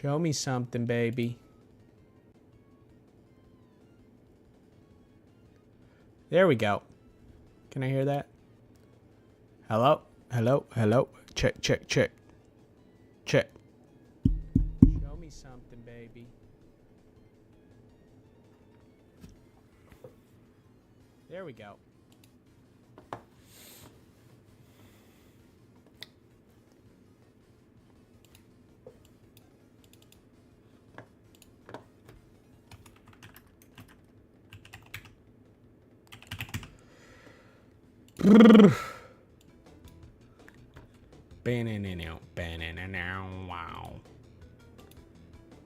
Show me something, baby. There we go. Can I hear that? Hello? Hello? Hello? Check, check, check. Check. Show me something, baby. There we go. Wow.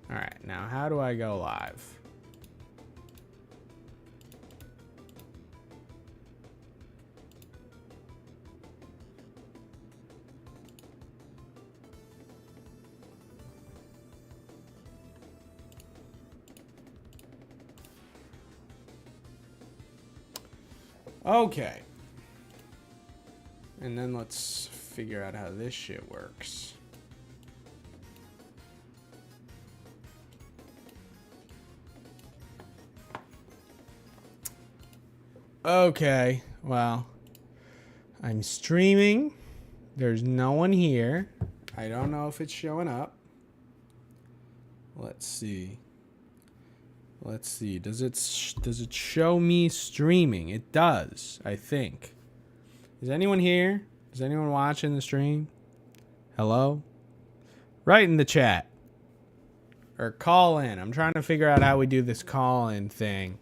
Alright, now how do I go live? Okay. And then let's figure out how this shit works. Okay, well, I'm streaming. There's no one here. I don't know if it's showing up. Let's see. Let's see. Does it show me streaming? It does, I think. Is anyone here? Is anyone watching the stream? Hello? Write in the chat. Or call in. I'm trying to figure out how we do this call in thing.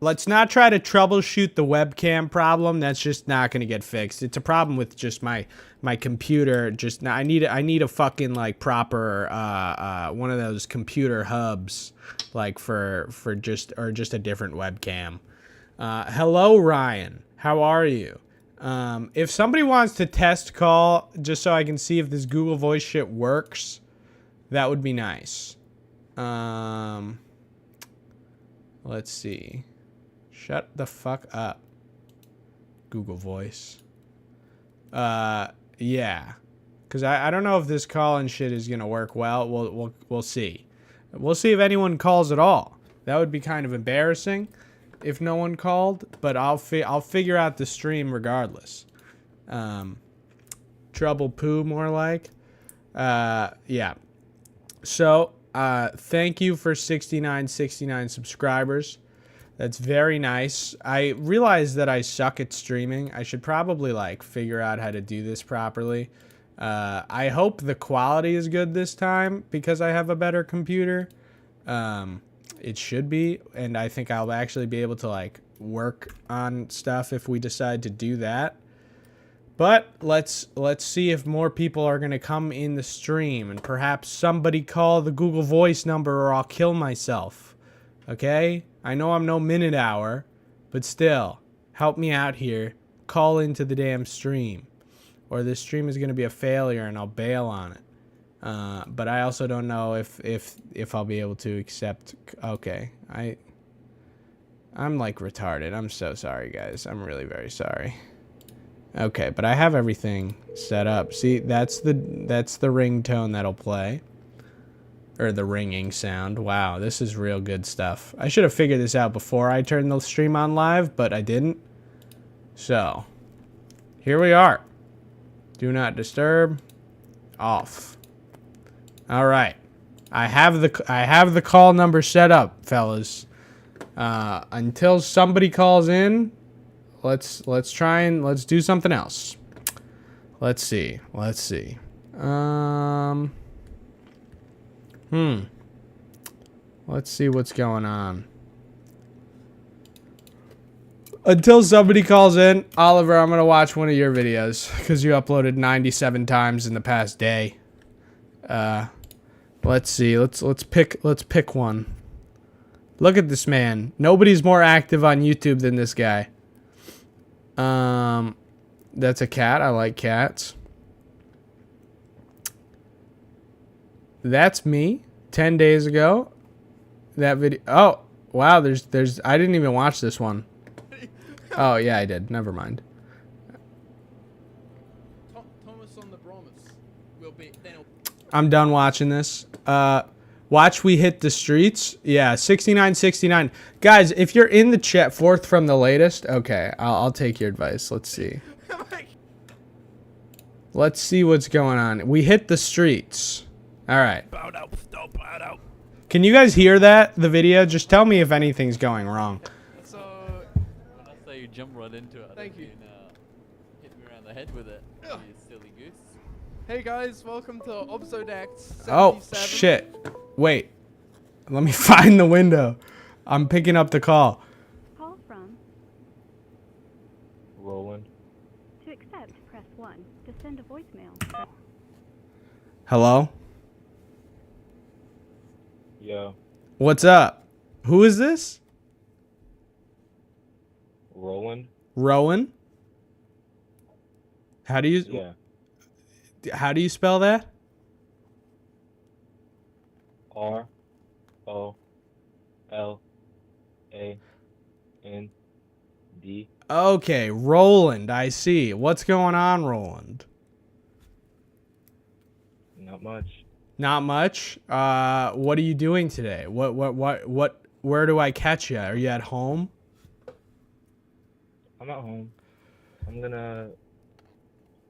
Let's not try to troubleshoot the webcam problem. That's just not going to get fixed. It's a problem with just my computer. Just I need a fucking like proper one of those computer hubs, like for just a different webcam. Hello Ryan, how are you? If somebody wants to test call just so I can see if this Google Voice shit works, that would be nice. Let's see. Shut the fuck up, Google Voice. Yeah, because I don't know if this call-in shit is gonna work well. We'll see. We'll see if anyone calls at all. That would be kind of embarrassing if no one called, but I'll figure out the stream regardless. Trouble poo, more like. Yeah. So thank you for 69 subscribers. That's very nice. I realize that I suck at streaming. I should probably like figure out how to do this properly. I hope the quality is good this time because I have a better computer. It should be, and I think I'll actually be able to like work on stuff if we decide to do that. But let's see if more people are going to come in the stream, and perhaps somebody call the Google Voice number or I'll kill myself. Okay? I know I'm no minute hour, but still, help me out here. Call into the damn stream, or this stream is going to be a failure and I'll bail on it. But I also don't know if I'll be able to accept. Okay, I'm like retarded. I'm so sorry, guys. I'm really very sorry. Okay, but I have everything set up. See, that's the ringtone that'll play. Or the ringing sound. Wow, this is real good stuff. I should have figured this out before I turned the stream on live, but I didn't. So, here we are. Do not disturb. Off. All right. I have the call number set up, fellas. Until somebody calls in, let's try and let's do something else. Let's see. Let's see what's going on. Until somebody calls in, Oliver, I'm gonna watch one of your videos because you uploaded 97 times in the past day. Let's see. Let's pick one. Look at this man. Nobody's more active on YouTube than this guy. That's a cat. I like cats. That's me 10 days ago. That video. Oh, Wow, there's I didn't even watch this one. Oh yeah, I did. Never mind. Thomas on the Bromers will be. I'm done watching this. Watch We Hit the Streets. Yeah, 6969. Guys, if you're in the chat, fourth from the latest. Okay, I'll take your advice. Let's see. Let's see what's going on. We Hit the Streets. All right. Can you guys hear that? The video? Just tell me if anything's going wrong. So, When I say you jump right into it, I Thank think you. hit me around the head with it, you silly goose. hey guys, welcome to Obso Act 77. Oh, shit. Wait. Let me find the window. I'm picking up the call. Call from. Roland. To accept, press 1. To send a voicemail. Hello? Yeah. What's up? Who is this? Roland. Rowan? How do you spell that? ROLAND. Okay, Roland, I see. What's going on, Roland? Not much. Not much. What are you doing today? Where do I catch you? Are you at home? I'm at home. I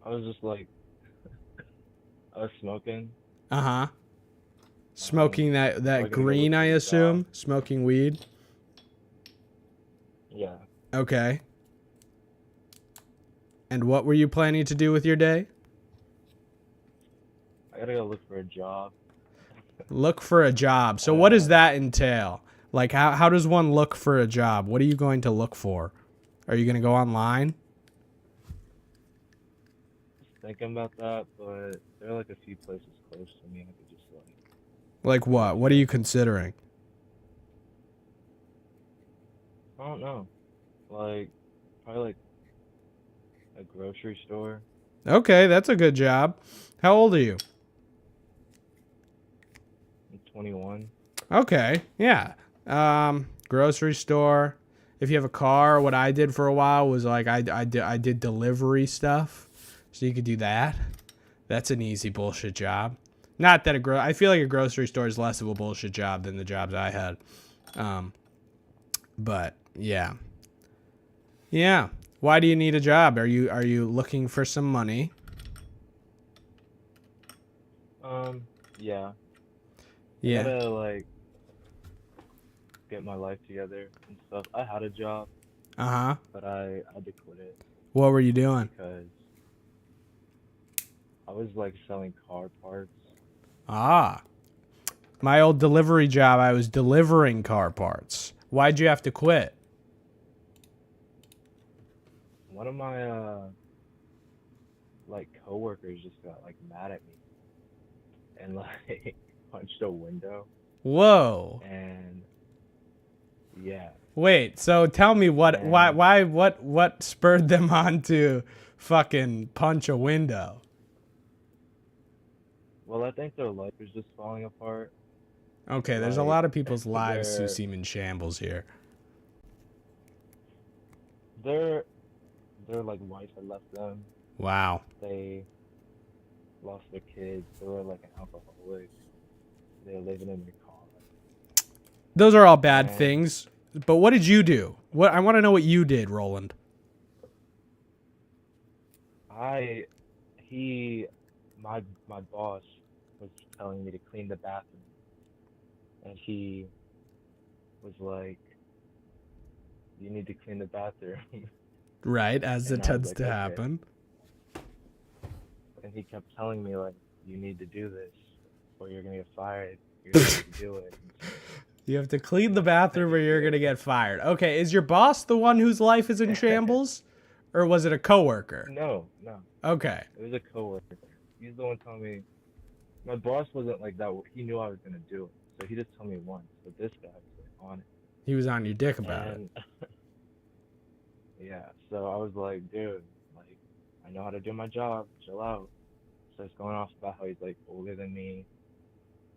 was just like, I was smoking. Uh-huh. Smoking that gonna go green, look I for a assume? job. Smoking weed? Yeah. Okay. And what were you planning to do with your day? I gotta go look for a job. Look for a job. So what does that entail? Like, how does one look for a job? What are you going to look for? Are you going to go online? Just thinking about that, but there are like a few places close to me I could just like. Like what? What are you considering? I don't know. Like, probably like a grocery store. Okay, that's a good job. How old are you? I'm 21. Okay, yeah. Grocery store. If you have a car, what I did for a while was like I did delivery stuff, so you could do that. That's an easy bullshit job. Not that I feel like a grocery store is less of a bullshit job than the jobs I had. But yeah, yeah. Why do you need a job? Are you looking for some money? Yeah. Yeah. I gotta like get my life together and stuff. I had a job, Uh-huh. but I had to quit it What were you doing? because I was like selling car parts. Ah. My old delivery job, I was delivering car parts. Why'd you have to quit? One of my like coworkers just got like mad at me and like punched a window Whoa. and yeah. Wait, so tell me And what spurred them on to fucking punch a window? well, I think their life is just falling apart. Okay, there's a Like, lot of people's lives who they're seem in shambles here. their their like wife had left them. Wow. They lost their kids. They were like an alcoholic. They were living in their car. Those are all bad And things. But what did you do? What I want to know what you did, Roland. I he my boss was telling me to clean the bathroom, and he was like, "You need to clean the bathroom," Right, as it and I was tends like, to "Okay." happen. And he kept telling me like, "You need to do this, or you're gonna get fired. You're gonna have to do it." You have to clean the bathroom or you're going to get fired. Okay, is your boss the one whose life is in shambles? Or was it a coworker? No, Okay. it was a coworker. He's the one telling me. My boss wasn't like that. He knew I was gonna do it, so he just told me once. But this guy was like on it. He was on your dick about it. And yeah, so I was like, dude, like, I know how to do my job. Chill out. So it's going off about how he's like older than me,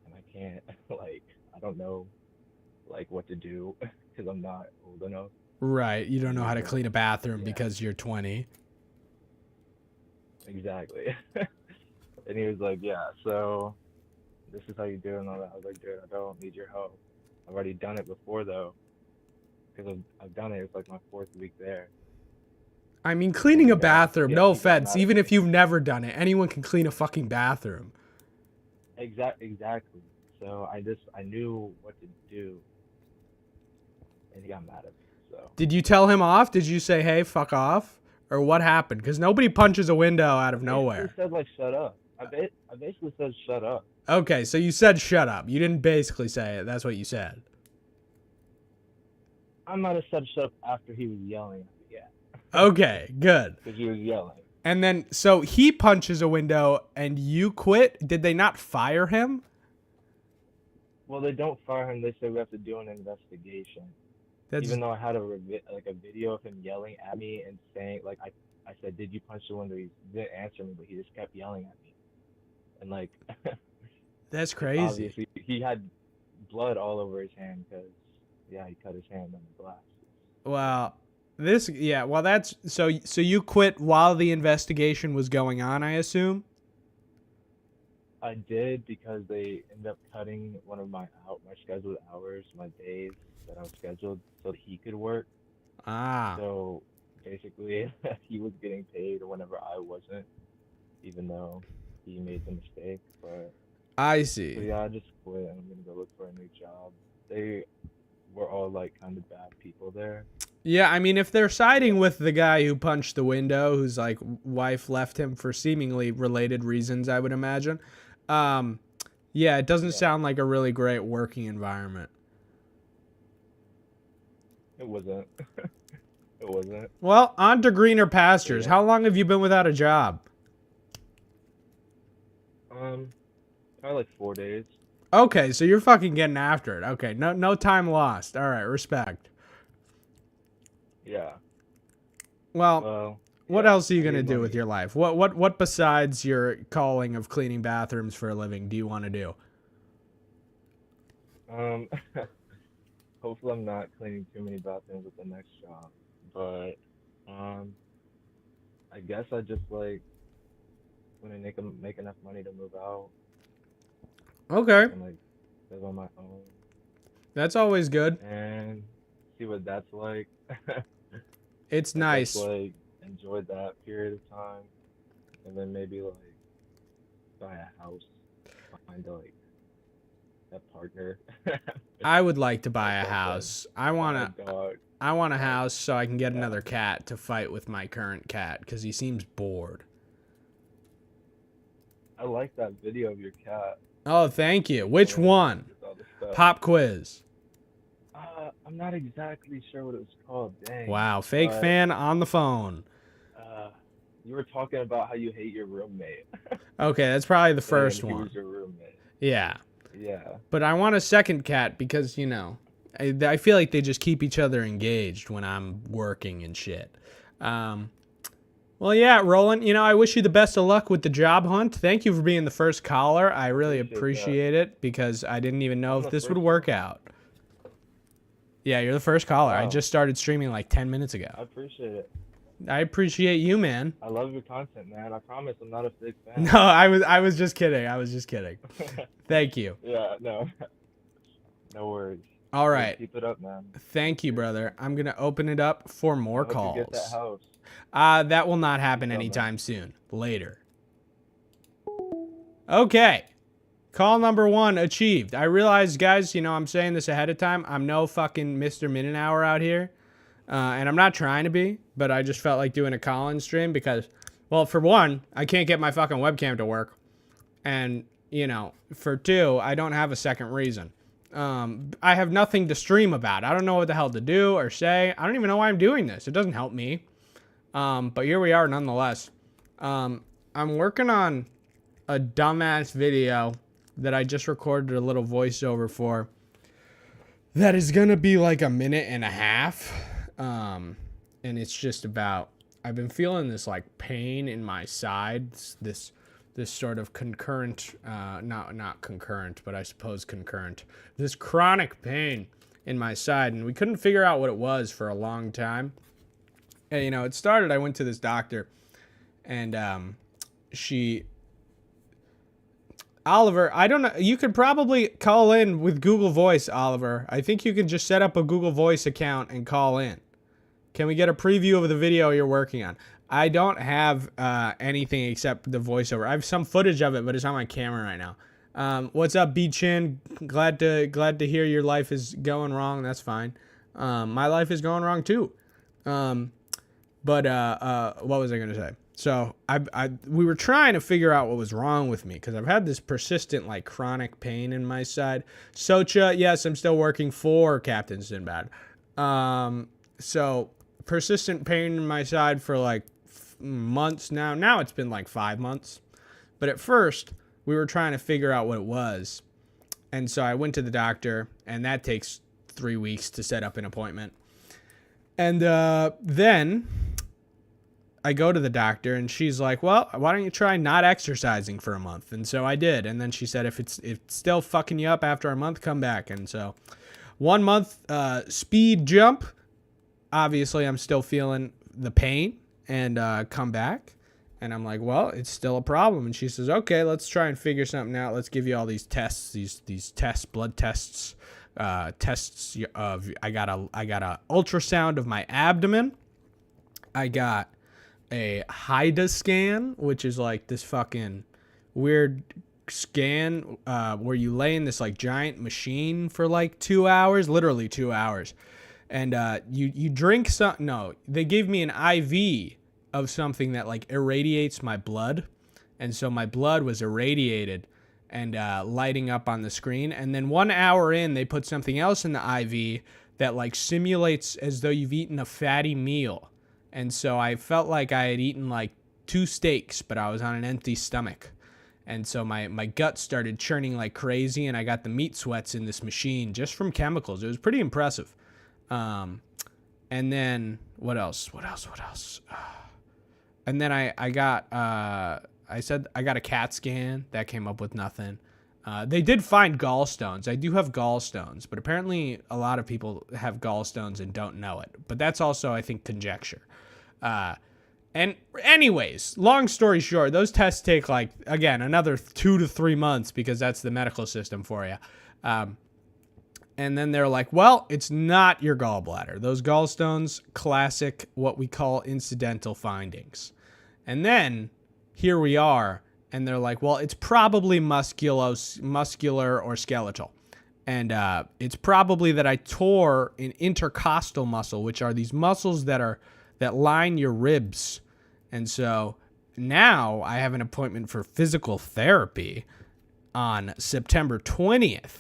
and I can't, like, I don't know like what to do because I'm not old enough. Right. You don't know how to Yeah. clean a bathroom Yeah. because you're 20. Exactly. And he was like, yeah, so this is how you do it and all that. I was like, dude, I don't need your help. I've already done it before though, because I've done it. It's like my 4th week there. I mean, cleaning a And bathroom, yeah, no he got offense, mad at even me. if you've never done it, anyone can clean a fucking bathroom. Exactly. So I knew what to do, and he got mad at me. So Did you tell him off? Did you say, hey, fuck off? Or what happened? Because nobody punches a window out I of basically nowhere. said like shut up. I basically said shut up. Okay, so you said shut up. You didn't basically say it. That's what you said. I might have said shut up after he was yelling at me. Yeah, Okay, good. because he was yelling. And then, so he punches a window and you quit? Did they not fire him? Well, they don't fire him. They say we have to do an investigation. That's Even though I had a video of him yelling at me and saying like I said, did you punch the window? He didn't answer me, but he just kept yelling at me. And like that's crazy. obviously he had blood all over his hand because yeah, he cut his hand on the glass. Well, that's so you quit while the investigation was going on, I assume? I did because they ended up cutting one of my scheduled hours, my days that I was scheduled, so he could work. Ah, So basically, he was getting paid whenever I wasn't, even though he made the mistake. But I so see. yeah, I just quit and I'm gonna go look for a new job. They were all like kind of bad people there. Yeah, I mean, if they're siding Yeah, with the guy who punched the window, whose like wife left him for seemingly related reasons, I would imagine. Um, yeah, it doesn't yeah, sound like a really great working environment. it wasn't. It wasn't. Well, on to greener But pastures. yeah. How long have you been without a job? Probably like 4 days. Okay, so you're fucking getting after it. Okay, no time lost. All right, respect. Yeah. Well, Well, what yeah. else are you I gonna need do with money. your life? What besides your calling of cleaning bathrooms for a living do you want to do? Um, hopefully I'm not cleaning too many bathrooms with the next job, but um, I guess I just like when I make enough money to move out Okay, and like live on my own that's always good. and see what that's like. It's I guess nice. like enjoy that period of time and then maybe like buy a house, find like a partner, I would like to or buy a something, house. buy a dog. I want a Like house so I can get yeah, another cat to fight with my current cat because he seems bored. I like that video of your cat Oh, thank you. like Which going one? with all the stuff. Pop quiz. I'm not exactly sure what it was called, dang. Wow, fake But fan on the phone. uh, you were talking about how you hate your roommate, Okay, that's probably the and first he one. was your roommate. Yeah. Yeah, But I want a second cat because, I feel like they just keep each other engaged when I'm working and shit. Um, well, yeah, Roland, I wish you the best of luck with the job hunt. Thank you for being the first caller. I really appreciate that. appreciate it because I didn't even know I'm if the this would first work one. out. Yeah, you're the first caller. I Wow, just started streaming like 10 minutes ago. I appreciate it. I appreciate you, man. I love your content, man. I promise I'm not a fake No, fan. I was just kidding. I was just kidding. Thank you. Yeah, no, no worries. All Well, right. keep it up, man. Thank you, brother. I'm going to open it up for I more hope you get that calls. house. That will not Keep happen it up, man. anytime soon. Later. Okay. Call number 1 achieved. I realize, guys, I'm saying this ahead of time. I'm no fucking Mr. Minute Hour out here. And I'm not trying to be, but I just felt like doing a call-in stream because, well, for one, I can't get my fucking webcam to work. And, for two, I don't have a second reason. I have nothing to stream about. I don't know what the hell to do or say. I don't even know why I'm doing this. It doesn't help me. But here we are nonetheless. I'm working on a dumbass video that I just recorded a little voiceover for that is going to be like a minute and a half. And it's just about, I've been feeling this like pain in my side, this sort of concurrent, not concurrent, but I suppose concurrent, this chronic pain in my side, and we couldn't figure out what it was for a long time. And, you know, it started, I went to this doctor, and Oliver, I don't know, you could probably call in with Google Voice, Oliver. I think you can just set up a Google Voice account and call in. Can we get a preview of the video you're working on? I don't have anything except the voiceover. I have some footage of it, but it's on my camera right now. What's up, B Chin? Glad to hear your life is going wrong. That's fine. My life is going wrong too. But what was I gonna say? So we were trying to figure out what was wrong with me because I've had this persistent like chronic pain in my side. Socha, yes, I'm still working for Captain Sinbad. So persistent pain in my side for like months now. Now it's been like 5 months. But at first, we were trying to figure out what it was. And so I went to the doctor, and that takes 3 weeks to set up an appointment. And then I go to the doctor, and she's like, well, why don't you try not exercising for a month? And so I did. And then she said, if it's still fucking you up after a month, come back. And so 1 month speed jump. Obviously, I'm still feeling the pain and come back. And I'm like, well, it's still a problem. And she says, okay, let's try and figure something out. Let's give you all these tests, these tests, blood tests, tests of, I got a ultrasound of my abdomen. I got a HIDA scan, which is like this fucking weird scan where you lay in this like giant machine for like 2 hours, literally 2 hours. And you drink some, no, they gave me an IV of something that like irradiates my blood. And so my blood was irradiated and lighting up on the screen. And then 1 hour in, they put something else in the IV that like simulates as though you've eaten a fatty meal. And so I felt like I had eaten like 2 steaks, but I was on an empty stomach. And so my gut started churning like crazy, and I got the meat sweats in this machine just from chemicals. It was pretty impressive. And then what else? And then I got a CAT scan that came up with nothing. They did find gallstones. I do have gallstones, but apparently a lot of people have gallstones and don't know it. But that's also, I think, conjecture. And anyways, long story short, those tests take like, again, another 2 to 3 months because that's the medical system for you. And then they're like, well, it's not your gallbladder. Those gallstones, classic, what we call incidental findings. And then here we are, and they're like, well, it's probably muscular or skeletal. And it's probably that I tore an intercostal muscle, which are these muscles that line your ribs. And so now I have an appointment for physical therapy on September 20th.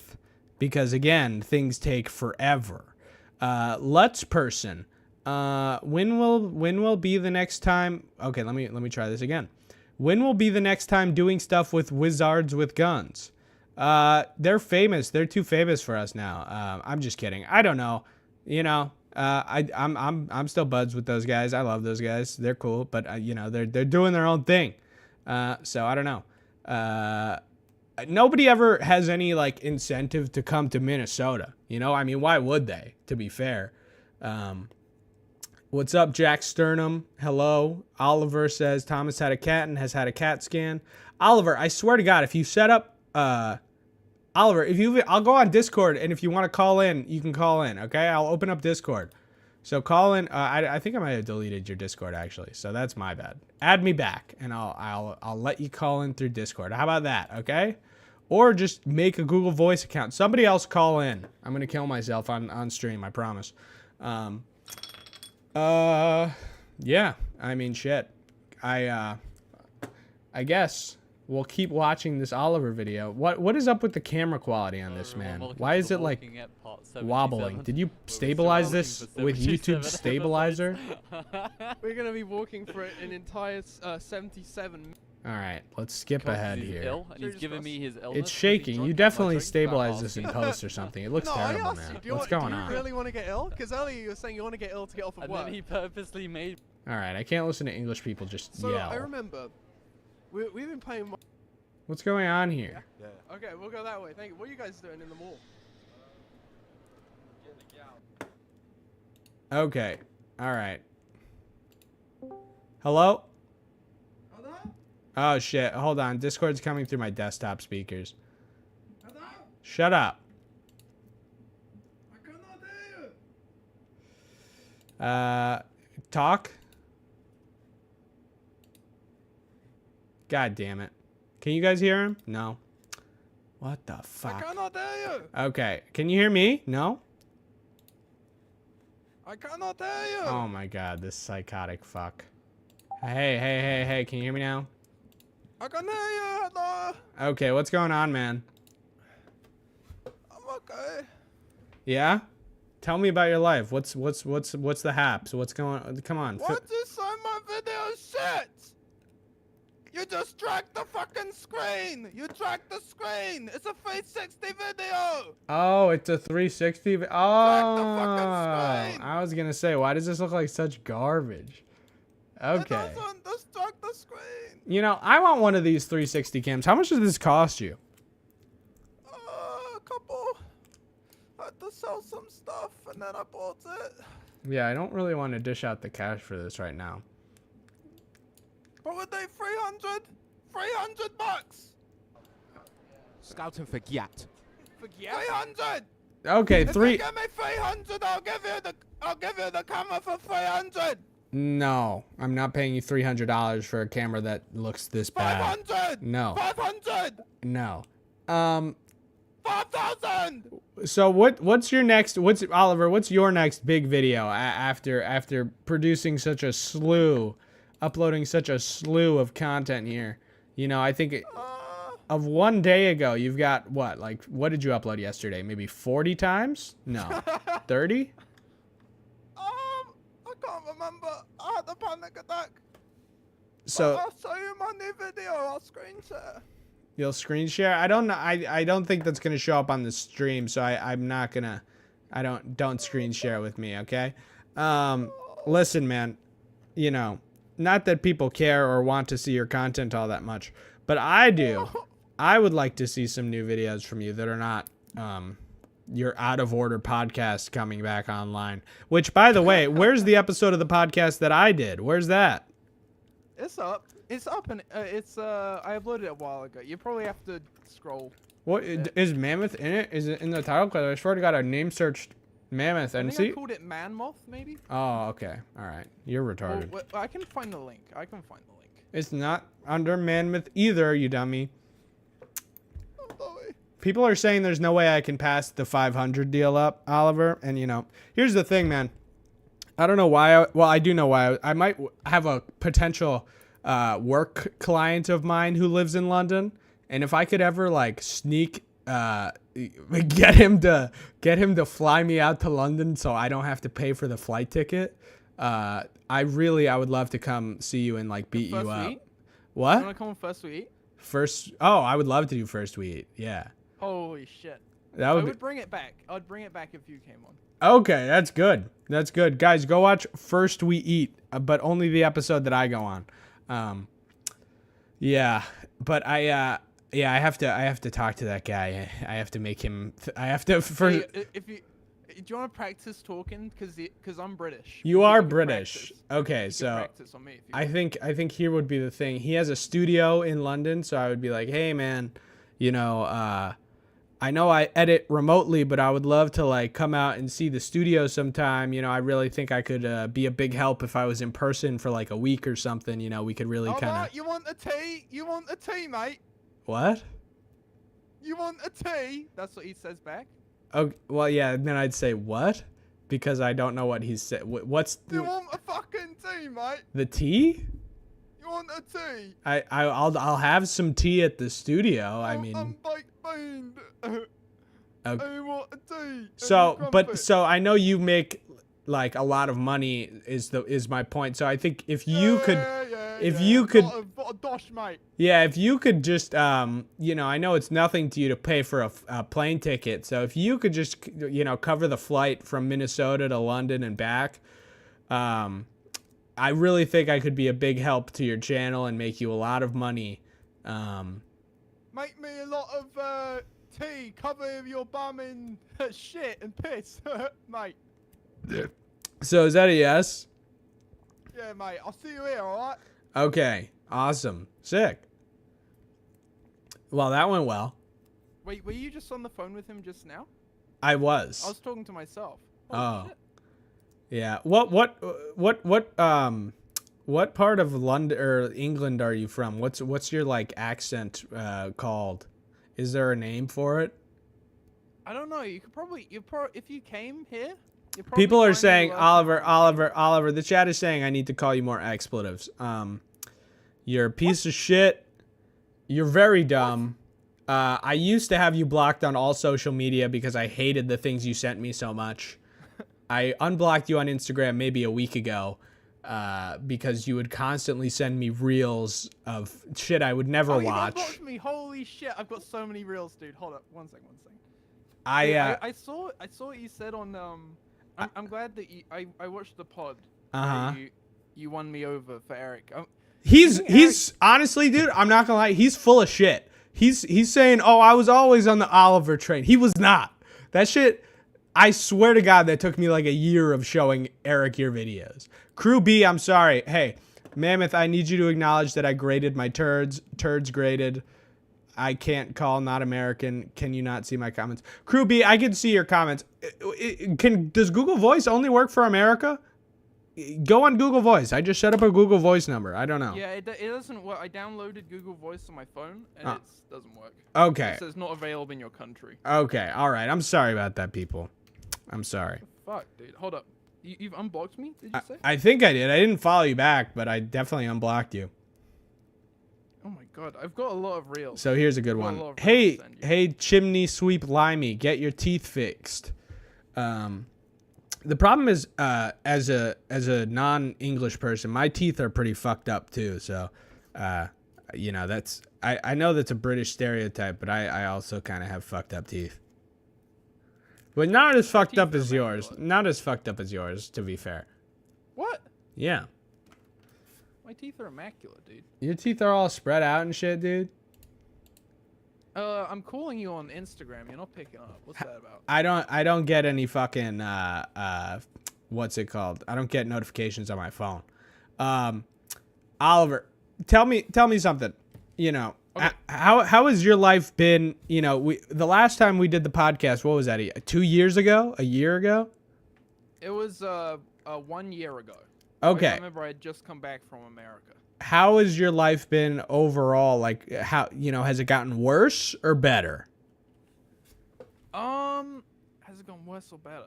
Because again, things take forever. Lutz person, when will be the next time? Okay, let me try this again. When will be the next time doing stuff with wizards with guns? They're famous. They're too famous for us now. I'm just kidding. I don't know. You know, I'm still buds with those guys. I love those guys. They're cool, but you know, they're doing their own thing. So I don't know. Nobody ever has any like incentive to come to Minnesota. You know, I mean, why would they, to be fair? What's up, Jack Sternum? Hello. Oliver says Thomas had a cat and has had a CAT scan. Oliver, I swear to God, if you set up, Oliver, I'll go on Discord, and if you want to call in, you can call in. Okay, I'll open up Discord. So call in. I think I might have deleted your Discord actually, so that's my bad. Add me back, and I'll let you call in through Discord. How about that? Okay, or just make a Google Voice account. Somebody else call in. I'm gonna kill myself on stream. I promise. Yeah. I mean, shit. I guess we'll keep watching this Oliver video. What is up with the camwer quality on this, man? Why is it like wobbling? Did you stabilize this with YouTube stabilizer? We're gonna be walking for an entire 77. All right, let's skip ahead here. Ill, and he's giving me his illness. It's shaking. You definitely stabilized this in post or something. It looks terrible, man. What's going on? Do you really want to get ill? Because earlier you were saying you want to get ill to get off of work. And then he purposely made... All right, I can't listen to English people just So yell. I remember, we've been playing... What's going on here? Yeah. Okay, we'll go that way. Thank you. What are you guys doing in the mall? Okay. All right. Hello? Hello? Oh, shit. Hold on. Discord's coming through my desktop speakers. Hello? Shut up. I cannot hear you. Talk? God damn it. Can you guys hear him? No. What the I fuck? cannot hear you. Okay. Can you hear me? No? I cannot hear you. Oh my god, this psychotic fuck. Hey, can you hear me now? I can hear you. Hello. Okay, what's going on, man? I'm okay. Yeah? Tell me about your life. What's the haps? What's going on? Come on. What you say my video shit? You just dragged the fucking screen. You dragged the screen. It's a 360 video. Oh, it's a 360. Drag the Oh, fucking screen. I was gonna say, why does this look like such garbage? Okay. It doesn't. Just drag the screen. You know, I want one of these 360 cams. How much does this cost you? A couple. I had to sell some stuff and then I bought it. Yeah, I don't really want to dish out the cash for this right now. What were they? 300? 300 bucks. Scouting for Gyat. For 300. Okay, If you three. give me 300, I'll give you the camera for 300. No, I'm not paying you $300 for a camera that looks this bad. 500. No. 500. No. 5,000. So what's your next? Oliver? What's your next big video after producing such a slew, uploading such a slew of content here? You know, I think of one day ago, you've got what? Like, what did you upload yesterday? Maybe 40 times? No, 30. I can't remember. I had a panic attack. So I'll show you my new video. I'll screen share. you'll screen share. I don't know. I don't think that's gonna show up on the stream. So I'm not gonna. Don't screen share with me. Okay. Listen, man. You know, not that people care or want to see your content all that much, but I do. I would like to see some new videos from you that are not your out of order podcast coming back online. Which, by the way, where's the episode of the podcast that I did? Where's that? It's up. It's up and it's I uploaded it a while ago. You probably have to scroll. What is Mammoth in it? Is it in the title? Because I swear to God, I name searched Mammoth I and think see. I called it Mammoth, maybe. Oh, okay. All right. You're retarded. Well, I can find the link. It's not under Mammoth either, you dummy. I'm sorry. People are saying there's no way I can pass the 500 deal up, Oliver. And, you know, here's the thing, man. I don't know why. Well, I do know why. I might have a potential work client of mine who lives in London. And if I could ever, like, sneak... get him to fly me out to London so I don't have to pay for the flight ticket. I would love to come see you and like beat you First up. we eat? What? You wanna come first we eat? First? Oh, I would love to do first we eat. Yeah, Holy shit. that I would. would bring it back. I'd bring it back if you came on. Okay, that's good. That's good, guys. Go watch First We Eat, but only the episode that I go on. Yeah, but yeah, I have to talk to that guy. I have to make him. I have to first. Hey, if you do you want to practice talking? Because I'm British. You Maybe are can British. practice. Okay, You can so practice on me if you I think here would be the thing. He has a studio in London, so I would be like, hey man, you know, I know I edit remotely, but I would love to like come out and see the studio sometime. You know, I really think I could be a big help if I was in person for like a week or something. You know, we could really Oh, kind of. you want a tea? You want a tea, mate? What? You want a tea? That's what he says back. Oh, well, yeah. Then I'd say what, because I don't know what he said. What's You want a fucking tea, mate? the tea? You want a tea? I'll have some tea at the studio. I mean, I'm baked beaned. Okay. I want a tea. So I know you make like a lot of money is my point. So I think if you could, Got a dosh, mate. yeah, if you could just, you know, I know it's nothing to you to pay for a plane ticket. So if you could just, you know, cover the flight from Minnesota to London and back, I really think I could be a big help to your channel and make you a lot of money. Make me a lot of tea, cover your bum in shit and piss, mate. So is that a yes? Yeah, mate. I'll see you here, alright? Okay. Awesome. Sick. Well, that went well. Wait, were you just on the phone with him just now? I I was. was talking to myself. Holy Oh. shit. Yeah. What part of London or England are you from? What's your like accent called? Is there a name for it? I don't know. You could probably, if you came here, you probably People are find saying me Oliver. The chat is saying I need to call you more expletives. You're a piece of shit. You're very dumb. I used to have you blocked on all social media because I hated the things you sent me so much. I unblocked you on Instagram maybe a week ago because you would constantly send me reels of shit I would never You watch. unblocked me. Holy shit! I've got so many reels, dude. Hold up, one second. Dude, I saw what you said on I'm glad that I watched the pod. Uh-huh. You won me over for Eric. He's honestly, dude, I'm not gonna lie, he's full of shit. He's saying, oh, I was always on the Oliver train. He was not. That shit, I swear to God, that took me like a year of showing Eric your videos. Crew B, I'm sorry. Hey, Mammoth, I need you to acknowledge that I graded my turds. Turds graded. I can't call, not American. Can you not see my comments? Crew B, I can see your comments. Does Google Voice only work for America? Go on Google Voice. I just set up a Google Voice number. I don't know. Yeah, it doesn't work. I downloaded Google Voice on my phone and it doesn't work. Okay. It says not available in your country. Okay. All right. I'm sorry about that, people. I'm sorry. Fuck, dude. Hold up. You've unblocked me? Did you say? I think I did. I didn't follow you back, but I definitely unblocked you. Oh my god, I've got a lot of reels. So here's a good Got a one. lot of reels Hey, to send you. hey, chimney sweep limey, get your teeth fixed. The problem is, as a non-English person, my teeth are pretty fucked up too. So, you know, I know that's a British stereotype, but I also kind of have fucked up teeth. But not as fucked up as yours. Not as fucked up as yours, to be fair. What? Yeah. My teeth are immaculate, dude. Your teeth are all spread out and shit, dude. I'm calling you on Instagram. You're not picking up. What's that about? I don't get any fucking what's it called? I don't get notifications on my phone. Oliver, tell me something. You know, Okay. how has your life been? You know, the last time we did the podcast, what was that? 2 years ago? A year ago? It was 1 year ago. Okay. I remember I had just come back from America. How has your life been overall? Like, how, you know, has it gotten worse or better? Has it gone worse or better?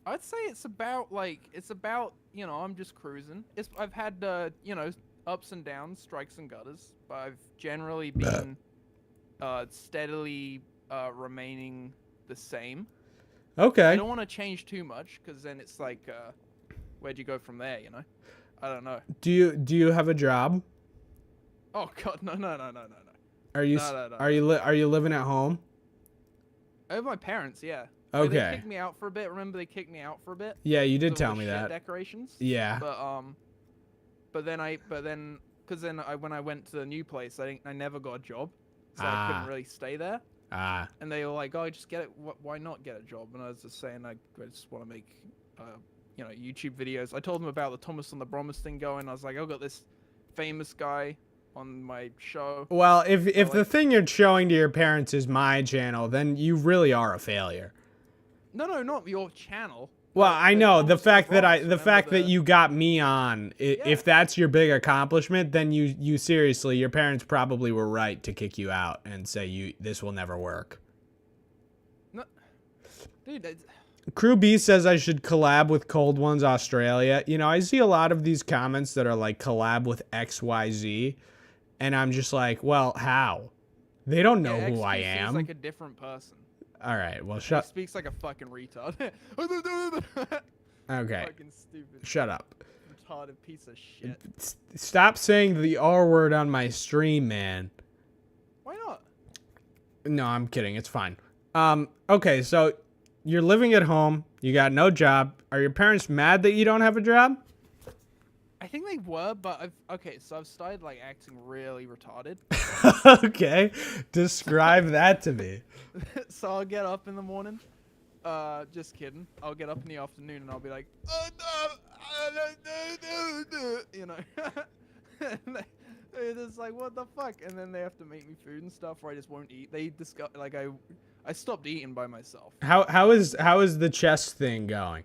I'd say it's about, you know, I'm just cruising. I've had, you know, ups and downs, strikes and gutters, but I've generally been, steadily, remaining the same. I Okay. don't want to change too much, because then it's like, where'd you go from there, you know? I don't know. Do you have a job? Oh, God, no. Are you No. are you living at home? I have my parents, yeah. Okay. They kicked me out for a bit. Remember they kicked me out for a bit? Yeah, you did Because of tell the me shit that. Decorations. Yeah. But then when I went to the new place, I never got a job, so I Ah. couldn't really stay there. Ah. And they were like, "Oh, just get it. Why not get a job?" And I was just saying, I just want to make, you know, YouTube videos. I told them about the Thomas and the Bromus thing going. I was like, "I got this famous guy on my show." Well, if the like- thing you're showing to your parents is my channel, then you really are a failure. No, not your channel. Well, I know the Thomas and fact that Bromus, the fact that remember you got me on, Yeah. if that's your big accomplishment, then you seriously, your parents probably were right to kick you out and say this will never work. No, dude. Crew B says I should collab with Cold Ones Australia. You know, I see a lot of these comments that are like collab with XYZ, and I'm just like, well, how? They don't know who I XQC am. is like a different person. All right, well, He shut. speaks like a fucking retard. Okay, Fucking stupid, shut up. retarded piece of shit. Stop saying the R word on my stream, man. Why not? No, I'm kidding. It's fine. Okay, so you're living at home. You got no job. Are your parents mad that you don't have a job? I think they were, but so I've started like acting really retarded. Okay, describe that to me. So I'll get up in the morning. Just kidding. I'll get up in the afternoon and I'll be like, oh no, you know. And they're just like, what the fuck? And then they have to make me food and stuff, or I just won't eat. They discuss like I stopped eating by myself. How is the chest thing going?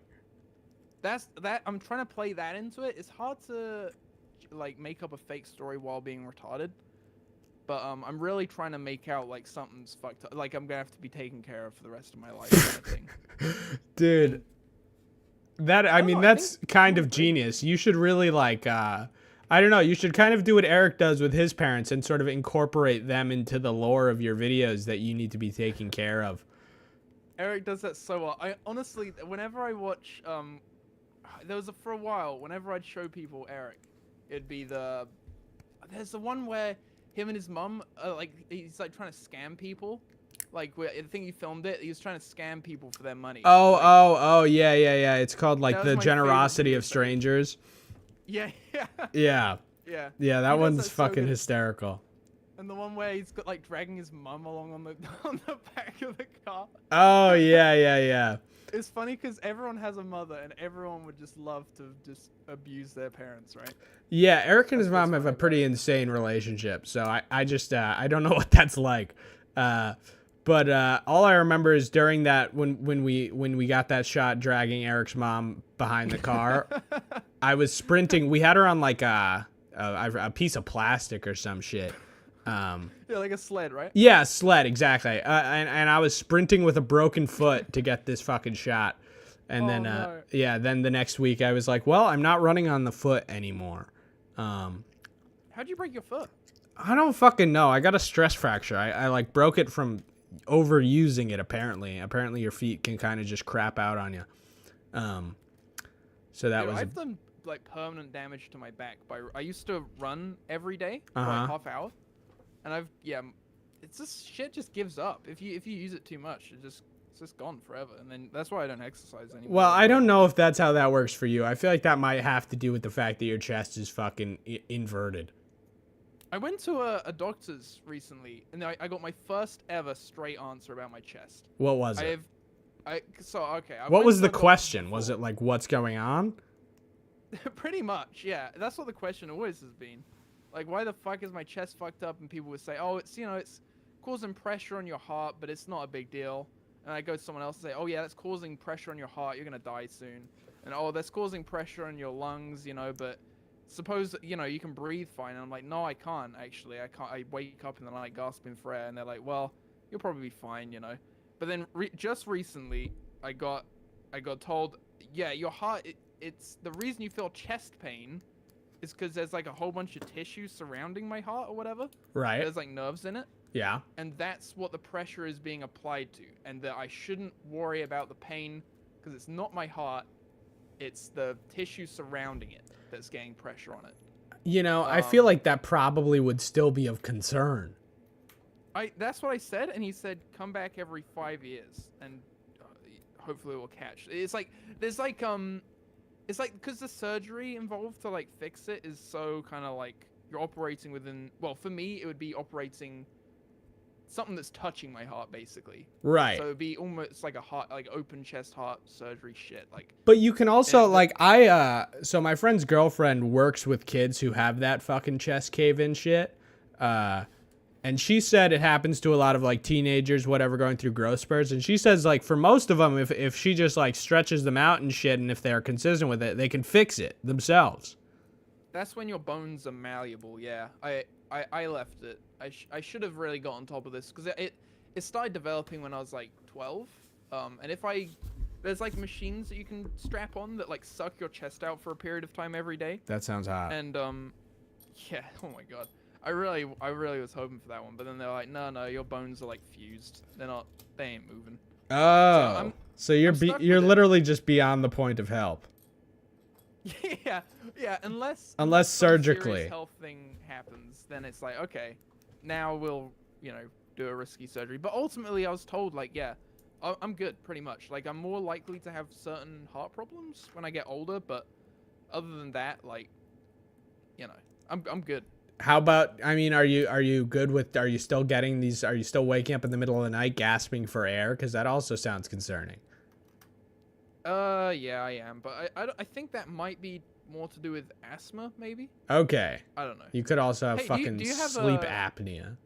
I'm trying to play that into it. It's hard to like make up a fake story while being retarded. But I'm really trying to make out like something's fucked up. Like I'm gonna have to be taken care of for the rest of my life, kind of thing. Dude, I mean, I that's think kind of genius. You should really like, I don't know, you should kind of do what Eric does with his parents and sort of incorporate them into the lore of your videos that you need to be taking care of. Eric does that so well. I honestly, whenever I watch, for a while, whenever I'd show people Eric, it'd be there's the one where him and his mum, he's like trying to scam people. Like, I think he filmed it. He was trying to scam people for their money. Oh, yeah. It's called like That was the my generosity favorite of video. strangers. Yeah, yeah, Yeah, yeah. yeah, that He does one's that so fucking good. hysterical. And the one where he's got like dragging his mum along on the on the back of the car. Oh, yeah. It's funny because everyone has a mother, and everyone would just love to just abuse their parents, right? Yeah, Eric and his That's what's mom have a funny pretty insane relationship, so I just I don't know what that's like. But all I remember is during that when we got that shot dragging Eric's mom behind the car, I was sprinting. We had her on like a piece of plastic or some shit. Yeah, like a sled, right? Yeah, sled, exactly. And I was sprinting with a broken foot to get this fucking shot. And Oh, then no. then the next week I was like, well, I'm not running on the foot anymore. How'd you break your foot? I don't fucking know. I got a stress fracture. I like broke it from overusing it apparently. Apparently your feet can kind of just crap out on you. So that Dude, was I've done like permanent damage to my back I used to run every day for Uh-huh. like half hour, and it's just shit just gives up if you use it too much. It's just gone forever, and then that's why I don't exercise anymore. Well, I don't know if that's how that works for you. I feel like that might have to do with the fact that your chest is fucking inverted. I went to a doctor's recently, and I got my first ever straight answer about my chest. What was it? I What went was to the a doctor question? Was before. it like, what's going on? Pretty much, yeah. That's what the question always has been. Like, why the fuck is my chest fucked up? And people would say, oh, it's causing pressure on your heart, but it's not a big deal. And I go to someone else and say, oh yeah, that's causing pressure on your heart. You're gonna die soon. And oh, that's causing pressure on your lungs, but suppose you can breathe fine. And I'm like, no, I can't actually. I can't. I wake up in the night gasping for air, and they're like, well, you'll probably be fine, But then just recently, I got told, yeah, your heart. It's the reason you feel chest pain is because there's like a whole bunch of tissue surrounding my heart or whatever. Right. There's like nerves in it. Yeah. And that's what the pressure is being applied to. And that I shouldn't worry about the pain because it's not my heart. It's the tissue surrounding it that's getting pressure on it. I feel like that probably would still be of concern. That's what I said. And he said, come back every 5 years and hopefully it will catch. It's like, there's like, it's like, because the surgery involved to like fix it is so kind of like you're operating within, well, for me, it would be operating something that's touching my heart, basically. Right. So it would be almost like a heart, like open chest heart surgery shit. Like, But you can also Yeah, so my friend's girlfriend works with kids who have that fucking chest cave in shit. And she said it happens to a lot of like teenagers, whatever, going through growth spurts. And she says like for most of them, if she just like stretches them out and shit, and if they're consistent with it, they can fix it themselves. that's when your bones are malleable. Yeah, I left it. I should have really got on top of this because it started developing when I was like 12. And there's like machines that you can strap on that like suck your chest out for a period of time every day. That sounds hot. And yeah, oh my god. I really was hoping for that one, but then they're like, no, your bones are like fused. They ain't moving. Oh, so you're I'm stuck you're with it. literally just beyond the point of help. Yeah, unless some surgically. serious health thing happens, then it's like, okay, now we'll, do a risky surgery. But ultimately I was told like, yeah, I'm good pretty much. Like I'm more likely to have certain heart problems when I get older, but other than that, like you know, I'm good. How about, I mean, are you good with, are you still getting these, are you still waking up in the middle of the night gasping for air? Because that also sounds concerning. Yeah, I am, but I think that might be more to do with asthma, maybe. Okay. I don't know. You could also have Hey, fucking do you have sleep a- apnea.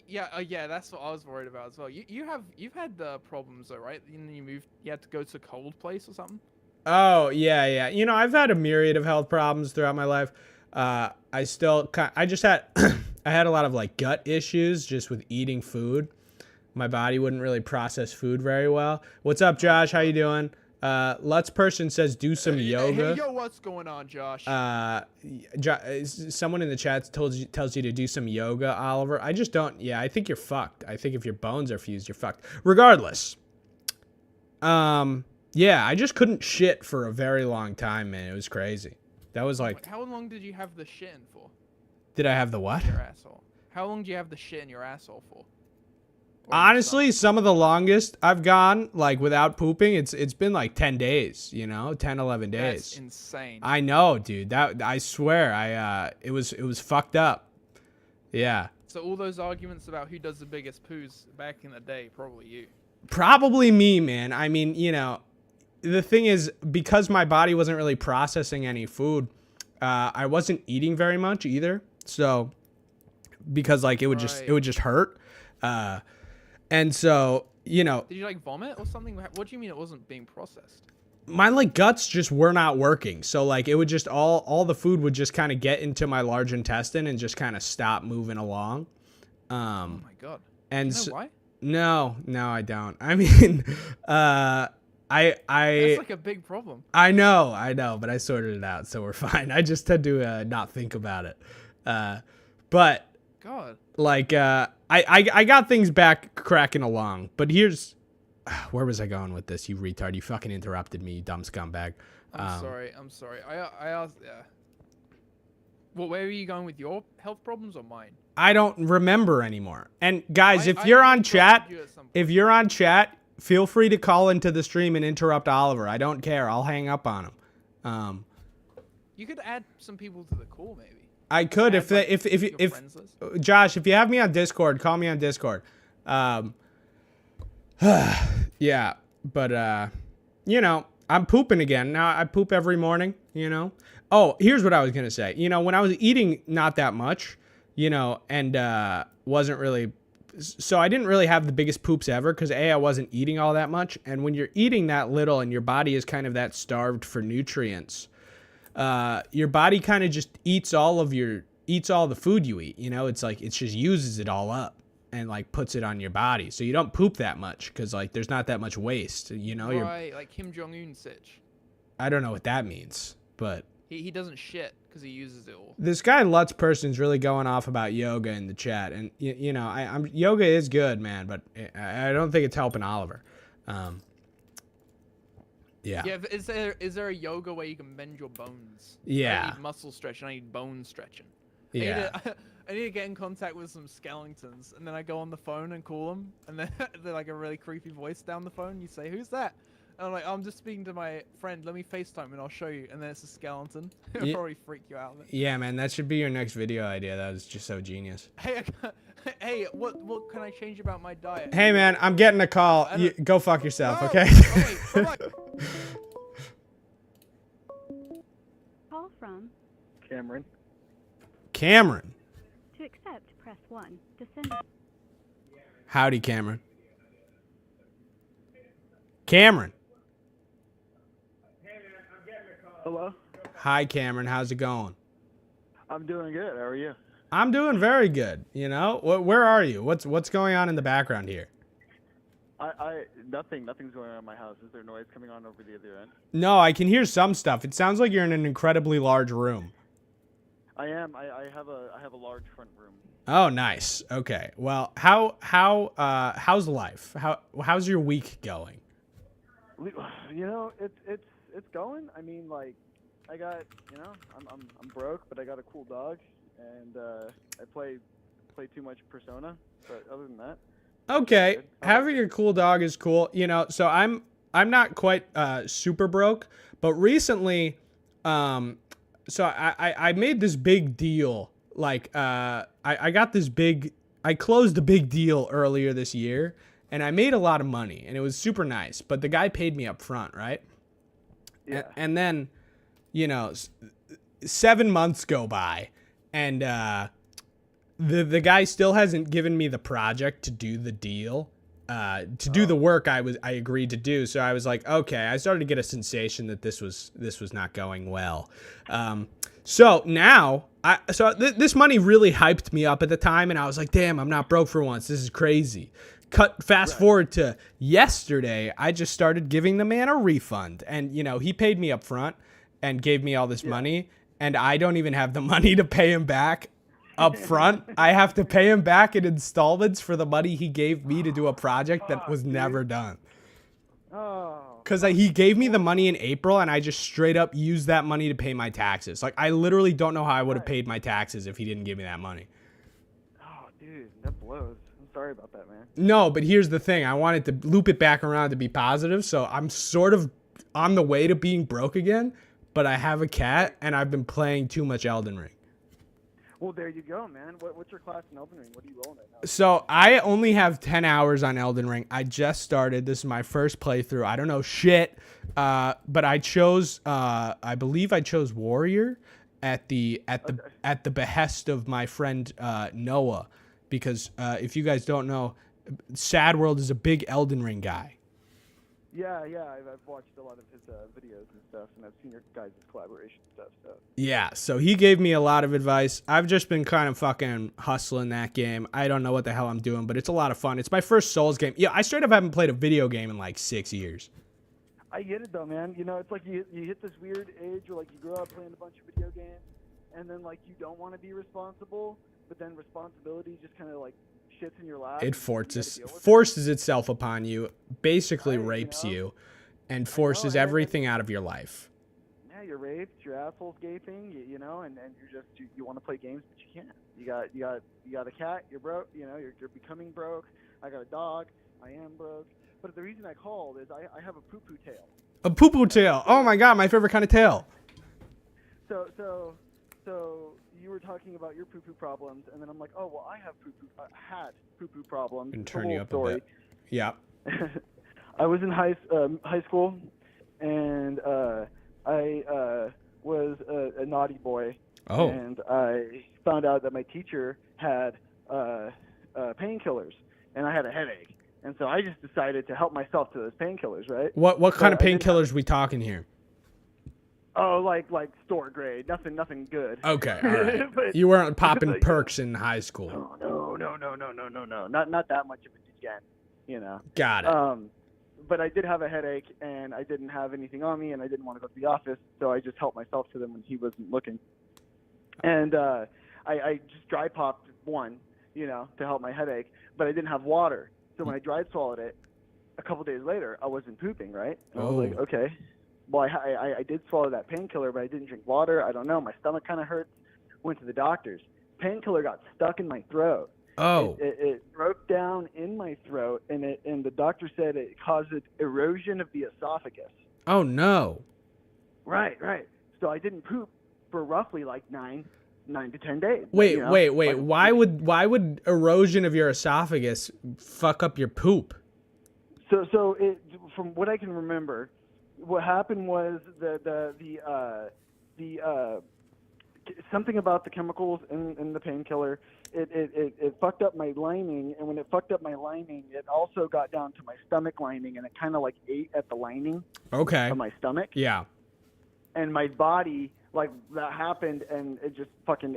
Yeah, that's what I was worried about as well. You've had problems though, right? You had to go to a cold place or something. Oh, yeah, yeah. You know, I've had a myriad of health problems throughout my life. I still, I just had, I had a lot of like gut issues just with eating food. My body wouldn't really process food very well. What's up, Josh? How you doing? Lutz Person says do some yoga. Hey, yo, what's going on, Josh? Someone in the chat tells you to do some yoga, Oliver. I just don't. Yeah, I think you're fucked. I think if your bones are fused, you're fucked. Regardless. Yeah, I just couldn't shit for a very long time, man. It was crazy. That was like, How long did you have the shit in for? did I have the what? Your asshole. How long do you have the shit in your asshole for? Or your Honestly, some of the longest I've gone like without pooping, it's been like 10 days, you know, 10, 11 stomach? days. That's insane. I know, dude. That I swear, it was fucked up. Yeah. So all those arguments about who does the biggest poos back in the day, probably you. Probably me, man. I mean, you know, the thing is, because my body wasn't really processing any food, I wasn't eating very much either. So, because like it would just hurt. And so, you know, Did you like vomit or something? What do you mean it wasn't being processed? my like guts just were not working. So like it would just all the food would just kind of get into my large intestine and just kind of stop moving along. Oh my god. And Do you know why? no, I don't. I mean, That's like a big problem. I know, but I sorted it out, so we're fine. I just tend to not think about it. But God. like I got things back cracking along. But here's where was I going with this? You retard! You fucking interrupted me, you dumb scumbag. I'm sorry. I asked. Yeah. Well, where are you going with your health problems or mine? I don't remember anymore. And guys, if I you're on interrupted chat, you at some point. if you're on chat, feel free to call into the stream and interrupt Oliver. I don't care. I'll hang up on him. You could add some people to the call, maybe. I could Add, like, your if friends list. Josh, if you have me on Discord, call me on Discord. Yeah, but you know, I'm pooping again. Now I poop every morning, you know. Oh, here's what I was going to say. You know, when I was eating not that much, you know, and wasn't really, so I didn't really have the biggest poops ever because I wasn't eating all that much. And when you're eating that little and your body is kind of that starved for nutrients, your body kind of just eats all the food you eat. You know, it's like it just uses it all up and like puts it on your body. So you don't poop that much because like there's not that much waste. You know, Right, like Kim Jong-un sitch. I don't know what that means, but He doesn't shit because he uses it all. this guy Lutz Person's really going off about yoga in the chat, and you know, I'm yoga is good, man, but I don't think it's helping Oliver. Yeah. Yeah, but is there a yoga where you can bend your bones? Yeah. I need muscle stretching. I need bone stretching. Yeah. I need to get in contact with some skeletons, and then I go on the phone and call them, and then they're like a really creepy voice down the phone. You say, "Who's that?" And I'm like, "I'm just speaking to my friend. Let me FaceTime and I'll show you." And then it's a skeleton. It'll Ye- probably freak you out. Yeah, man, that should be your next video idea. That was just so genius. Hey, hey, what can I change about my diet? Hey, man, I'm getting a call. I don't- Go fuck yourself, No! okay? Oh, wait, hold on. Call from. Cameron. Cameron. To accept, press 1. To send. Howdy, Cameron. Cameron. Hello. Hi, Cameron. How's it going? I'm doing good. How are you? I'm doing very good. You know, where are you? What's going on in the background here? Nothing's going on in my house. Is there noise coming on over the other end? No, I can hear some stuff. It sounds like you're in an incredibly large room. I am. I have a large front room. Oh, nice. Okay. Well, how's life? How's your week going? You know, it's going. I mean, like, I got, you know, I'm broke, but I got a cool dog, and I play too much Persona. But other than that. Okay, Good. having a cool dog is cool. You know, so I'm not quite super broke, but recently, so I made this big deal. Like, I got this big, I closed a big deal earlier this year, and I made a lot of money, and it was super nice. But the guy paid me up front, right? Yeah. And then, 7 months go by, and the guy still hasn't given me the project to do the deal, to do the work I agreed to do. So I was like, okay, I started to get a sensation that this was not going well. So now this money really hyped me up at the time, and I was like, damn, I'm not broke for once. This is crazy. Fast forward to yesterday, I just started giving the man a refund, and he paid me up front and gave me all this money, and I don't even have the money to pay him back up front. I have to pay him back in installments for the money he gave me to do a project that was never done. Oh. Because he gave me the money in April, and I just straight up used that money to pay my taxes. Like, I literally don't know how I would have paid my taxes if he didn't give me that money. Oh, dude, that blows. I'm sorry about that, man. No, but here's the thing. I wanted to loop it back around to be positive, so I'm sort of on the way to being broke again, but I have a cat, and I've been playing too much Elden Ring. Well, there you go, man. What's your class in Elden Ring? What are you rolling right now? So I only have 10 hours on Elden Ring. I just started. This is my first playthrough. I don't know shit, but I chose. I believe I chose Warrior at the behest of my friend Noah, because if you guys don't know, Sad World is a big Elden Ring guy. Yeah, I've watched a lot of his videos and stuff, and I've seen your guys' collaboration stuff. So. Yeah, so he gave me a lot of advice. I've just been kind of fucking hustling that game. I don't know what the hell I'm doing, but it's a lot of fun. It's my first Souls game. Yeah, I straight up haven't played a video game in like 6 years. I get it though, man. It's like you hit this weird age where like you grow up playing a bunch of video games, and then like you don't want to be responsible, but then responsibility just kind of like shits in your lap. It forces itself upon you, basically rapes you, and forces everything out of your life. Yeah, you're raped, your asshole's gaping, and you want to play games, but you can't. You got a cat, you're broke, you're becoming broke. I got a dog, I am broke. But the reason I called is I have a poo-poo tail. A poo-poo tail. Oh my god, my favorite kind of tail. So you were talking about your poo-poo problems, and then I'm like, oh, well, I had poo-poo problems. And turn you up a bit. Yeah. I was in high school, and I was a naughty boy. Oh. And I found out that my teacher had painkillers, and I had a headache. And so I just decided to help myself to those painkillers, right? What kind of painkillers we talking here? Oh, like store grade, nothing good. Okay, all right. But, you weren't popping perks in high school. No, not that much of a degen, Got it. But I did have a headache, and I didn't have anything on me, and I didn't want to go to the office, so I just helped myself to them when he wasn't looking. And I just dry popped one, to help my headache, but I didn't have water. So when I dry swallowed it, a couple days later, I wasn't pooping, right? And I was like, okay. Well, I did swallow that painkiller, but I didn't drink water. I don't know. My stomach kind of hurts. Went to the doctors. Painkiller got stuck in my throat. Oh. It broke down in my throat, and the doctor said it caused erosion of the esophagus. Oh, no. Right. So I didn't poop for roughly like 9 to 10 days. Wait. Why would erosion of your esophagus fuck up your poop? So from what I can remember, what happened was the something about the chemicals in the painkiller. It fucked up my lining, and when it fucked up my lining, it also got down to my stomach lining, and it kind of like ate at the lining of my stomach. Yeah. And my body, like, that happened, and it just fucking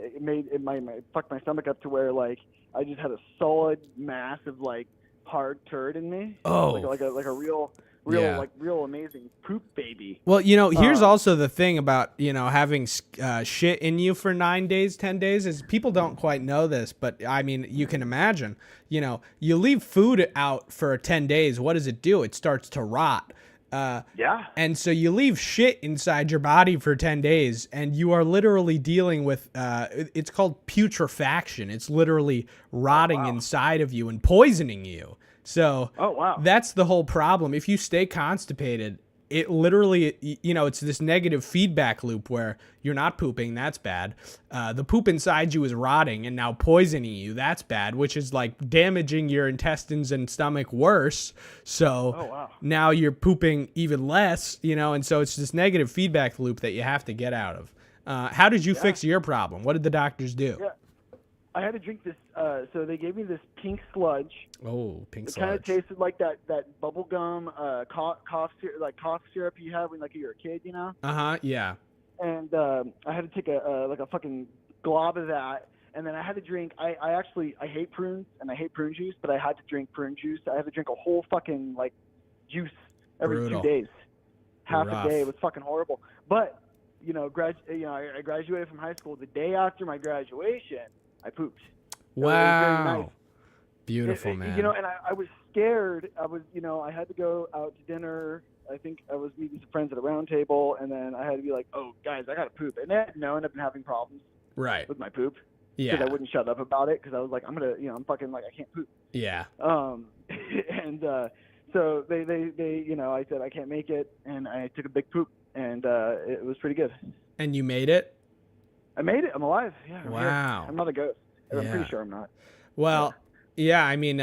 fucked my stomach up to where like I just had a solid mass of like hard turd in me. Oh. Like a real amazing poop baby. Well, here's also the thing about, having shit in you for 9 days, 10 days is people don't quite know this, but I mean, you can imagine, you leave food out for 10 days. What does it do? It starts to rot. Yeah. And so you leave shit inside your body for 10 days, and you are literally dealing with, it's called putrefaction. It's literally rotting inside of you and poisoning you. So that's the whole problem. If you stay constipated, it literally, it's this negative feedback loop where you're not pooping, that's bad. The poop inside you is rotting and now poisoning you, that's bad, which is like damaging your intestines and stomach worse. So Oh, wow. now you're pooping even less, and so it's this negative feedback loop that you have to get out of. How did you fix your problem? What did the doctors do? Yeah. I had to drink this. So they gave me this pink sludge. Oh, pink It kind of sludge. tasted like that bubble gum cough syrup you have when you're a kid, Uh-huh, yeah. And I had to take a fucking glob of that, and then I had to drink. I hate prunes and I hate prune juice, but I had to drink prune juice. I had to drink a whole fucking juice every Brutal. 2 days, half Rough. a day. It was fucking horrible. But I graduated from high school. The day after my graduation, I pooped. So it was very Wow. nice. Beautiful, man. And I was scared. I had to go out to dinner. I think I was meeting some friends at a round table, and then I had to be like, "Oh, guys, I gotta poop." And then I've been having problems Right. with my poop Yeah. because I wouldn't shut up about it because I was like, I'm fucking I can't poop. Yeah. And so they I said I can't make it, and I took a big poop, and it was pretty good. And you made it? I made it. I'm alive. Yeah. I'm here. Wow. I'm not a ghost. I'm Yeah. pretty sure I'm not. Well, yeah, I mean,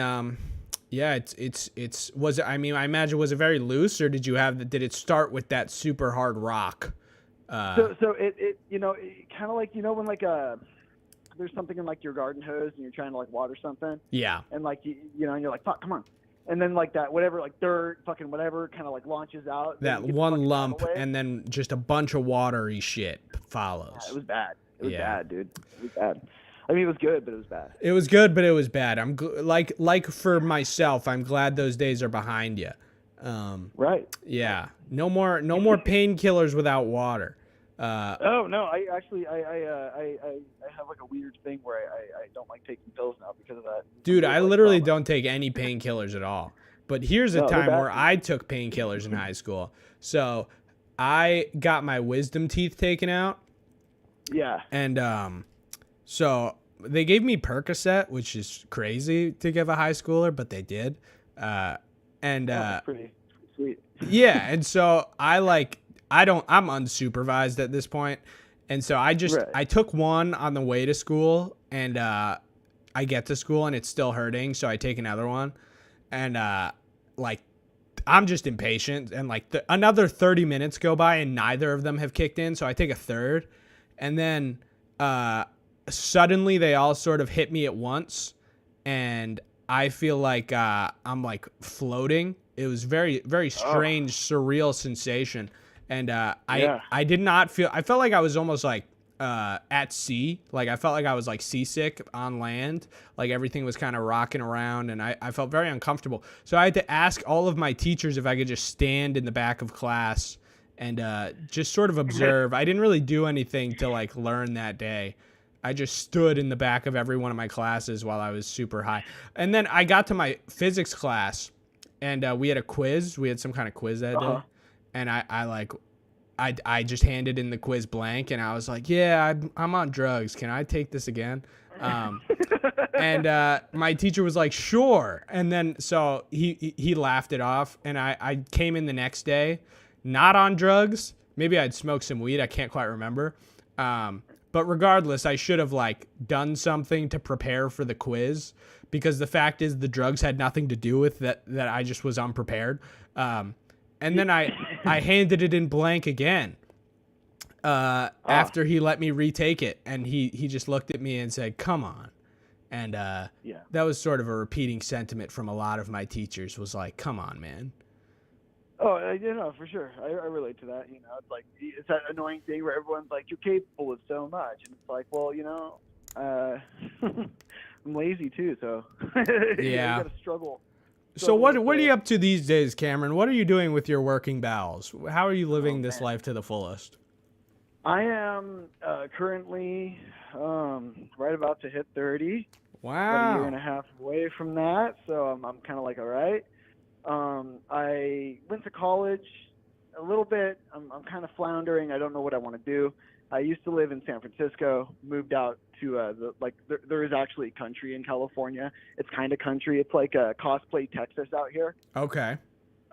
yeah, I imagine, was it very loose, or did it start with that super hard rock? So it kind of like when there's something in your garden hose and you're trying to water something, Yeah. and and you're like, fuck, come on, and then that whatever dirt fucking whatever kind of launches out, That then you get the one fucking lump, away. and then just a bunch of watery shit follows. Yeah, it was bad. It was Yeah. bad, dude. It was bad. I mean, it was good, but it was bad. It was good, but it was bad. Like for myself, I'm glad those days are behind you. Right. Yeah. No more painkillers without water. Oh no, I actually I have a weird thing where I don't like taking pills now because of that. Dude, I Like, literally trauma. don't take any painkillers at all. But here's a No, they're time bad where for you. I took painkillers in high school. So I got my wisdom teeth taken out, Yeah. and so they gave me Percocet, which is crazy to give a high schooler, but they did. That's pretty sweet. Yeah, and so I'm unsupervised at this point. And so I Right. took one on the way to school, and I get to school and it's still hurting, so I take another one. And I'm just impatient, and another 30 minutes go by and neither of them have kicked in, so I take a third. And then suddenly they all sort of hit me at once, and I feel like I'm floating. It was very, very strange, surreal sensation. And Yeah. I did not feel, I felt like I was almost at sea. I felt like I was seasick on land. Everything was kind of rocking around, and I felt very uncomfortable. So I had to ask all of my teachers if I could just stand in the back of class and just sort of observe. I didn't really do anything to learn that day. I just stood in the back of every one of my classes while I was super high. And then I got to my physics class, and we had a quiz. We had some kind of quiz that day. And I just handed in the quiz blank, and I was like, yeah, I'm on drugs. Can I take this again? And my teacher was like, sure. And then so he laughed it off, and I came in the next day, not on drugs. Maybe I'd smoked some weed. I can't quite remember. But regardless, I should have done something to prepare for the quiz, because the fact is the drugs had nothing to do with that I just was unprepared. And then I handed it in blank again after he let me retake it. And he just looked at me and said, come on. And Yeah. that was sort of a repeating sentiment from a lot of my teachers, was like, come on, man. Oh, for sure. I relate to that. It's that annoying thing where everyone's like, you're capable of so much, and it's like, well, I'm lazy too, so Yeah. you gotta struggle. So what are you up to these days, Cameron? What are you doing with your working bowels? How are you living this life to the fullest? I am currently right about to hit 30. About a year and a Wow. half away from that, so I'm kind of all right. I went to college a little bit. I'm kind of floundering. I don't know what I want to do. I used to live in San Francisco, moved out to there is actually country in California. It's kind of country. It's like cosplay Texas out here. Okay.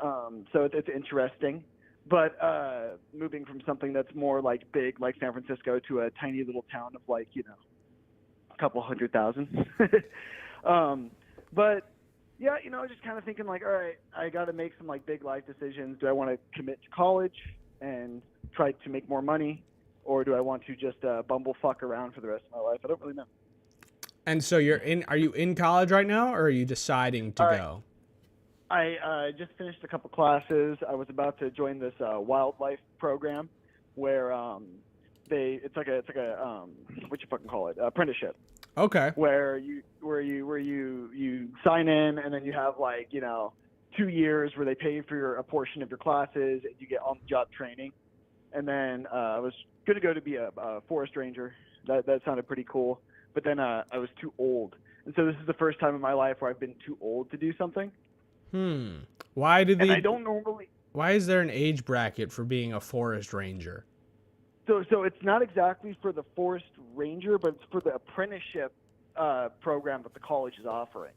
So it's interesting. but moving from something that's more like big, like San Francisco, to a tiny little town of like, you know, a couple 100,000. But yeah, you know, just kind of thinking like, all right, I got to make some like big life decisions. Do I want to commit to college and try to make more money, or do I want to just bumblefuck around for the rest of my life? I don't really know. And so are you in college right now, or are you deciding to go? I just finished a couple classes. I was about to join this wildlife program where it's like a what you fucking call it, apprenticeship. Okay. Where you sign in, and then you have like, you know, 2 years where they pay for a portion of your classes, and you get on the job training. And then I was gonna go to be a forest ranger. That sounded pretty cool. But then I was too old, and so this is the first time in my life where I've been too old to do something. Why do And I don't normally. Why is there an age bracket for being a forest ranger? So it's not exactly for the forest ranger, but it's for the apprenticeship program that the college is offering.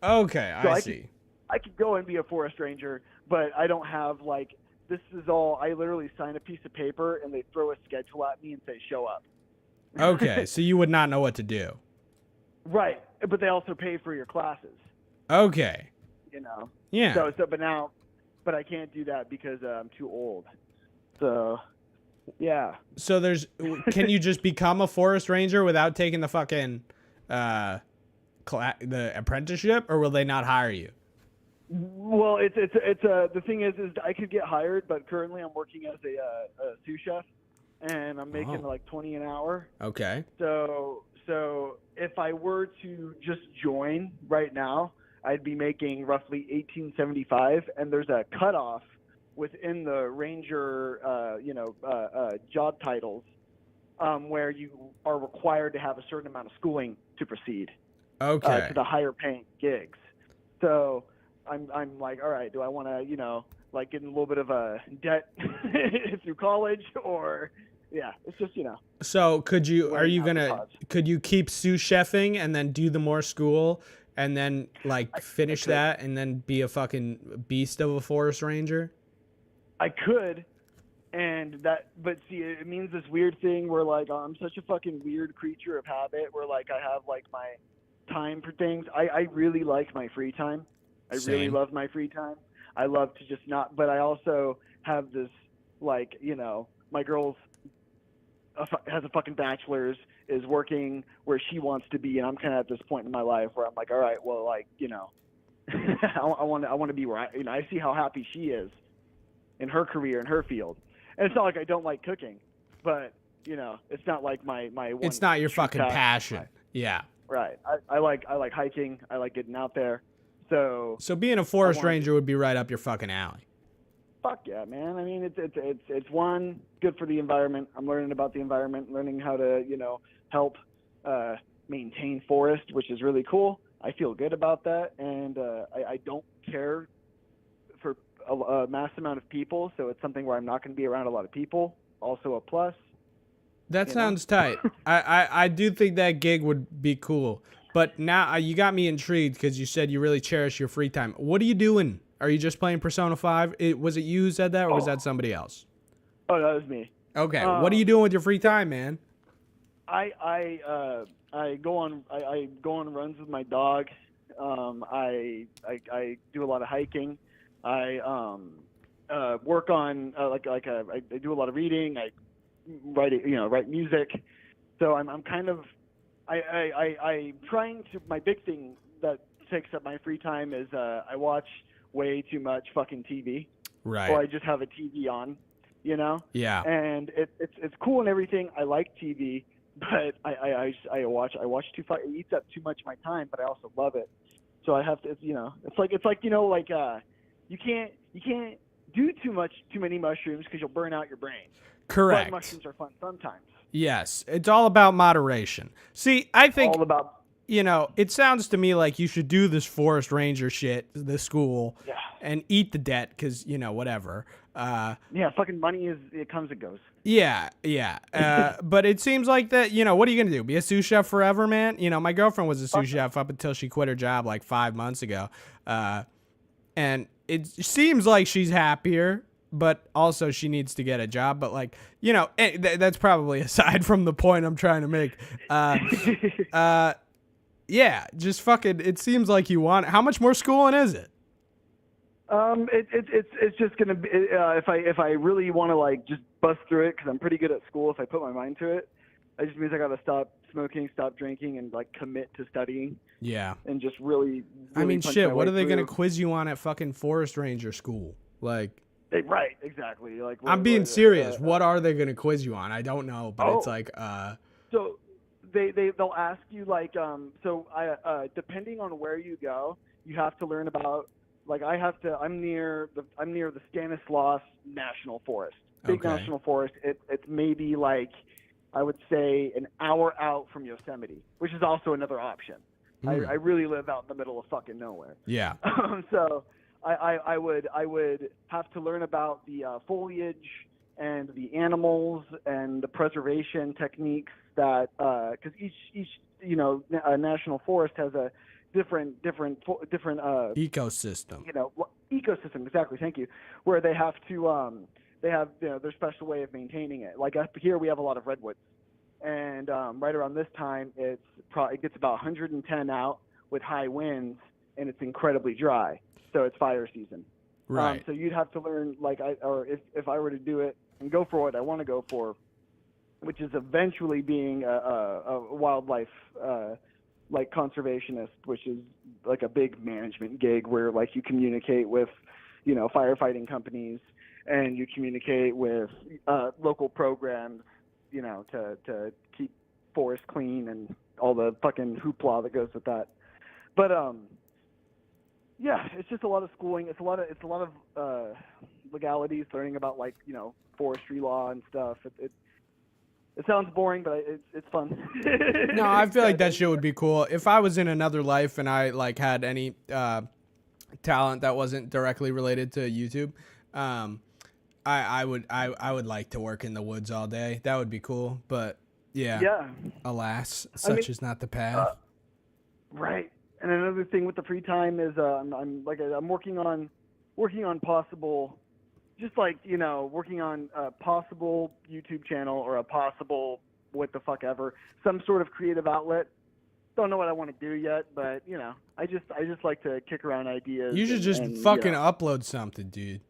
Okay, So I see. I could go and be a forest ranger, but I don't have like, this is all, I literally sign a piece of paper and they throw a schedule at me and say, show up. Okay, so you would not know what to do. Right, but they also pay for your classes, Okay. you know. Yeah. But I can't do that because I'm too old. So, yeah. So can you just become a forest ranger without taking the fucking the apprenticeship, or will they not hire you? Well, the thing is I could get hired, but currently I'm working as a sous chef, and I'm making like 20 an hour. Okay. So if I were to just join right now, I'd be making roughly $18.75, and there's a cutoff within the ranger, job titles, where you are required to have a certain amount of schooling to proceed. Okay. To the higher paying gigs. So I'm like, all right, do I want to, you know, like get in a little bit of a debt through college, or yeah, it's just, you know. So could you keep sous chefing and then do the more school and then like finish that and then be a fucking beast of a forest ranger? I could, but see, it means this weird thing where like I'm such a fucking weird creature of habit where like I have like my time for things. I really like my free time. I really love my free time. I love to just not, but I also have this like, you know, my girl's has a fucking bachelor's, is working where she wants to be, and I'm kind of at this point in my life where I'm like, all right, well, like, you know, I want to be where I see how happy she is in her career, in her field. And it's not like I don't like cooking, but, you know, it's not like my one. It's not your fucking passion. Right. Yeah. Right. I like hiking. I like getting out there. So being a forest ranger would be right up your fucking alley. Fuck yeah, man. I mean, it's one, good for the environment. I'm learning about the environment, learning how to, you know, help maintain forest, which is really cool. I feel good about that, and I don't care for a mass amount of people, so it's something where I'm not going to be around a lot of people. Also a plus. That sounds tight. I do think that gig would be cool. But now you got me intrigued because you said you really cherish your free time. What are you doing? Are you just playing Persona 5? Was it you who said that, or was that somebody else? Oh, that was me. Okay. What are you doing with your free time, man? I go on runs with my dog. I do a lot of hiking. I work on I do a lot of reading. I write music. So I'm kind of I'm trying to. My big thing that takes up my free time is I watch way too much fucking TV. Right. Or I just have a TV on, you know. Yeah. And it's cool and everything. I like TV, but I watch too far. It eats up too much of my time, but I also love it. So I have to. It's like you can't do too many mushrooms because you'll burn out your brain. Correct. But mushrooms are fun sometimes. Yes, it's all about moderation. See, I think all about. It sounds to me like you should do this forest ranger shit, the school, and eat the debt because whatever. Yeah, fucking money it comes and goes. Yeah. But it seems like that. What are you gonna do? Be a sous chef forever, man? My girlfriend was a sous chef up until she quit her job like 5 months ago, and it seems like she's happier. but also she needs to get a job. But like, you know, that's probably aside from the point I'm trying to make. Yeah, just fucking. It seems like you want. How much more schooling is it? It's just gonna be if I really want to like just bust through it because I'm pretty good at school. If I put my mind to it, it just means I gotta stop smoking, stop drinking, and like commit to studying. Yeah. And just really I mean, punch shit. my What way are they gonna through. quiz you on at fucking forest ranger school? Like, Right, exactly. Like I'm being serious. What are they gonna quiz you on? I don't know, but it's like, So they'll ask you like so I depending on where you go, you have to learn about like I'm near the Stanislaus National Forest. Big Okay. national forest. It's maybe like I would say an hour out from Yosemite, which is also another option. I really live out in the middle of fucking nowhere. Yeah. So I would have to learn about the foliage and the animals and the preservation techniques that because each national forest has a different Ecosystem. ecosystem. Exactly. Thank you. Where they have to they have their special way of maintaining it. Like up here we have a lot of redwoods, and right around this time it gets about 110 out with high winds, and it's incredibly dry. So it's fire season. Right. So you'd have to learn if I were to do it and go for what I want to go for, which is eventually being a wildlife like conservationist, which is like a big management gig where like you communicate with firefighting companies and you communicate with local programs to keep forests clean and all the fucking hoopla that goes with that. But yeah, it's just a lot of schooling. It's a lot of legalities, learning about like forestry law and stuff. It sounds boring, but it's fun. No, I feel like that shit would be cool. If I was in another life and I like had any talent that wasn't directly related to YouTube, I would like to work in the woods all day. That would be cool. But yeah. Alas, such is not the path. Right. And another thing with the free time is I'm working on possible. Just like, working on a possible YouTube channel or a possible what the fuck ever, some sort of creative outlet. Don't know what I want to do yet, but I just like to kick around ideas. You should just fucking upload something, dude.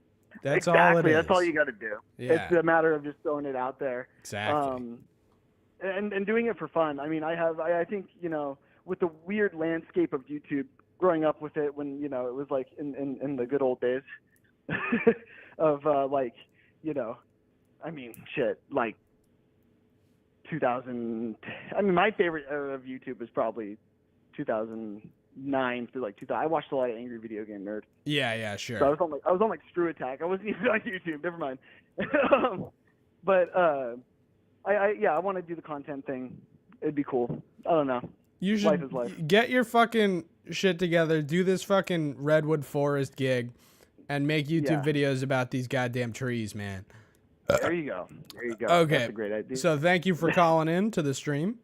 That's exactly, all it is. That's all you got to do. Yeah. It's a matter of just throwing it out there. Exactly. And doing it for fun. I mean, I think with the weird landscape of YouTube, growing up with it when it was like in the good old days. Of I mean, shit, like 2000. I mean, my favorite era of YouTube was probably 2009 through like 2000. I watched a lot of Angry Video Game Nerd. Yeah, sure. So I was on like Screw Attack. I wasn't even on YouTube. Never mind. But I want to do the content thing. It'd be cool. I don't know. You should life is life. Get your fucking shit together. Do this fucking redwood forest gig. And make YouTube videos about these goddamn trees, man. There you go. Okay. That's a great idea. So thank you for calling in to the stream.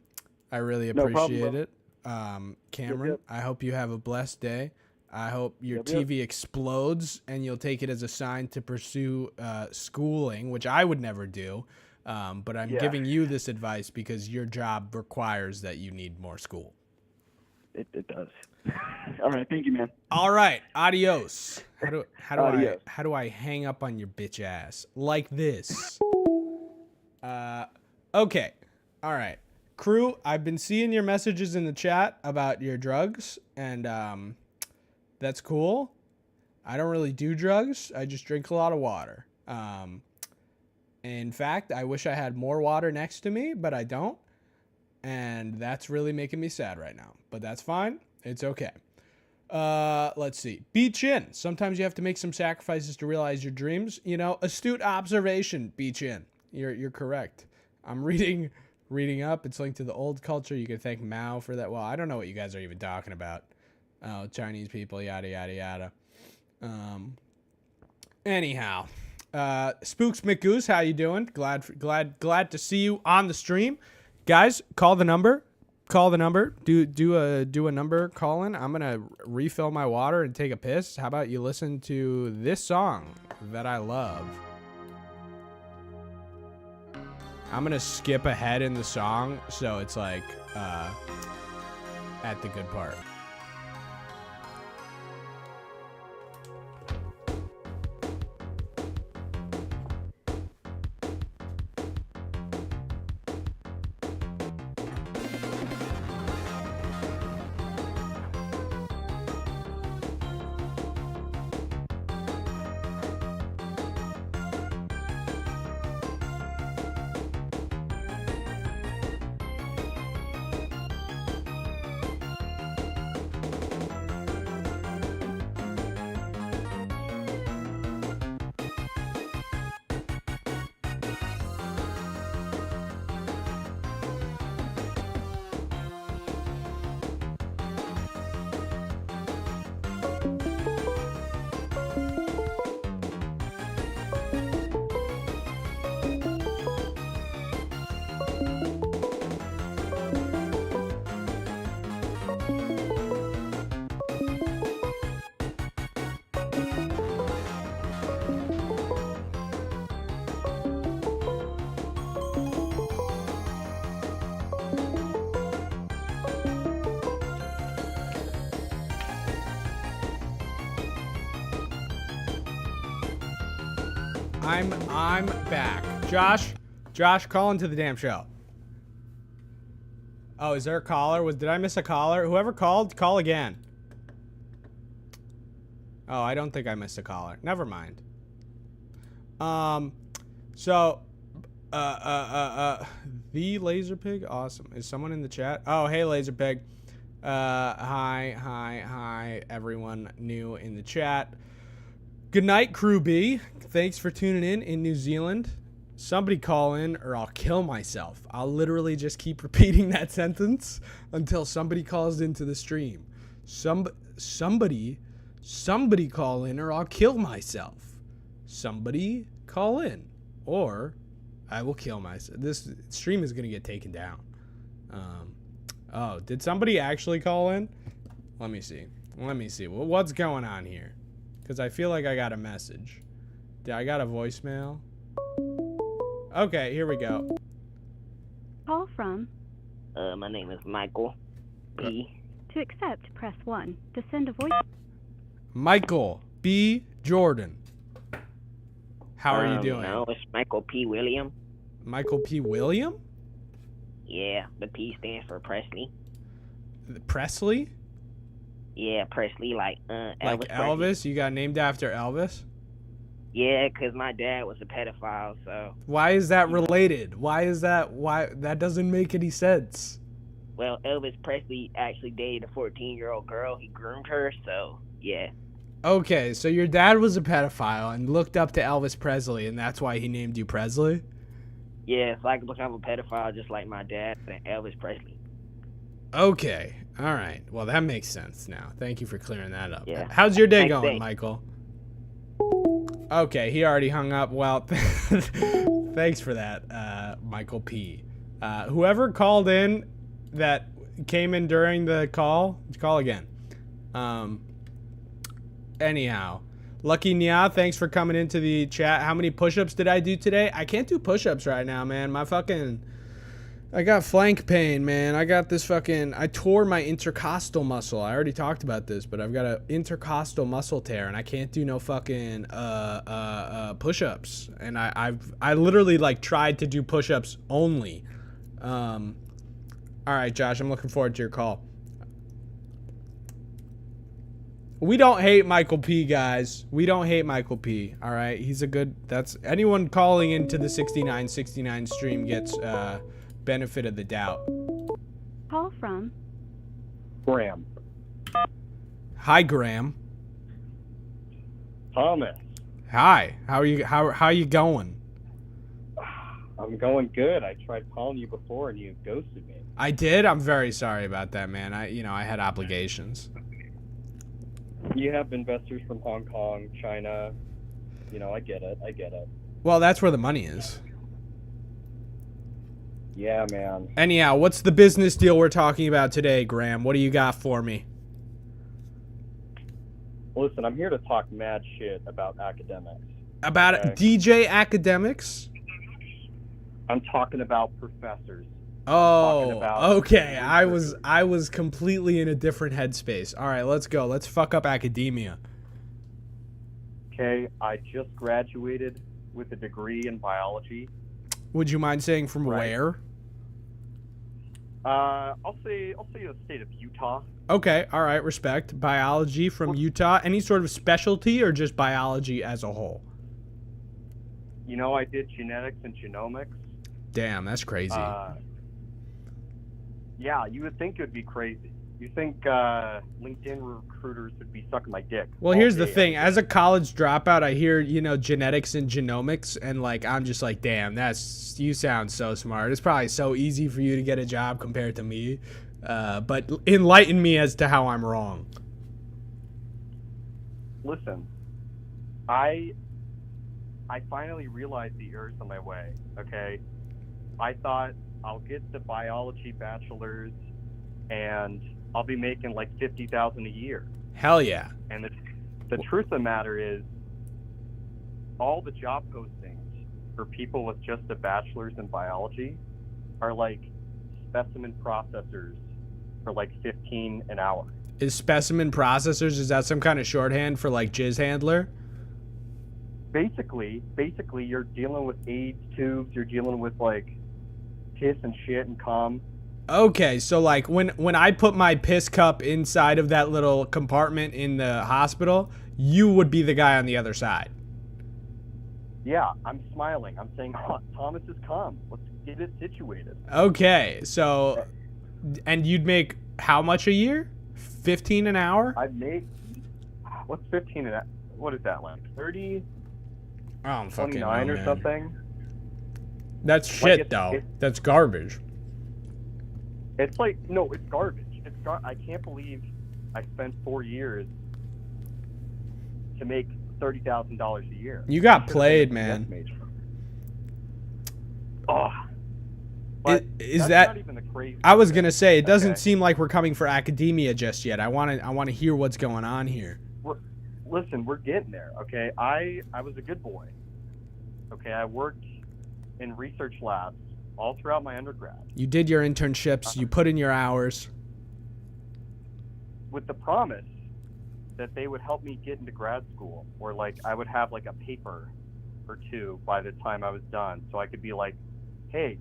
I really appreciate it. Cameron, Yep. I hope you have a blessed day. I hope your TV explodes and you'll take it as a sign to pursue schooling, which I would never do. But I'm giving you this advice because your job requires that you need more school. It does. All right, thank you, man. All right, adios. Adios. How do I hang up on your bitch ass like this? Okay. All right. Crew, I've been seeing your messages in the chat about your drugs, and that's cool. I don't really do drugs. I just drink a lot of water. In fact, I wish I had more water next to me, but I don't. And that's really making me sad right now. But that's fine. It's okay. Let's see. Be Chin. Sometimes you have to make some sacrifices to realize your dreams. Astute observation, Be Chin. You're correct. I'm reading up. It's linked to the old culture. You can thank Mao for that. Well, I don't know what you guys are even talking about. Oh, Chinese people, yada, yada, yada. Anyhow. Spooks McGoose, how you doing? Glad to see you on the stream. Guys, call the number. Do a number call in. I'm gonna refill my water and take a piss. How about you listen to this song that I love? I'm gonna skip ahead in the song so it's like at the good part. I'm back. Josh, call into the damn show. Oh, is there a caller? Did I miss a caller? Whoever called, call again. Oh, I don't think I missed a caller. Never mind. So, the Laser Pig, awesome. Is someone in the chat? Oh, hey, Laser Pig. Hi, everyone new in the chat. Good night, Crew B. Thanks for tuning in New Zealand. Somebody call in or I'll kill myself. I'll literally just keep repeating that sentence until somebody calls into the stream. Somebody call in or I'll kill myself. Somebody call in or I will kill myself. This stream is going to get taken down. Oh, did somebody actually call in? Let me see. What's going on here? Because I feel like I got a message. I got a voicemail. Okay, here we go. Call from. My name is Michael B. To accept, press 1. To send a voice. Michael B. Jordan. How are you doing? No, it's Michael P. William. Michael P. William? Yeah, the P stands for Presley. Presley? Yeah, Presley, like Elvis. Like Elvis? Presley. You got named after Elvis? Yeah, because my dad was a pedophile, so. Why is that related? Why that doesn't make any sense? Well, Elvis Presley actually dated a 14-year-old girl. He groomed her, so yeah. Okay, so your dad was a pedophile and looked up to Elvis Presley, and that's why he named you Presley? Yeah, so I could become a pedophile just like my dad and Elvis Presley. Okay, all right. Well, that makes sense now. Thank you for clearing that up. Yeah. How's your day Thanks, going, Michael? Okay, he already hung up. Well, thanks for that, Michael P. Whoever called in that came in during the call again. Anyhow, Lucky Nya, thanks for coming into the chat. How many push-ups did I do today? I can't do push-ups right now, man. I got flank pain, man. I tore my intercostal muscle. I already talked about this, but I've got an intercostal muscle tear, and I can't do no fucking push-ups. And I literally like tried to do push-ups only. All right, Josh, I'm looking forward to your call. We don't hate Michael P, guys. We don't hate Michael P. All right, he's a good. That's anyone calling into the 6969 stream gets benefit of the doubt. Call from. Graham. Hi, Graham. Thomas. Hi. How are you? How you going? I'm going good. I tried calling you before and you ghosted me. I did. I'm very sorry about that, man. I had obligations. You have investors from Hong Kong, China. I get it. Well, that's where the money is. Yeah, man. Anyhow, what's the business deal we're talking about today, Graham? What do you got for me? Listen, I'm here to talk mad shit about academics. About Okay. DJ Academics? I'm talking about professors. Oh, about okay. I researchers. was completely in a different headspace. All right, let's go. Let's fuck up academia. Okay, I just graduated with a degree in biology. Would you mind saying from Right. where? I'll say the state of Utah. Okay, all right, respect. Biology from Utah. Any sort of specialty or just biology as a whole? You know, I did genetics and genomics. Damn, that's crazy. Yeah, you would think it would be crazy. You think LinkedIn recruiters would be sucking my dick. Well, all here's the day, thing. every As day. a college dropout, I hear, genetics and genomics, and like I'm just like, damn, you sound so smart. It's probably so easy for you to get a job compared to me. But enlighten me as to how I'm wrong. Listen, I finally realized the errors on my way. Okay, I thought I'll get the biology bachelor's and I'll be making like $50,000 a year. Hell yeah. And the truth of the matter is, all the job postings for people with just a bachelor's in biology are like specimen processors for like 15 an hour. Is specimen processors, is that some kind of shorthand for like jizz handler? Basically, you're dealing with AIDS tubes. You're dealing with like piss and shit and cum. Okay, so like when I put my piss cup inside of that little compartment in the hospital, you would be the guy on the other side. Yeah, I'm smiling. I'm saying, oh, Thomas has come. Let's get it situated. Okay, so, and you'd make how much a year? 15 an hour? I'd make, what's 15 an hour? What is that, like 30, I don't fucking know, 29 or man. something? That's shit, though. That's garbage. It's like, no, it's garbage. I can't believe I spent 4 years to make $30,000 a year. You got played, man. Oh, but Is that's that? not even the crazy I was thing. gonna say it doesn't Okay. seem like we're coming for academia just yet. I want to hear what's going on here. Listen, we're getting there. Okay, I was a good boy. Okay, I worked in research labs all throughout my undergrad You did your internships. You put in your hours. with the promise that they would help me get into grad school, or like I would have like a paper or two by the time I was done, so I could be like, hey,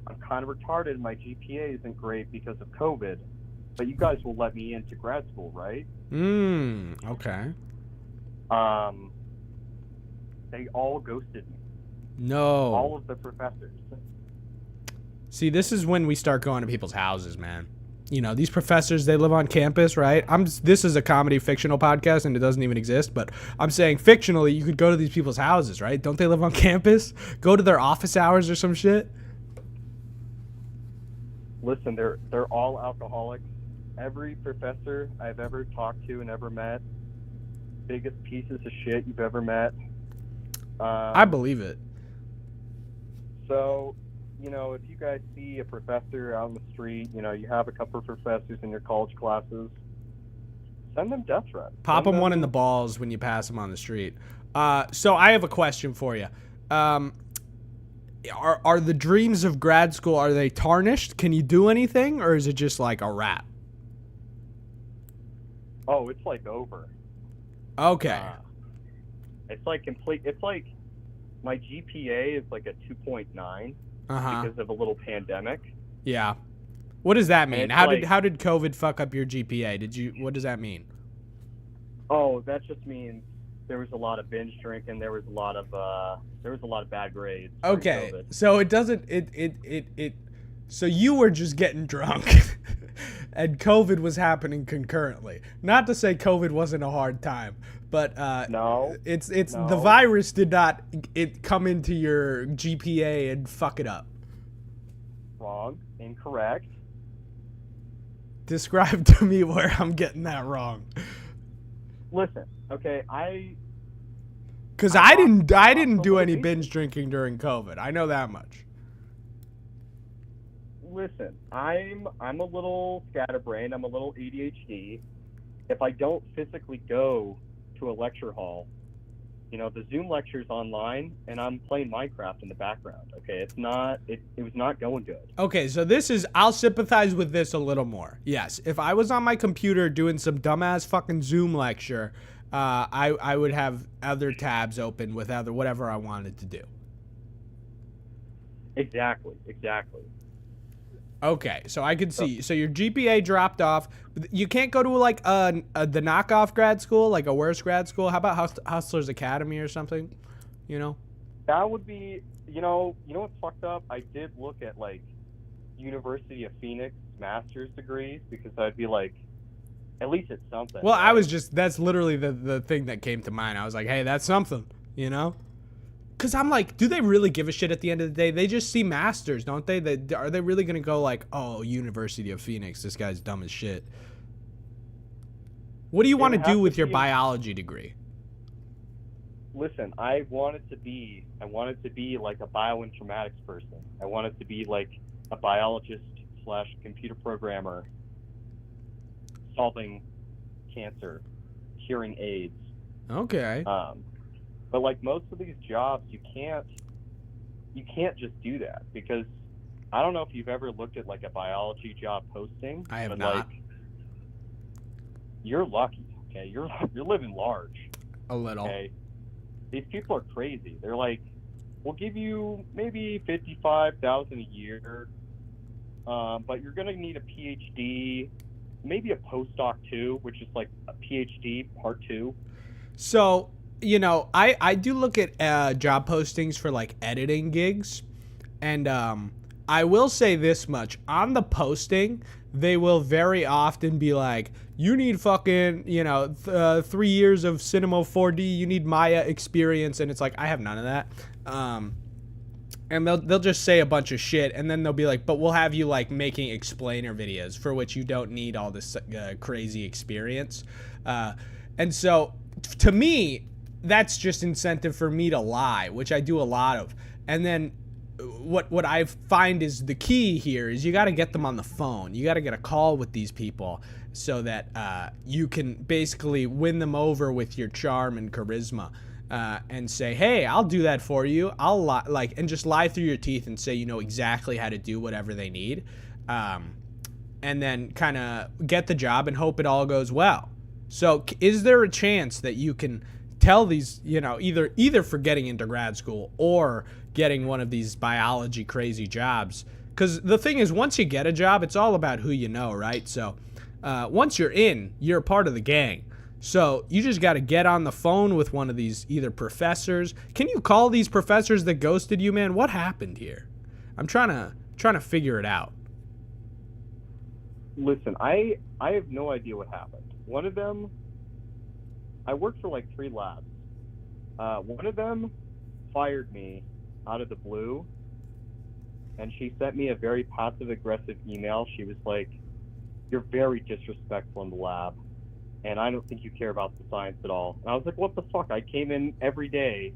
I'm kind of retarded. My GPA isn't great because of COVID, but you guys will let me into grad school, right? Okay. They all ghosted me. No. All of the professors. See, this is when we start going to people's houses, man. You know, these professors, they live on campus, right? This is a comedy fictional podcast and it doesn't even exist, but I'm saying fictionally, you could go to these people's houses, right? Don't they live on campus? Go to their office hours or some shit? Listen, they're all alcoholics. Every professor I've ever talked to and ever met, biggest pieces of shit you've ever met. I believe it. So, you know, if you guys see a professor out in the street, you know, you have a couple of professors in your college classes, send them death threats. Pop Send them one in the balls when you pass them on the street. So I have a question for you. Are the dreams of grad school, are they tarnished? Can you do anything, or is it just like a wrap? Oh, it's like over. Okay. It's like complete. It's like my GPA is like a 2.9 because of a little pandemic. Yeah. What does that mean? it's How like- did COVID fuck up your GPA? What does that mean? Oh, that just means there was a lot of binge drinking. There was a lot of bad grades. during Okay. COVID. So it doesn't so you were just getting drunk and COVID was happening concurrently. Not to say COVID wasn't a hard time, but No. it's No. the virus did not come into your GPA and fuck it up. Wrong. Incorrect. Describe to me where I'm getting that wrong. Listen. Okay. Cuz I I didn't lost do a any little binge drinking during COVID. I know that much. Listen. I'm a little scatterbrained. I'm a little ADHD. If I don't physically go to a lecture hall, You know, the Zoom lecture's online, and I'm playing Minecraft in the background. Okay, it's not. It was not going good. Okay, so this is, I'll sympathize with this a little more. Yes, if I was on my computer doing some dumbass fucking Zoom lecture, I would have other tabs open with other whatever I wanted to do. Exactly. Okay, so I could see. So your GPA dropped off. You can't go to like the knockoff grad school, like a worse grad school. How about Hustlers Academy or something? You know? That would be, you know what's fucked up? I did look at like University of Phoenix master's degrees because I'd be like, at least it's something. Well, right? I was just, that's literally the thing that came to mind. I was like, hey, that's something, you know? Because I'm like, do they really give a shit at the end of the day? They just see masters, don't they? Are they really going to go like, oh, University of Phoenix, this guy's dumb as shit? What do you want to do with your biology degree? Listen, I wanted to be like a bioinformatics person. I wanted to be like a biologist / computer programmer solving cancer, curing AIDS. Okay. But like most of these jobs, you can't just do that because I don't know if you've ever looked at like a biology job posting. I have but not. Like, you're lucky, okay? You're living large. A little. Okay. These people are crazy. They're like, we'll give you maybe $55,000 a year, but you're gonna need a PhD, maybe a postdoc too, which is like a PhD part 2. So, you know, I do look at job postings for like editing gigs, and I will say this much. On the posting, they will very often be like, you need fucking, 3 years of Cinema 4D, you need Maya experience, and it's like, I have none of that. And they'll just say a bunch of shit, and then they'll be like, but we'll have you like making explainer videos for which you don't need all this crazy experience. And so to me, that's just incentive for me to lie, which I do a lot of. And then what I find is the key here is you got to get them on the phone. You got to get a call with these people so that you can basically win them over with your charm and charisma. And say, hey, I'll do that for you. I'll and just lie through your teeth and say you know exactly how to do whatever they need, and then kind of get the job and hope it all goes well. So, is there a chance that you can tell these, either for getting into grad school or getting one of these biology crazy jobs? Because the thing is, once you get a job, it's all about who you know, right? So, once you're in, you're a part of the gang. So you just got to get on the phone with one of these either professors. Can you call these professors that ghosted you, man? What happened here? I'm trying to figure it out. Listen, I have no idea what happened. One of them, I worked for like 3 labs. One of them fired me out of the blue, and she sent me a very passive-aggressive email. She was like, "You're very disrespectful in the lab, and I don't think you care about the science at all." And I was like, what the fuck? I came in every day.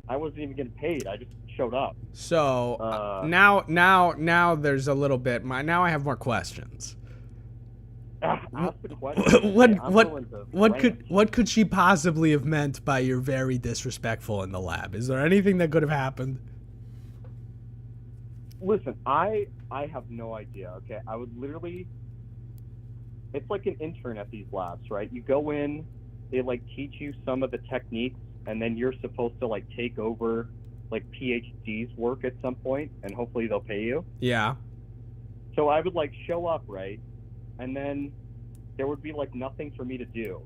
I wasn't even getting paid. I just showed up. So now there's a little bit. Now I have more questions. Ask the question. What could she possibly have meant by "you're very disrespectful in the lab"? Is there anything that could have happened? Listen, I have no idea. Okay, I would literally. It's like an intern at these labs, right? You go in, they like teach you some of the techniques, and then you're supposed to like take over like PhD's work at some point, and hopefully they'll pay you. Yeah. So I would like show up, right? And then there would be like nothing for me to do.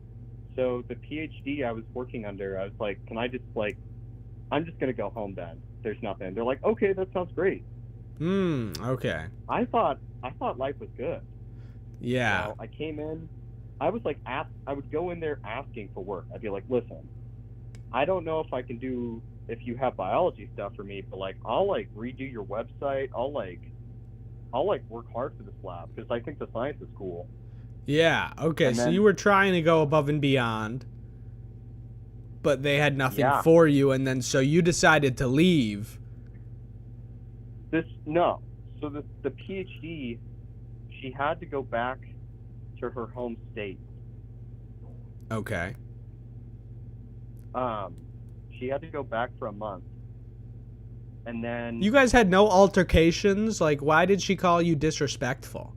So the PhD I was working under, I was like, can I just like, I'm just going to go home then. There's nothing. They're like, okay, that sounds great. Okay. I thought life was good. Yeah. I came in, I was like, I would go in there asking for work. I'd be like, listen, I don't know if you have biology stuff for me, but like, I'll like redo your website. I'll work hard for this lab because I think the science is cool. Yeah. Okay. So you were trying to go above and beyond, but they had nothing for you, and then so you decided to leave. So the PhD, she had to go back to her home state. Okay. she had to go back for a month. And then You guys had no altercations? Like, why did she call you disrespectful?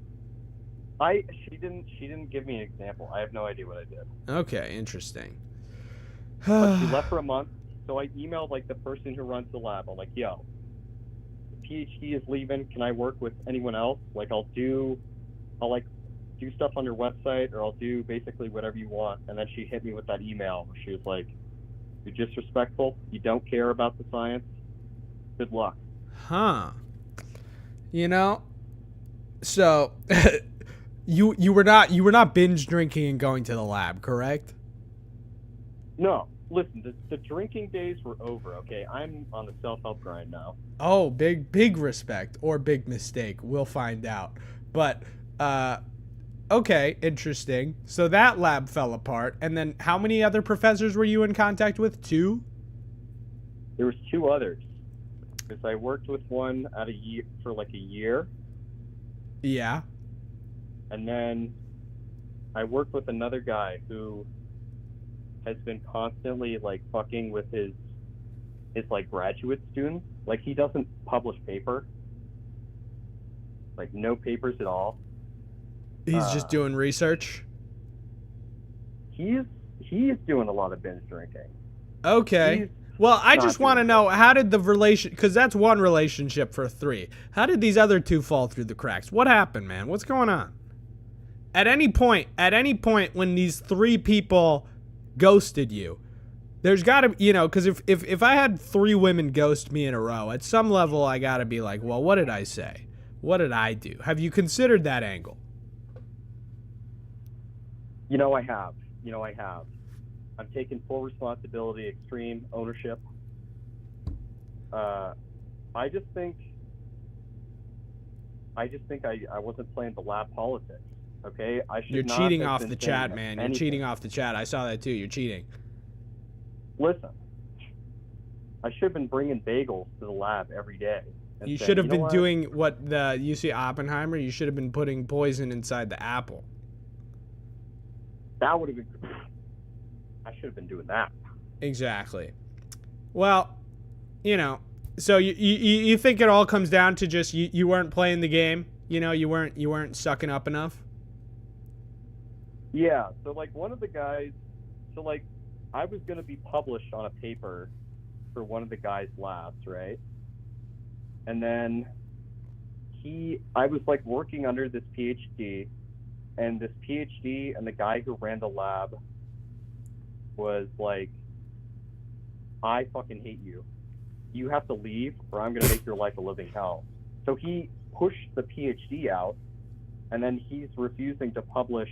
she didn't give me an example. I have no idea what I did. Okay, interesting. But she left for a month, so I emailed like the person who runs the lab. I'm like, yo, the PhD is leaving. Can I work with anyone else? Like, I'll like do stuff on your website, or I'll do basically whatever you want. And then she hit me with that email where she was like, you're disrespectful. You don't care about the science. Good luck. Huh. You know, so you were not binge drinking and going to the lab, correct? No, listen, the drinking days were over, okay? I'm on the self-help grind now. Oh, big respect or big mistake. We'll find out. But okay, interesting. So that lab fell apart, and then how many other professors were you in contact with? 2? There was 2 others. Because I worked with one for like a year, Yeah. and then I worked with another guy who has been constantly like fucking with his like graduate students. Like, he doesn't publish paper. Like, no papers at all. He's just doing research. He is doing a lot of binge drinking. Okay. He's Well, I not just want to doing know, how did the relation, because that's one relationship for 3. How did these other 2 fall through the cracks? What happened, man? What's going on? At any point when these 3 people ghosted you, there's got to, because if I had 3 women ghost me in a row, at some level I got to be like, well, what did I say? What did I do? Have you considered that angle? I have. I'm taking full responsibility, extreme ownership. I just think I wasn't playing the lab politics. Okay, You're cheating off the chat, man. You're cheating off the chat. I saw that too. You're cheating. Listen, I should have been bringing bagels to the lab every day. You should have been doing what you see Oppenheimer. You should have been putting poison inside the apple. That would have been. I should have been doing that. Exactly. Well, so you think it all comes down to just you weren't playing the game. You weren't sucking up enough. Yeah. So like one of the guys, I was gonna be published on a paper for one of the guys' labs, right? And then I was like working under this PhD, and this PhD and the guy who ran the lab was like, I fucking hate you. You have to leave or I'm going to make your life a living hell. So he pushed the PhD out, and then he's refusing to publish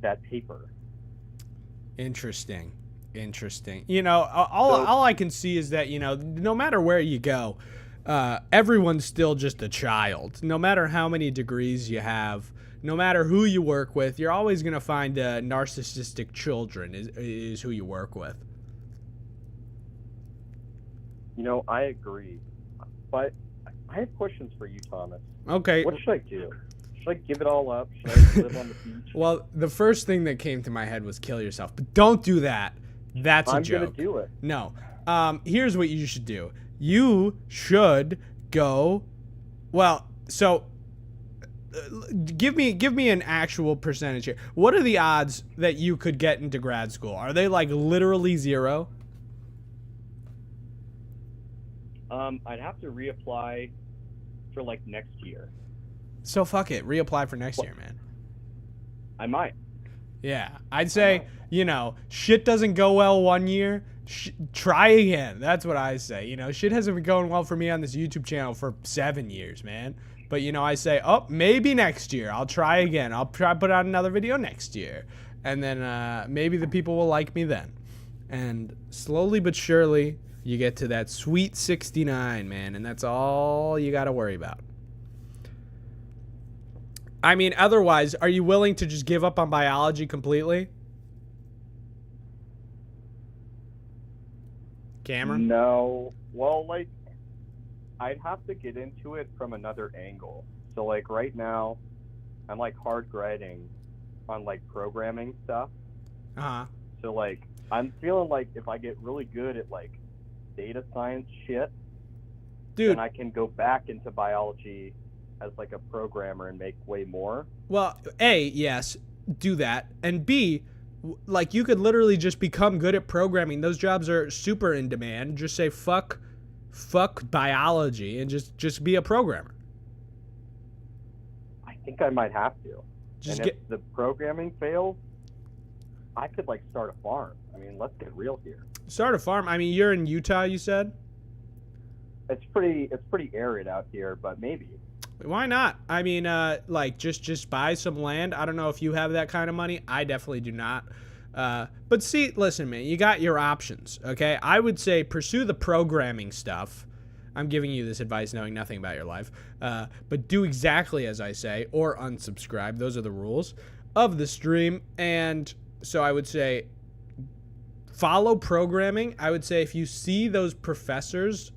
that paper. Interesting. All I can see is that, no matter where you go, everyone's still just a child. No matter how many degrees you have, no matter who you work with, you're always going to find narcissistic children is who you work with. I agree. But I have questions for you, Thomas. Okay. What should I do? Should I give it all up? Should I live on the beach? Well, the first thing that came to my head was kill yourself. But don't do that. That's a joke. I'm going to do it. No. Here's what you should do. You should go... Well, so... Give me an actual percentage here. What are the odds that you could get into grad school? Are they like literally 0? I'd have to reapply for like next year. So fuck it, reapply for next year, man. I might. Yeah, I'd say, shit doesn't go well one year, try again. That's what I say. Shit hasn't been going well for me on this YouTube channel for 7 years, man. But, I say, maybe next year. I'll try again. I'll try put out another video next year. And then maybe the people will like me then. And slowly but surely, you get to that sweet 69, man. And that's all you got to worry about. I mean, otherwise, are you willing to just give up on biology completely? Cameron? No. Well, I'd have to get into it from another angle. So, right now, I'm, hard grinding on, programming stuff. Uh-huh. So like, I'm feeling like if I get really good at like data science shit, Dude, then I can go back into biology as like a programmer and make way more. well, A, yes, do that. And B, like you could literally just become good at programming. Those jobs are super in demand. Just say fuck biology and just be a programmer. I think I might have to. Just and get if the programming fails, I could like start a farm. I mean, let's get real here. start a farm. I mean, you're in Utah, you said? It's pretty arid out here, but maybe. Why not? I mean, like just buy some land. I don't know if you have that kind of money. I definitely do not. But see, listen, man, you got your options, okay? I would say pursue the programming stuff. I'm giving you this advice knowing nothing about your life. But do exactly as I say or unsubscribe. Those are the rules of the stream. And so I would say follow programming. I would say if you see those professors,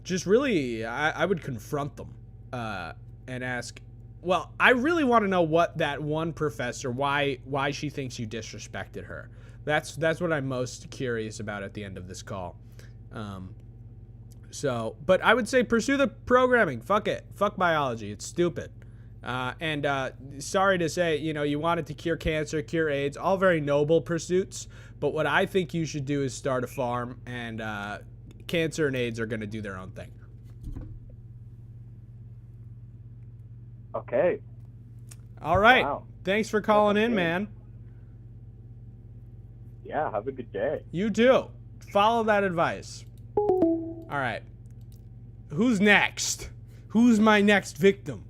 just really, I would confront them and ask, well, I really want to know what that one professor, why she thinks you disrespected her. That's what I'm most curious about at the end of this call. But I would say pursue the programming. Fuck it. Fuck biology. It's stupid. And sorry to say, you wanted to cure cancer, cure AIDS, all very noble pursuits. But what I think you should do is start a farm, and cancer and AIDS are going to do their own thing. Okay. All right. Wow. Thanks for calling in, Okay. man. Yeah, have a good day. You too. Follow that advice. All right. Who's next? Who's my next victim?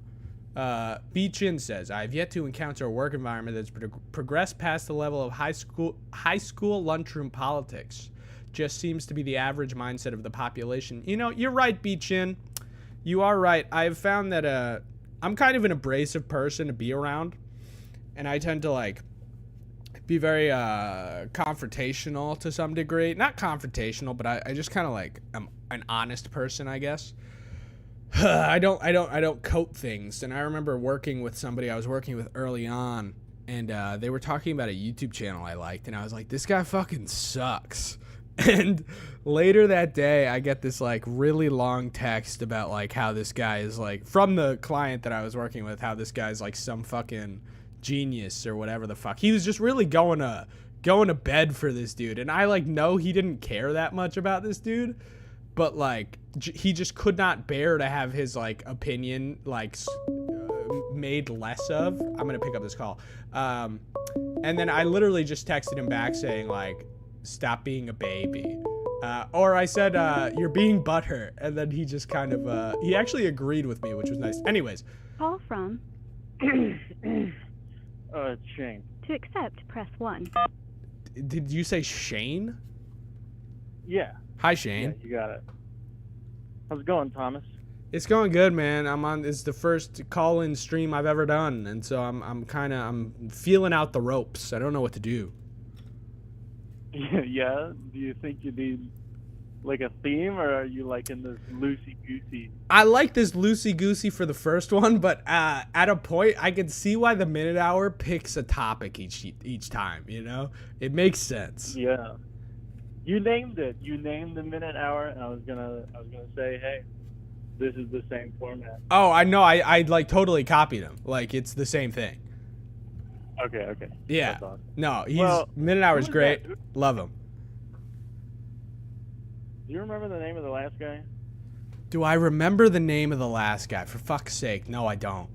B. Chin says, I've yet to encounter a work environment that's progressed past the level of high school lunchroom politics. Just seems to be the average mindset of the population. You're right, B. Chin. You are right. I've found that I'm kind of an abrasive person to be around. And I tend to, be very confrontational to some degree. Not confrontational, but I just kind of, I'm an honest person, I guess. I don't coat things. And I remember working with somebody I was working with early on, and they were talking about a YouTube channel I liked, and I was like, this guy fucking sucks. And later that day, I get this really long text about how this guy is from the client that I was working with, how this guy's some fucking genius or whatever the fuck. He was just really going to bed for this dude, and I know he didn't care that much about this dude, but he just could not bear to have his opinion made less of. I'm gonna pick up this call, and then I literally just texted him back saying stop being a baby, or I said you're being butthurt, and then he just kind of he actually agreed with me, which was nice. Anyways, Call from. It's Shane. To accept, press 1. did you say Shane? Yeah. Hi, Yeah, Shane. you got it. How's it going, Thomas? It's going good, man. It's the first call-in stream I've ever done, and so I'm feeling out the ropes. I don't know what to do. Yeah? Do you think you need a theme, or are you in this loosey-goosey? I like this loosey-goosey for the first one, but at a point, I can see why the Minute Hour picks a topic each time, It makes sense. Yeah. You named it. You named the Minute Hour, and I was gonna say, hey, this is the same format. Oh, I know. I totally copied him. It's the same thing. Okay. Yeah. That's awesome. No, Minute Hour's who's great. that? Love him. Do you remember the name of the last guy? Do I remember the name of the last guy? For fuck's sake, no, I don't.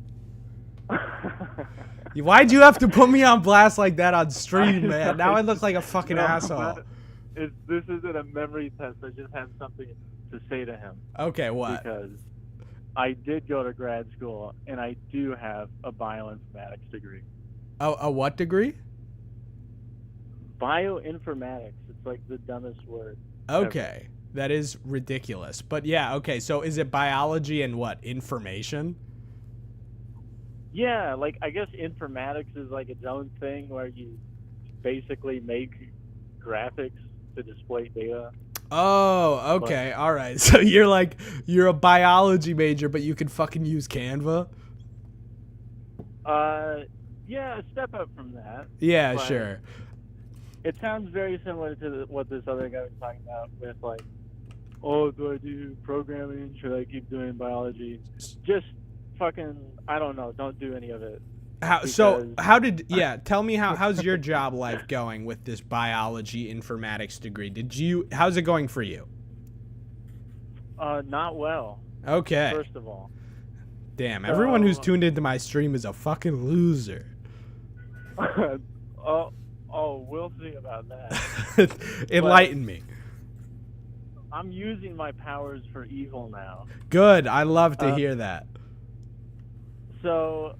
Why'd you have to put me on blast like that on stream, man? Now I look like a fucking asshole. This isn't a memory test. I just had something to say to him. Okay, what? Because I did go to grad school, and I do have a bioinformatics degree. Oh, a what degree? Bioinformatics. It's the dumbest word. Okay. That is ridiculous. But yeah, okay, so is it biology and what? Information? Yeah, I guess informatics is its own thing where you basically make graphics to display data. Oh, okay, alright. So you're a biology major, but you can fucking use Canva? Yeah, a step up from that. Yeah, but sure. It sounds very similar to what this other guy was talking about with like, oh, do I do programming? Should I keep doing biology? Just fucking, I don't know. Don't do any of it. Tell me how's your job life going with this biology informatics degree? How's it going for you? Not well. Okay. First of all. Damn, everyone who's tuned into my stream is a fucking loser. We'll see about that. Enlighten me. I'm using my powers for evil now. Good. I love to hear that. So,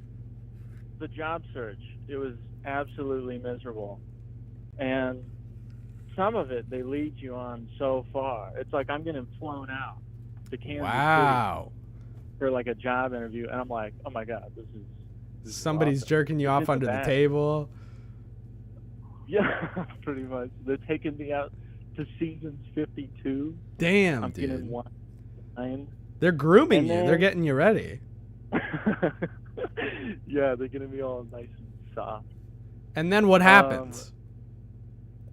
the job search, it was absolutely miserable. And some of it, they lead you on so far. It's like I'm getting flown out to Kansas City for like a job interview, and I'm like, oh my God, this is somebody's awesome. jerking you off under the table. Yeah, pretty much. They're taking me out to seasons 52. Damn, I'm dude. getting 1-9. They're grooming you. They're getting you ready. Yeah, they're getting me all nice and soft. And then what happens?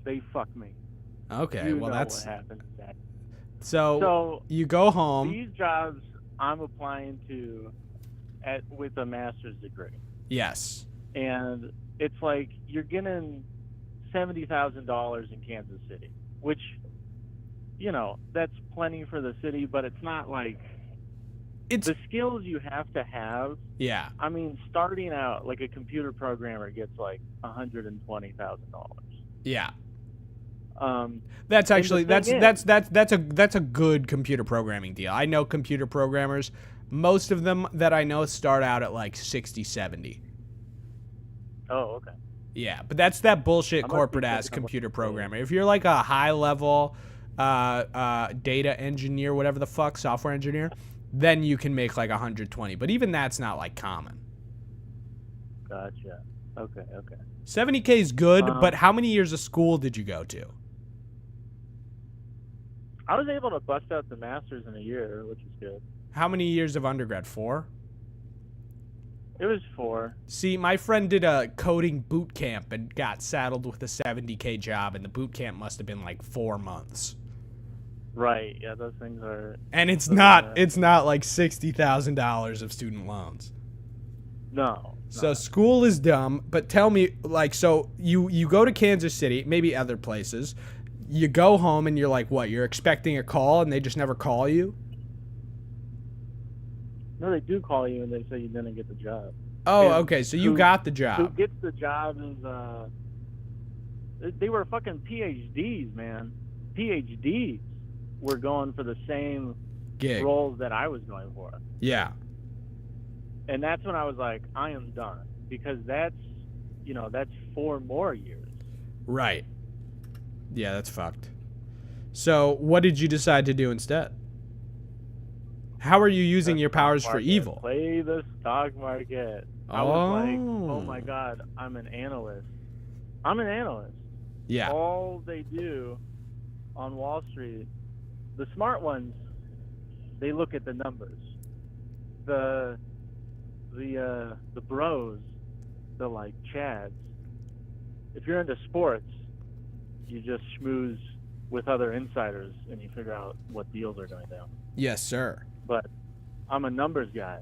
They fuck me. Okay, well that's what happens next. So you go home. These jobs I'm applying to with a master's degree. Yes. And it's like you're getting $70,000 in Kansas City, which, you know, that's plenty for the city, but it's not like the skills you have to have. Yeah. I mean, starting out, like a computer programmer gets like $120,000. Yeah. That's actually that's a good computer programming deal. I know computer programmers. Most of them that I know start out at like 60, 70. Oh, okay. Yeah, but that's that bullshit corporate ass computer programmer. If you're like a high level data engineer, whatever the fuck, software engineer, then you can make like 120. But even that's not like common. Gotcha. Okay. 70K is good, but how many years of school did you go to? I was able to bust out the master's in a year, which is good. How many years of undergrad? 4? It was 4. See, my friend did a coding boot camp and got saddled with a 70K job, and the boot camp must have been like 4 months. Right. Yeah, those things are. And it's not like $60,000 of student loans. No. So school is dumb, but tell me, like, so you go to Kansas City, maybe other places. You go home and you're like, what? You're expecting a call and they just never call you? No, they do call you and they say you didn't get the job. Oh, And okay. So you got the job. Who gets the job is they were fucking PhDs, man. PhDs were going for the same gig roles that I was going for. Yeah. And that's when I was like, I am done, because that's 4 more years. Right. Yeah, that's fucked. So what did you decide to do instead? How are you using your powers for evil? Play the stock market. I was like, oh my God, I'm an analyst. Yeah. All they do on Wall Street, the smart ones, they look at the numbers. The bros, the like chads, if you're into sports, you just schmooze with other insiders and you figure out what deals are going down. Yes, sir. But I'm a numbers guy,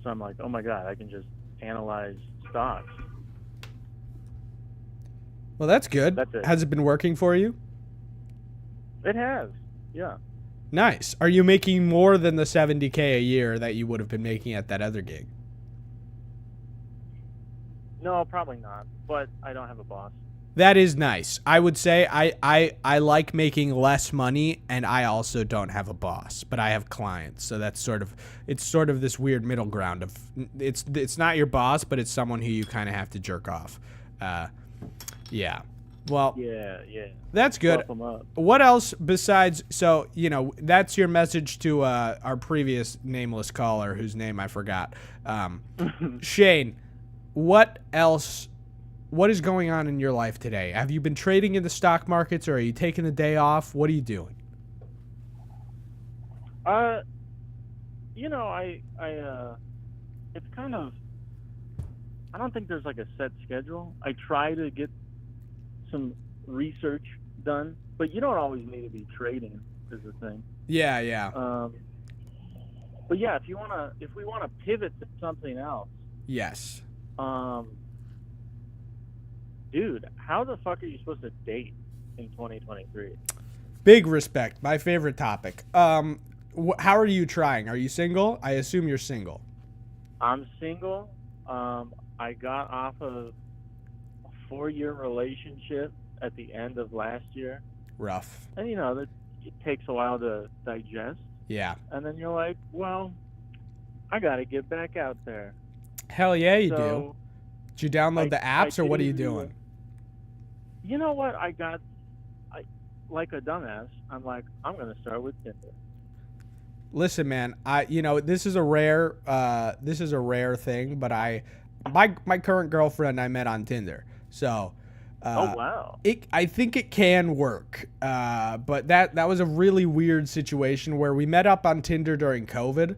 so I'm like, oh my God, I can just analyze stocks. Well, that's good. That's it. Has it been working for you? It has, yeah. Nice. Are you making more than the 70K a year that you would have been making at that other gig? No, probably not. But I don't have a boss. That is nice. I would say I like making less money, and I also don't have a boss, but I have clients. So that's sort of this weird middle ground of it's not your boss, but it's someone who you kind of have to jerk off. Yeah. Well, yeah. That's good. Swap 'em up. What else besides, so, that's your message to our previous nameless caller, whose name I forgot. Shane, what is going on in your life today? Have you been trading in the stock markets, or are you taking the day off? What are you doing? It's kind of, I don't think there's like a set schedule. I try to get some research done, but you don't always need to be trading is the thing. Yeah, yeah. But yeah, if we wanna pivot to something else, Yes. dude, how the fuck are you supposed to date in 2023? Big respect. My favorite topic. How are you trying? Are you single? I assume you're single. I'm single. I got off of a 4-year relationship at the end of last year. Rough. And that it takes a while to digest. Yeah. And then you're like, well, I got to get back out there. Hell yeah, you do. So Did you download the apps, or what are you didn't doing? You know what? I like a dumbass, I'm like, I'm going to start with Tinder. Listen, man, this is a rare thing, but my current girlfriend I met on Tinder. So Oh wow. I think it can work. But that was a really weird situation where we met up on Tinder during COVID.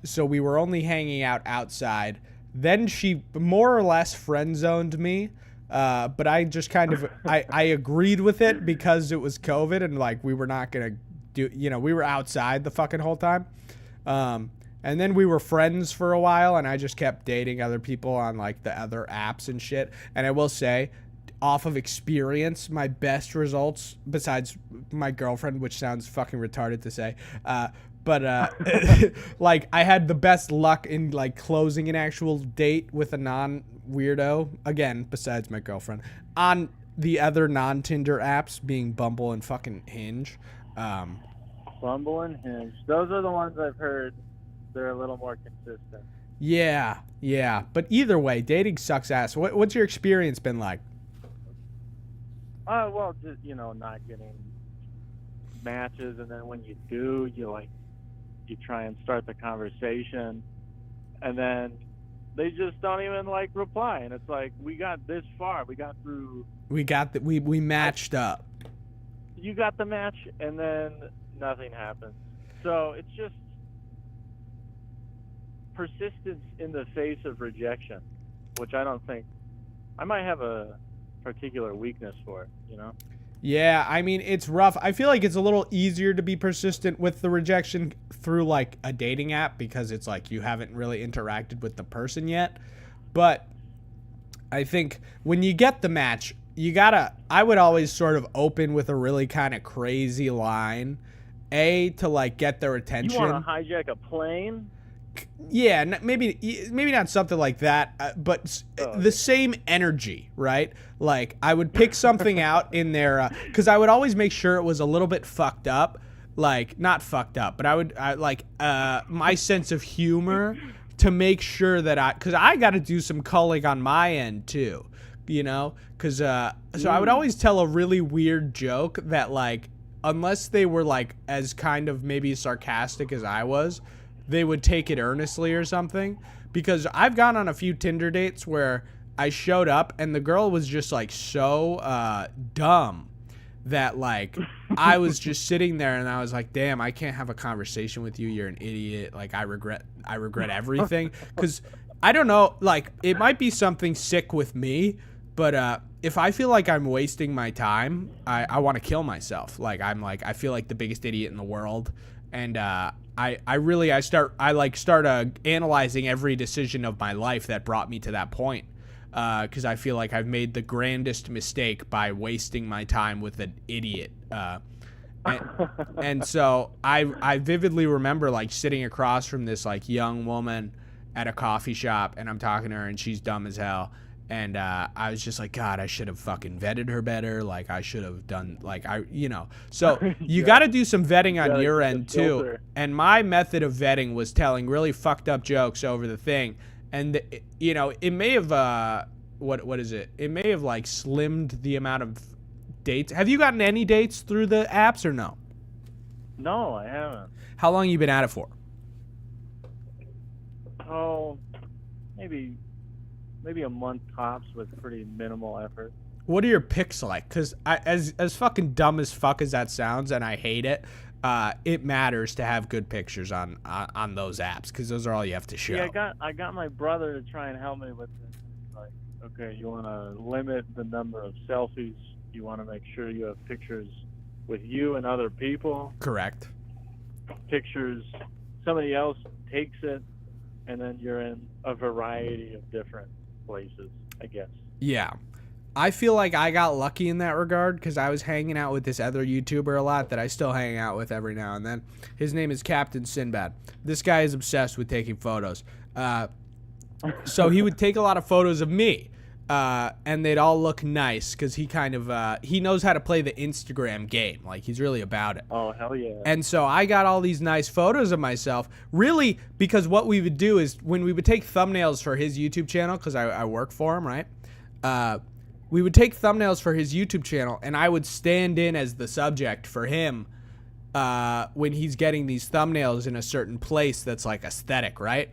So we were only hanging out outside. Then she more or less friend zoned me. But I just kind of I agreed with it because it was COVID and like we were not gonna do we were outside the fucking whole time. And then we were friends for a while and I just kept dating other people on like the other apps and shit. And I will say, off of experience, my best results, besides my girlfriend, which sounds fucking retarded to say, but like I had the best luck in like closing an actual date with a non-weirdo, again, besides my girlfriend, on the other non-Tinder apps being Bumble and fucking Hinge. Bumble and Hinge. Those are the ones I've heard. They're a little more consistent. Yeah. But either way, dating sucks ass. What's your experience been like? Well, just, not getting matches, and then when you do, you try and start the conversation, and then they just don't even reply, and it's like, we got this far, we got through. We matched up. You got the match, and then nothing happens. So it's just persistence in the face of rejection, which I don't think I might have a particular weakness for it, Yeah, I mean, it's rough. I feel like it's a little easier to be persistent with the rejection through like a dating app because it's like you haven't really interacted with the person yet. But I think when you get the match, I would always sort of open with a really kind of crazy line, to like get their attention. You want to hijack a plane? Yeah, maybe not something like that, but the same energy, right? Like I would pick something out in there because I would always make sure it was a little bit fucked up, like not fucked up, but I like my sense of humor to make sure that because I got to do some culling on my end too, because so I would always tell a really weird joke that like unless they were like as kind of maybe sarcastic as I was, they would take it earnestly or something. Because I've gone on a few Tinder dates where I showed up and the girl was just like so dumb that like I was just sitting there and I was like, damn, I can't have a conversation with you. You're an idiot. Like I regret everything. Because I don't know, like it might be something sick with me, but if I feel like I'm wasting my time, I want to kill myself. Like I feel like the biggest idiot in the world. And I start analyzing every decision of my life that brought me to that point, because I feel like I've made the grandest mistake by wasting my time with an idiot. And so I vividly remember like sitting across from this like young woman at a coffee shop, and I'm talking to her, and she's dumb as hell. And I was just like, God, I should have fucking vetted her better. Like, I should have done, So you got to do some vetting on your end, too. And my method of vetting was telling really fucked up jokes over the thing. And, it may have, what is it? It may have, slimmed the amount of dates. Have you gotten any dates through the apps or no? No, I haven't. How long you been at it for? Oh, maybe a month tops with pretty minimal effort. What are your picks like? Because as fucking dumb as fuck as that sounds, and I hate it, it matters to have good pictures on those apps, because those are all you have to show. Yeah, I got my brother to try and help me with this. Like, okay, you want to limit the number of selfies. You want to make sure you have pictures with you and other people. Correct. Pictures, somebody else takes it, and then you're in a variety of different places, I guess. Yeah. I feel like I got lucky in that regard, because I was hanging out with this other YouTuber a lot that I still hang out with every now and then. His name is Captain Sinbad. This guy is obsessed with taking photos. So he would take a lot of photos of me, and they'd all look nice, because he kind of he knows how to play the Instagram game. Like, he's really about it. Oh, hell yeah. And so I got all these nice photos of myself, really, because what we would do is when we would take thumbnails for his YouTube channel, because I work for him, right? We would take thumbnails for his YouTube channel, and I would stand in as the subject for him when he's getting these thumbnails in a certain place that's like aesthetic, right?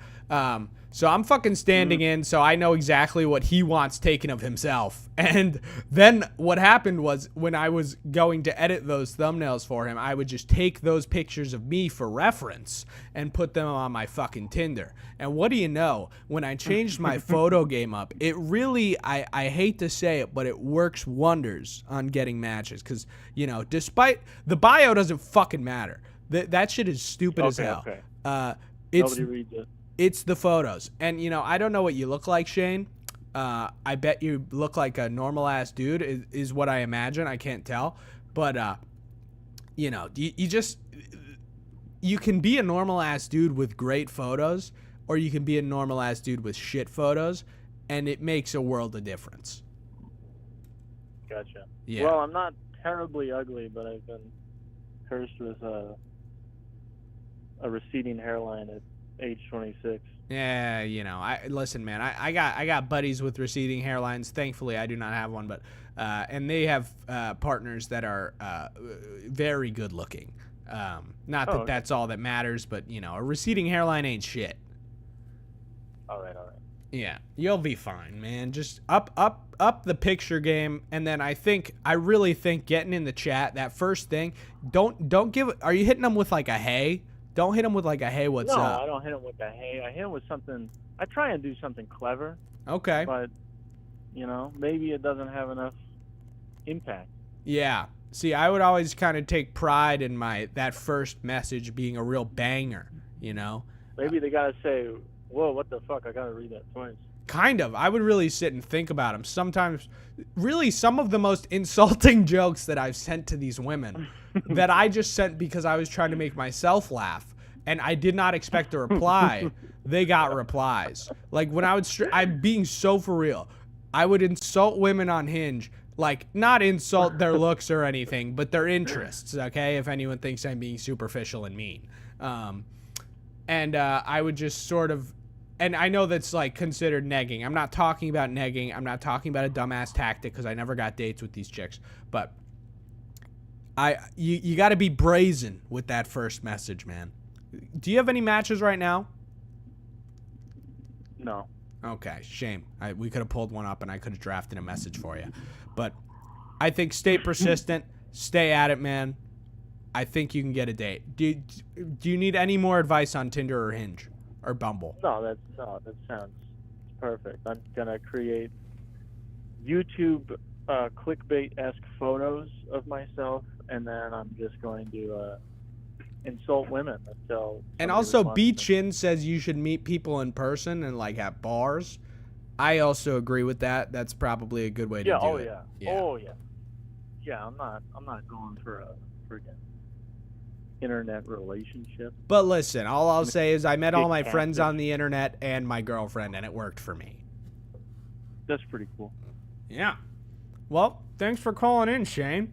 So I'm fucking standing in, so I know exactly what he wants taken of himself. And then what happened was, when I was going to edit those thumbnails for him, I would just take those pictures of me for reference and put them on my fucking Tinder. And what do you know? When I changed my photo game up, it really, I hate to say it, but it works wonders on getting matches. Because, you know, despite, the bio doesn't fucking matter. That shit is stupid as hell. Okay. Nobody reads it. It's the photos. And, you know, I don't know what you look like, Shane. I bet you look like a normal-ass dude is what I imagine. I can't tell. But, you know, you can be a normal-ass dude with great photos, or you can be a normal-ass dude with shit photos, and it makes a world of difference. Gotcha. Yeah. Well, I'm not terribly ugly, but I've been cursed with a receding hairline at age 26. Yeah, you know, listen, man. I got buddies with receding hairlines. Thankfully, I do not have one, but and they have partners that are very good looking. Not that that's all that matters, but you know, a receding hairline ain't shit. All right. Yeah, you'll be fine, man. Just up the picture game, and then I really think getting in the chat, that first thing, don't give. Are you hitting them with like a hey? Don't hit him with like a hey, what's up? No, I don't hit him with a hey. I hit him with something. I try and do something clever. Okay. But, you know, maybe it doesn't have enough impact. Yeah. See, I would always kind of take pride in that first message being a real banger, you know? Maybe they got to say, whoa, what the fuck? I got to read that twice. Kind of. I would really sit and think about them. Sometimes, really, some of the most insulting jokes that I've sent to these women that I just sent because I was trying to make myself laugh, and I did not expect a reply. They got replies. Like, when I'm being so for real. I would insult women on Hinge, like, not insult their looks or anything, but their interests, okay? If anyone thinks I'm being superficial and mean. And I would just sort of, and I know that's like considered negging. I'm not talking about negging. I'm not talking about a dumbass tactic, because I never got dates with these chicks. But you got to be brazen with that first message, man. Do you have any matches right now? No. Okay, shame. We could have pulled one up and I could have drafted a message for you. But I think stay persistent. Stay at it, man. I think you can get a date. Do you need any more advice on Tinder or Hinge or Bumble? No, that sounds perfect. I'm gonna create YouTube clickbait-esque photos of myself, and then I'm just going to insult women until. And also, B Chin says you should meet people in person and like at bars. I also agree with that. That's probably a good way to do it. Yeah, I'm not going for a freaking internet relationship. But listen, all I'll say is I met all my friends on the internet and my girlfriend, and it worked for me. That's pretty cool. Yeah. Well, thanks for calling in, Shane.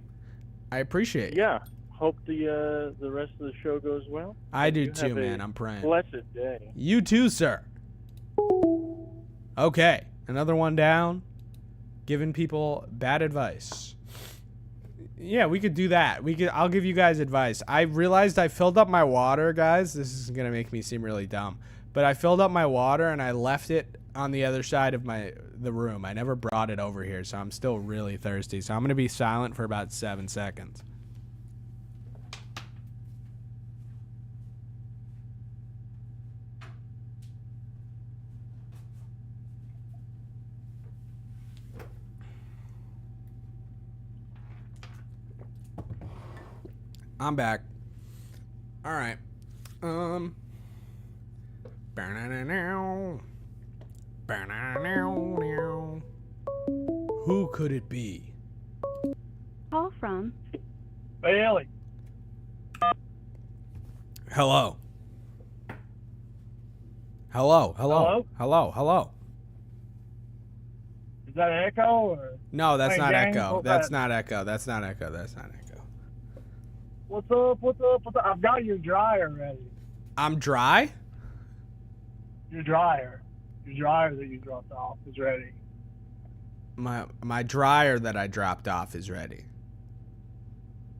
I appreciate it. Yeah. Hope the rest of the show goes well. I do too, man. I'm praying. Blessed day. You too, sir. Okay, another one down. Giving people bad advice. Yeah, we could do that. I'll give you guys advice. I realized I filled up my water, guys. This is gonna make me seem really dumb, but I filled up my water and I left it on the other side of the room. I never brought it over here, so I'm still really thirsty. So I'm gonna be silent for about 7 seconds. I'm back. All right. Who could it be? Call from Bailey. Hello. Hello. Hello. Hello. Hello. Is that Echo or? No, that's Hey, not gang, Echo. what's That's that? not Echo. That's not Echo. That's not Echo. What's up? What's up? What's up? I've got your dryer ready. I'm dry? Your dryer. Your dryer that you dropped off is ready. My dryer that I dropped off is ready.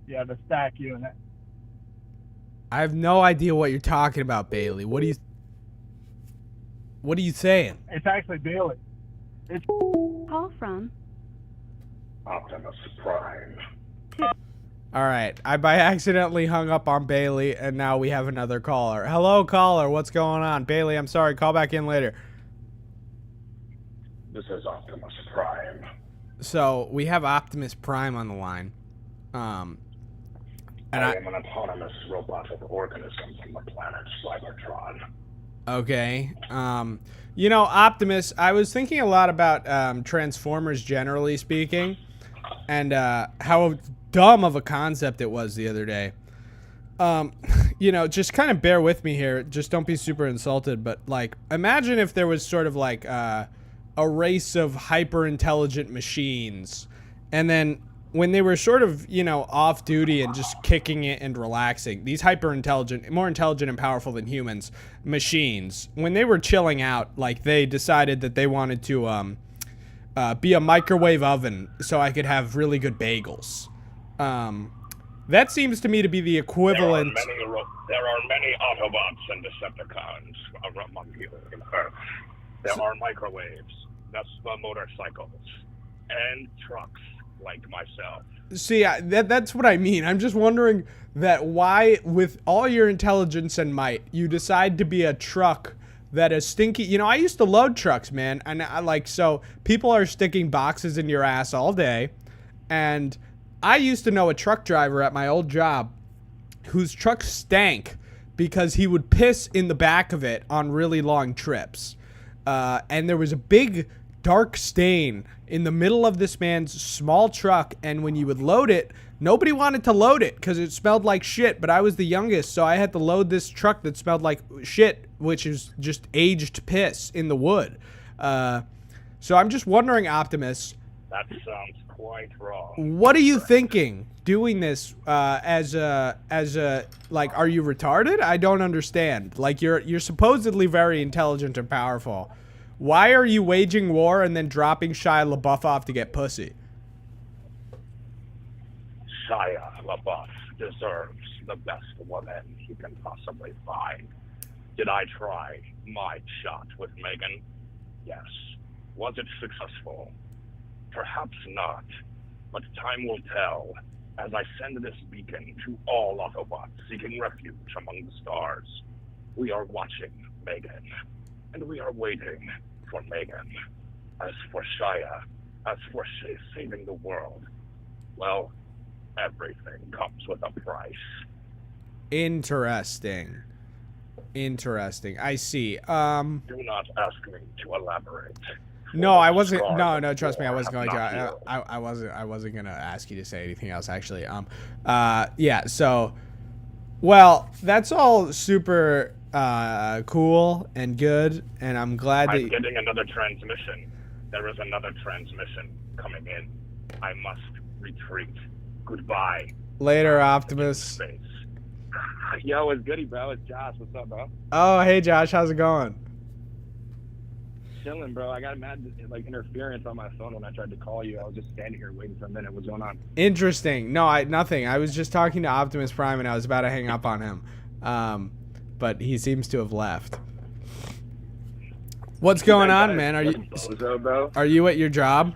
Yeah, the stack unit. I have no idea what you're talking about, Bailey. What are you saying? It's actually Bailey. call from Optimus Prime. All right. I by accidentally hung up on Bailey, and now we have another caller. Hello, caller. What's going on? Bailey, I'm sorry. Call back in later. This is Optimus Prime. So we have Optimus Prime on the line. And I am an autonomous robotic organism from the planet Cybertron. Okay. Optimus, I was thinking a lot about Transformers generally speaking, and how dumb of a concept it was the other day. Just kind of bear with me here. Just don't be super insulted. But, like, imagine if there was sort of like a race of hyper-intelligent machines, and then when they were sort of, off duty and just kicking it and relaxing, these hyper-intelligent, more intelligent and powerful than humans, machines, when they were chilling out, like, they decided that they wanted to be a microwave oven so I could have really good bagels. That seems to me to be the equivalent. There are many Autobots and Decepticons among you in Earth. There are microwaves, motorcycles, and trucks like myself. See, that's what I mean. I'm just wondering that why, with all your intelligence and might, you decide to be a truck that is stinky. I used to load trucks, man. And so people are sticking boxes in your ass all day. And I used to know a truck driver at my old job whose truck stank because he would piss in the back of it on really long trips. And there was a big dark stain in the middle of this man's small truck, and when you would load it, nobody wanted to load it because it smelled like shit, but I was the youngest, so I had to load this truck that smelled like shit, which is just aged piss in the wood. So I'm just wondering, Optimus, That sounds quite wrong. what are you thinking doing this as a are you retarded? I don't understand. Like, you're supposedly very intelligent and powerful. Why are you waging war and then dropping Shia LaBeouf off to get pussy? Shia LaBeouf deserves the best woman he can possibly find. Did I try my shot with Megan? Yes. Was it successful? Perhaps not, but time will tell as I send this beacon to all Autobots seeking refuge among the stars. We are watching Megan, and we are waiting for Megan. As for Shia, as for saving the world, well, everything comes with a price. Interesting. I see. Do not ask me to elaborate. No, I wasn't. No, trust me, I wasn't going to. I wasn't going to ask you to say anything else, actually. Yeah. So, well, that's all super cool and good, and I'm glad that. I'm getting another transmission. There is another transmission coming in. I must retreat. Goodbye. Later, Optimus. Yo, it's goody, bro. It's Josh. What's up, bro? Oh, hey, Josh. How's it going? Chilling, bro. I got mad interference on my phone when I tried to call you. I was just standing here waiting for a minute. What's going on? Interesting. No, nothing. I was just talking to Optimus Prime, and I was about to hang up on him, but he seems to have left. What's going on, man? Are you at your job?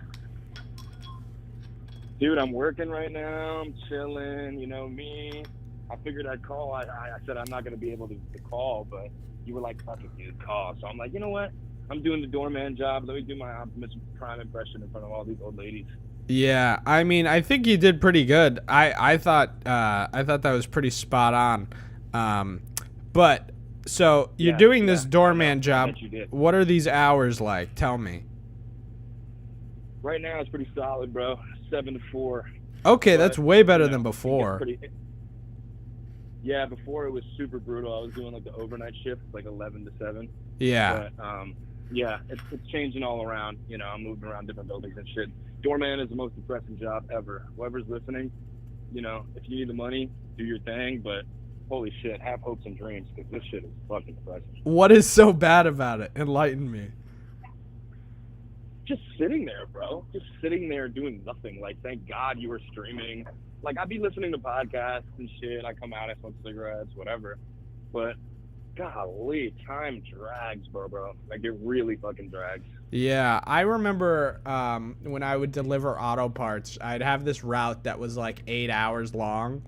Dude, I'm working right now. I'm chilling. You know me. I figured I'd call. I said I'm not gonna be able to call, but you were like, "Fuck it, dude, call." So I'm like, you know what? I'm doing the doorman job. Let me do my Optimus Prime impression in front of all these old ladies. Yeah, I mean, I think you did pretty good. I thought that was pretty spot on. But so you're Yeah, doing yeah, this I doorman know. I job. bet you did. What are these hours like? Tell me. Right now it's pretty solid, bro. 7 to 4. Okay, that's But, way better you know, than it gets before. Yeah, before it was super brutal. I was doing like the overnight shift, like 11 to 7. Yeah. But yeah, it's changing all around. You know, I'm moving around different buildings and shit. Doorman is the most depressing job ever. Whoever's listening, you know, if you need the money, do your thing. But holy shit, have hopes and dreams, because this shit is fucking depressing. What is so bad about it? Enlighten me. Just sitting there, bro. Just sitting there doing nothing. Like, thank God you were streaming. Like, I'd be listening to podcasts and shit. I come out, I smoke cigarettes, whatever. But golly, time drags, bro. Like, it really fucking drags. Yeah, I remember when I would deliver auto parts, I'd have this route that was like 8 hours long,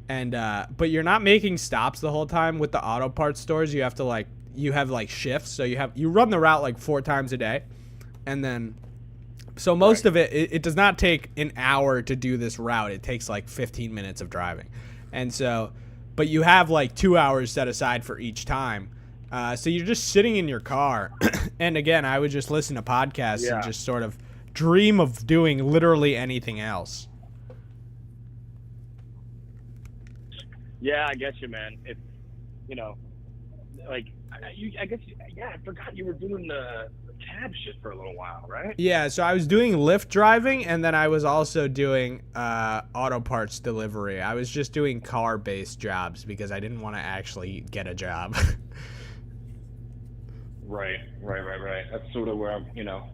and but you're not making stops the whole time with the auto parts stores. You have to you have shifts, so you run the route like 4 times a day, and then so most of it does not take an hour to do this route. It takes like 15 minutes of driving, and so but you have like 2 hours set aside for each time. So you're just sitting in your car. And again, I would just listen to podcasts and just sort of dream of doing literally anything else. Yeah, I get you, man. It's, you know, like, I guess, yeah, I forgot you were doing the cab shit for a little while, right? Yeah, so I was doing Lyft driving, and then I was also doing auto parts delivery. I was just doing car-based jobs because I didn't want to actually get a job. Right. That's sort of where I'm, you know,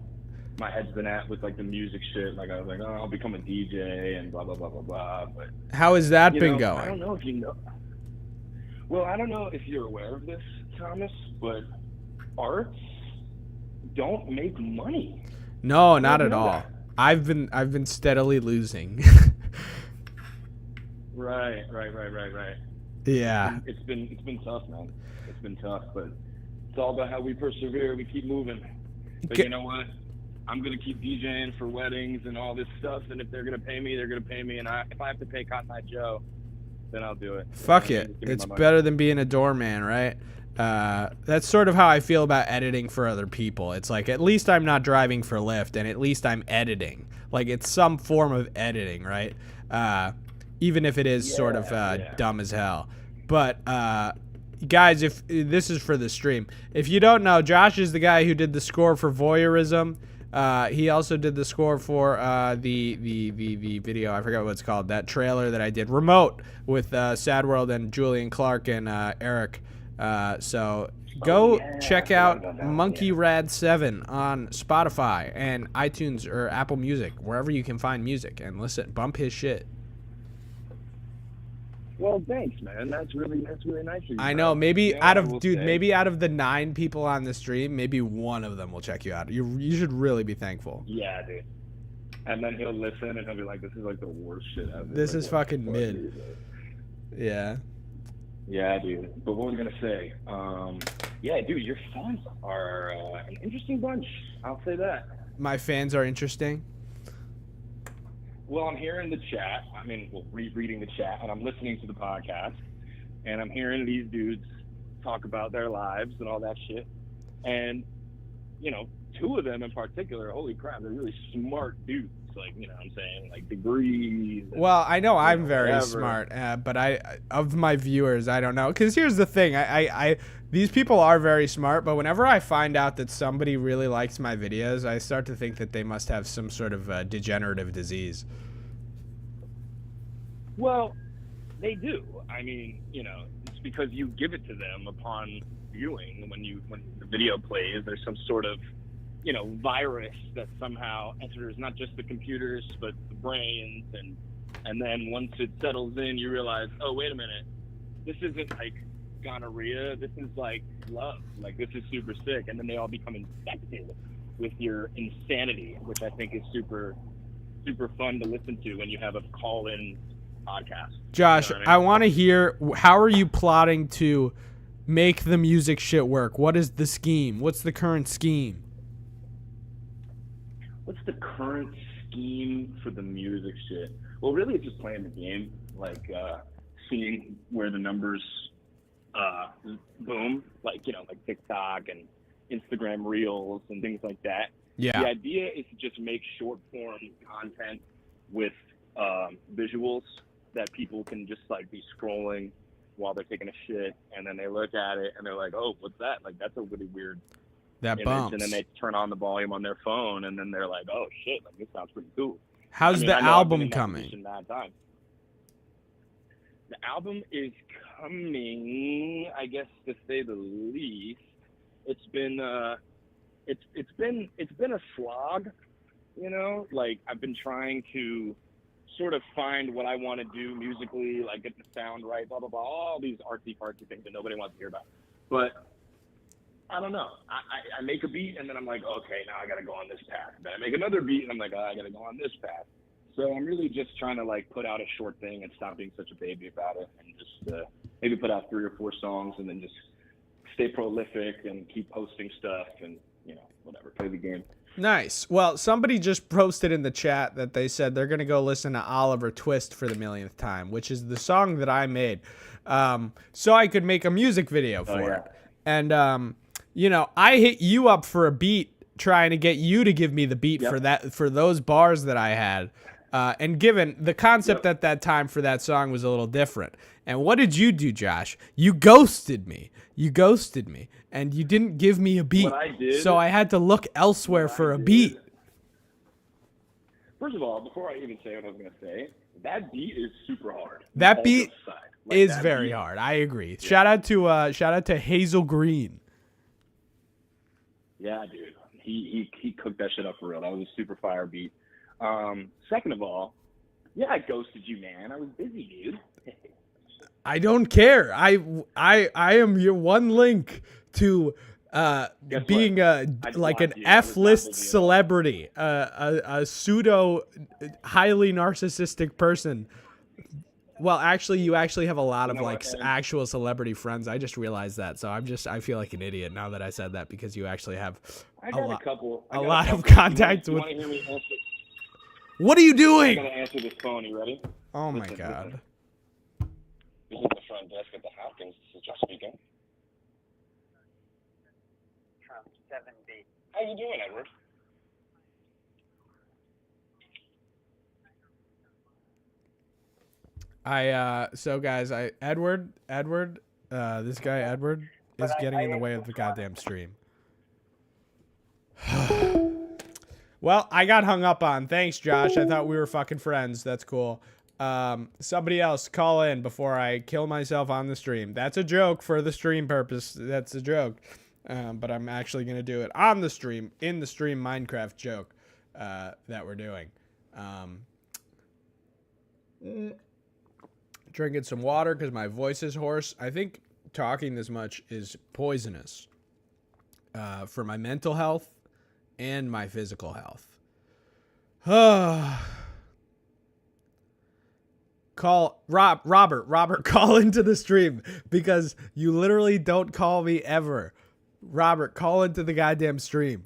my head's been at with like the music shit. Like I was like, oh, I'll become a DJ and blah blah blah blah blah. But how has that been I going? don't know if you know. Well, I don't know if you're aware of this, Thomas, but arts don't make money. No, not at all. That. I've been steadily losing. Right. Yeah. It's been tough, man. It's been tough, but it's all about how we persevere. We keep moving. But you know what? I'm gonna keep DJing for weddings and all this stuff. And if they're gonna pay me, they're gonna pay me. And if I have to pay Cotton Eye Joe, then I'll do it. Fuck it. It's better than being a doorman, right? That's sort of how I feel about editing for other people. It's like, at least I'm not driving for Lyft, and at least I'm editing. Like, it's some form of editing, right? Even if it is sort of dumb as hell. But guys, if this is for the stream, if you don't know, Josh is the guy who did the score for Voyeurism. He also did the score for the video. I forgot what it's called. That trailer that I did, Remote, with Sad World and Julian Clark and Eric. So go check out Monkey Rad 7 on Spotify and iTunes or Apple Music, wherever you can find music, and listen, bump his shit. Well, thanks, man. That's really nice of you. I know. Maybe out of the 9 people on the stream, maybe one of them will check you out. You should really be thankful. Yeah, dude. And then he'll listen and he'll be like, "This is like the worst shit ever." This is fucking mid. Yeah. Yeah, dude. But what was I gonna say? Yeah, dude, your fans are an interesting bunch. I'll say that. My fans are interesting. Well, I'm hearing the chat. I mean, reading the chat, and I'm listening to the podcast, and I'm hearing these dudes talk about their lives and all that shit. And, you know, 2 of them in particular, holy crap, they're really smart dudes. Like, you know what I'm saying? Like, degrees. Well, I know I'm very smart, but of my viewers, I don't know. Because here's the thing. These people are very smart, but whenever I find out that somebody really likes my videos, I start to think that they must have some sort of degenerative disease. Well, they do. I mean, you know, it's because you give it to them upon viewing. When the video plays, there's some sort of, you know, virus that somehow enters not just the computers but the brains, and then once it settles in, you realize, oh, wait a minute, this isn't like gonorrhea, this is like love, like this is super sick, and then they all become infected with your insanity, which I think is super fun to listen to when you have a call-in podcast. Josh, you know what I want to hear, how are you plotting to make the music shit work? What is the scheme? What's the current scheme? What's the current scheme for the music shit. Well, really, it's just playing the game, like seeing where the numbers boom, like like TikTok and Instagram Reels and things like that. Yeah. The idea is to just make short form content with visuals that people can just like be scrolling while they're taking a shit, and then they look at it and they're like, "Oh, what's that? Like that's a really weird That image." bumps. And then they turn on the volume on their phone, and then they're like, "Oh shit! Like this sounds pretty cool." How's I mean, the I know I've been album in that coming? position that time. The album is coming, I guess, to say the least. It's been it's been a slog, Like I've been trying to sort of find what I want to do musically, like get the sound right, blah blah blah, all these artsy fartsy things that nobody wants to hear about. But I don't know. I make a beat and then I'm like, okay, now I got to go on this path. Then I make another beat and I'm like, oh, I got to go on this path. So I'm really just trying to like put out a short thing and stop being such a baby about it, and just maybe put out 3 or 4 songs and then just stay prolific and keep posting stuff and whatever, play the game. Nice. Well, somebody just posted in the chat that they said they're going to go listen to Oliver Twist for the millionth time, which is the song that I made, so I could make a music video for it. And, I hit you up for a beat trying to get you to give me the beat for those bars that I had. And given the concept at that time for that song was a little different. And what did you do, Josh? You ghosted me. And you didn't give me a beat. What I did, so I had to look elsewhere for a beat. First of all, before I even say what I was going to say, that beat is super hard. That beat is that very beat, hard. I agree. Yeah. Shout out to Hazel Green. Yeah, dude. He cooked that shit up for real. That was a super fire beat. Second of all, yeah, I ghosted you, man. I was busy, dude. I don't care. I am your one link to being an F-list celebrity, a pseudo highly narcissistic person. Well, actually, you actually have a lot of actual celebrity friends. I just realized that, so I feel like an idiot now that I said that, because you actually have a lot of contacts with. You want to hear me answer? What are you doing? I'm gonna answer this phone. You ready? Oh my god. This is the front desk at the Hopkins. This is Josh speaking. From 7B. How you doing, Edward? So guys, Edward, this guy Edward is getting in the way of the goddamn stream. Well, I got hung up on. Thanks, Josh. I thought we were fucking friends. That's cool. Somebody else call in before I kill myself on the stream. That's a joke for the stream purpose. That's a joke. But I'm actually going to do it on the stream, in the stream Minecraft joke that we're doing. Drinking some water because my voice is hoarse. I think talking this much is poisonous for my mental health and my physical health. Robert, call into the stream, because you literally don't call me ever. Robert, call into the goddamn stream.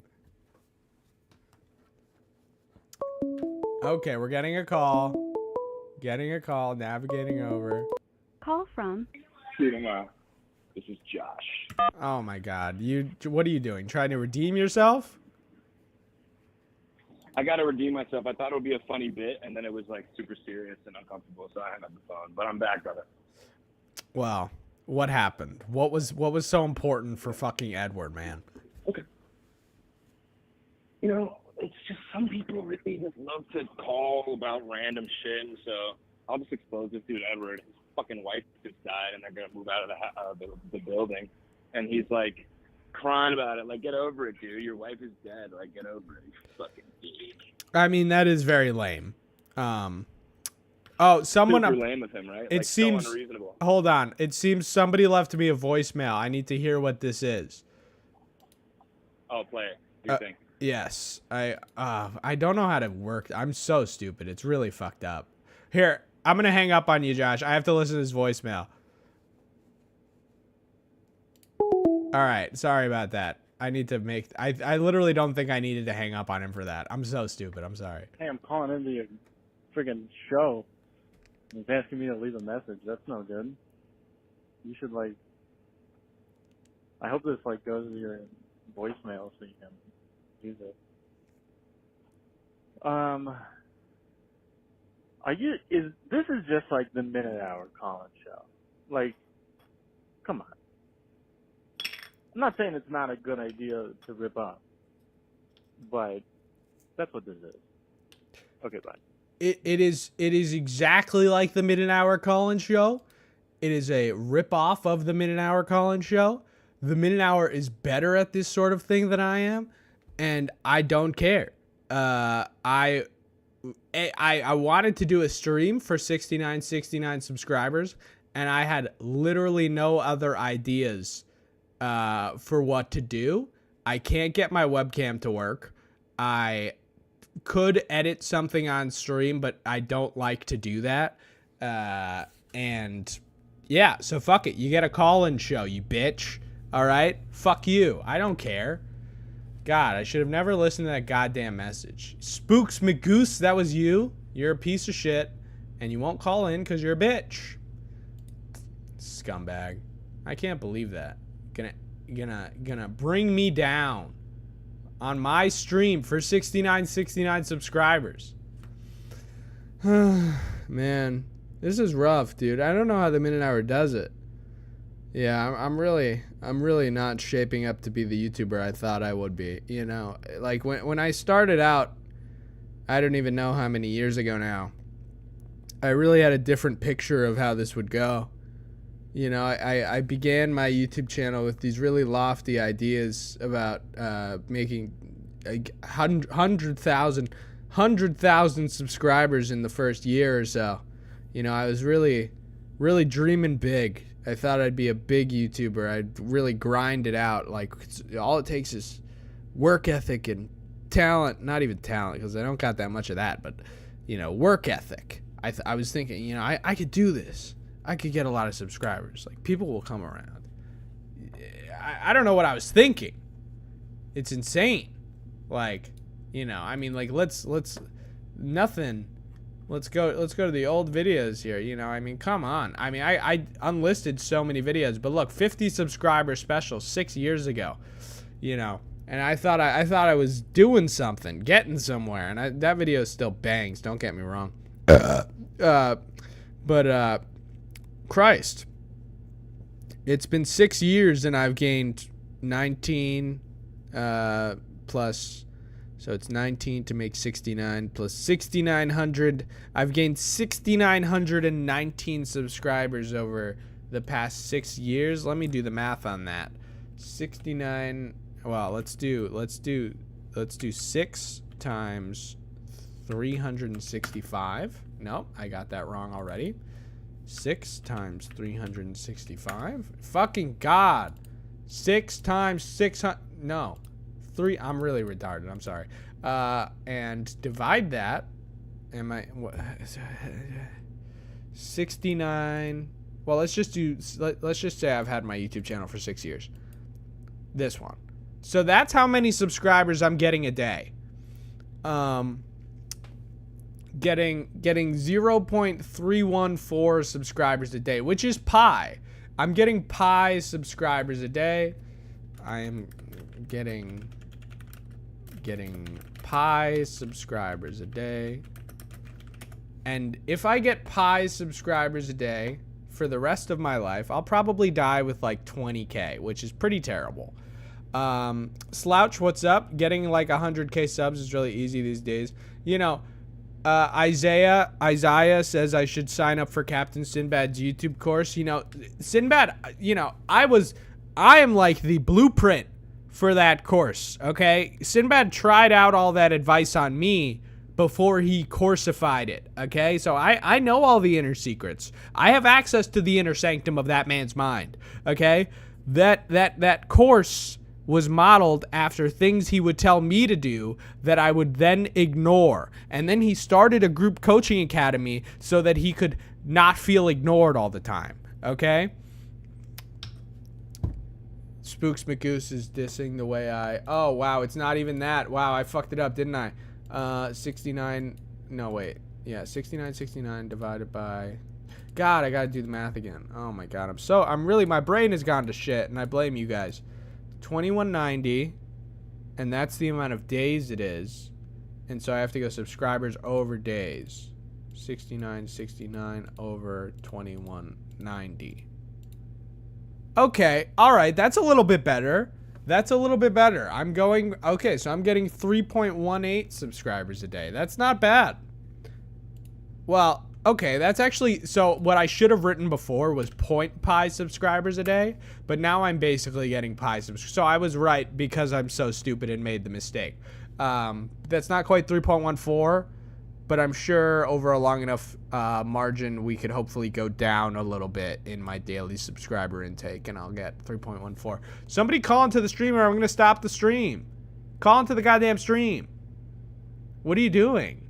Okay, we're getting a call. Navigating over. Call from. This is Josh. Oh my god. What are you doing? Trying to redeem yourself? I got to redeem myself. I thought it would be a funny bit, and then it was like super serious and uncomfortable, so I hung up the phone. But I'm back, brother. Well, what happened? What was so important for fucking Edward, man? Okay. It's just some people really just love to call about random shit, and so I'll just expose this dude, Edward. His fucking wife just died, and they're gonna move out of the building, and he's like crying about it. Like, get over it, dude. Your wife is dead. Like, get over it. You fucking idiot. I mean, that is very lame. Someone. Super lame of him, right? It seems. So unreasonable. Hold on. It seems somebody left me a voicemail. I need to hear what this is. Oh, play it. Do you think? Yes. I don't know how to work. I'm so stupid. It's really fucked up. Here, I'm gonna hang up on you, Josh. I have to listen to his voicemail. All right. Sorry about that. I need to make. I literally don't think I needed to hang up on him for that. I'm so stupid. I'm sorry. Hey, I'm calling into your friggin' show. He's asking me to leave a message. That's no good. You should, like... I hope this, like, goes to your voicemail so you can use it. This is just like the Minute Hour call-in show. Like, come on. I'm not saying it's not a good idea to rip up, but that's what this is. Okay, bye. It is exactly like the Minute Hour call-in show. It is a rip-off of the Minute Hour call-in show. The Minute Hour is better at this sort of thing than I am, and I don't care. I wanted to do a stream for 69 subscribers, and I had literally no other ideas for what to do. I can't get my webcam to work. I could edit something on stream, but I don't like to do that. And yeah, so fuck it. You get a call-in show, you bitch. All right? Fuck you. I don't care. God, I should have never listened to that goddamn message. Spooks McGoose, that was you. You're a piece of shit, and you won't call in because you're a bitch. Scumbag. I can't believe that. Gonna bring me down on my stream for 69 subscribers. Man, this is rough, dude. I don't know how the Minute Hour does it. Yeah, I'm really not shaping up to be the YouTuber I thought I would be. You know, like when I started out, I don't even know how many years ago now, I really had a different picture of how this would go. You know, I began my YouTube channel with these really lofty ideas about making 100,000 subscribers in the first year or so. You know, I was really dreaming big. I thought I'd be a big YouTuber. I'd really grind it out. Like, all it takes is work ethic and talent. Not even talent, because I don't got that much of that, but, you know, work ethic. I was thinking, you know, I could do this. I could get a lot of subscribers. Like, people will come around. I don't know what I was thinking. It's insane. Like, you know, I mean, like, let's go to the old videos here. You know, I mean, come on. I mean, I unlisted so many videos, but look, 50 subscriber special 6 years ago, you know, and I thought I was doing something, getting somewhere, and that video still bangs. Don't get me wrong. But Christ, it's been 6 years and I've gained 19 plus. So it's 19 to make 69 plus 6,900. I've gained 6,919 subscribers over the past 6 years. Let me do the math on that. 69. Well, let's do 6 times 365. Nope, I got that wrong already. 6 times 365. Fucking God. 6 times 600. No. 3. I'm really retarded. I'm sorry. And divide that. Am I what? 69. Well, let's just say I've had my YouTube channel for 6 years. This one. So that's how many subscribers I'm getting a day. Getting 0.314 subscribers a day, which is pi. I'm getting pi subscribers a day. I am getting pi subscribers a day. And if I get pi subscribers a day for the rest of my life, I'll probably die with like 20K, which is pretty terrible. Slouch, what's up? Getting like 100K subs is really easy these days. You know, Isaiah says I should sign up for Captain Sinbad's YouTube course. You know, Sinbad, you know, I am like the blueprint for that course, okay? Sinbad tried out all that advice on me before he coursified it, okay? So I know all the inner secrets. I have access to the inner sanctum of that man's mind, okay? That course was modeled after things he would tell me to do that I would then ignore. And then he started a group coaching academy so that he could not feel ignored all the time, okay? Spooks McGoose is dissing the way I... Oh, wow, it's not even that. Wow, I fucked it up, didn't I? 69... No, wait. Yeah, 69 divided by... God, I gotta do the math again. Oh my God, I'm really... My brain has gone to shit, and I blame you guys. 2190, and that's the amount of days it is. And so I have to go subscribers over days. 69 over 2190. Okay, all right, that's a little bit better. That's a little bit better. I'm going, okay, so I'm getting 3.18 subscribers a day. That's not bad. Well, okay, that's actually, so what I should have written before was .pi subscribers a day, but now I'm basically getting pi subscribers. So I was right because I'm so stupid and made the mistake. That's not quite 3.14, but I'm sure over a long enough margin, we could hopefully go down a little bit in my daily subscriber intake, and I'll get 3.14. Somebody call into the stream or I'm going to stop the stream. Call into the goddamn stream. What are you doing?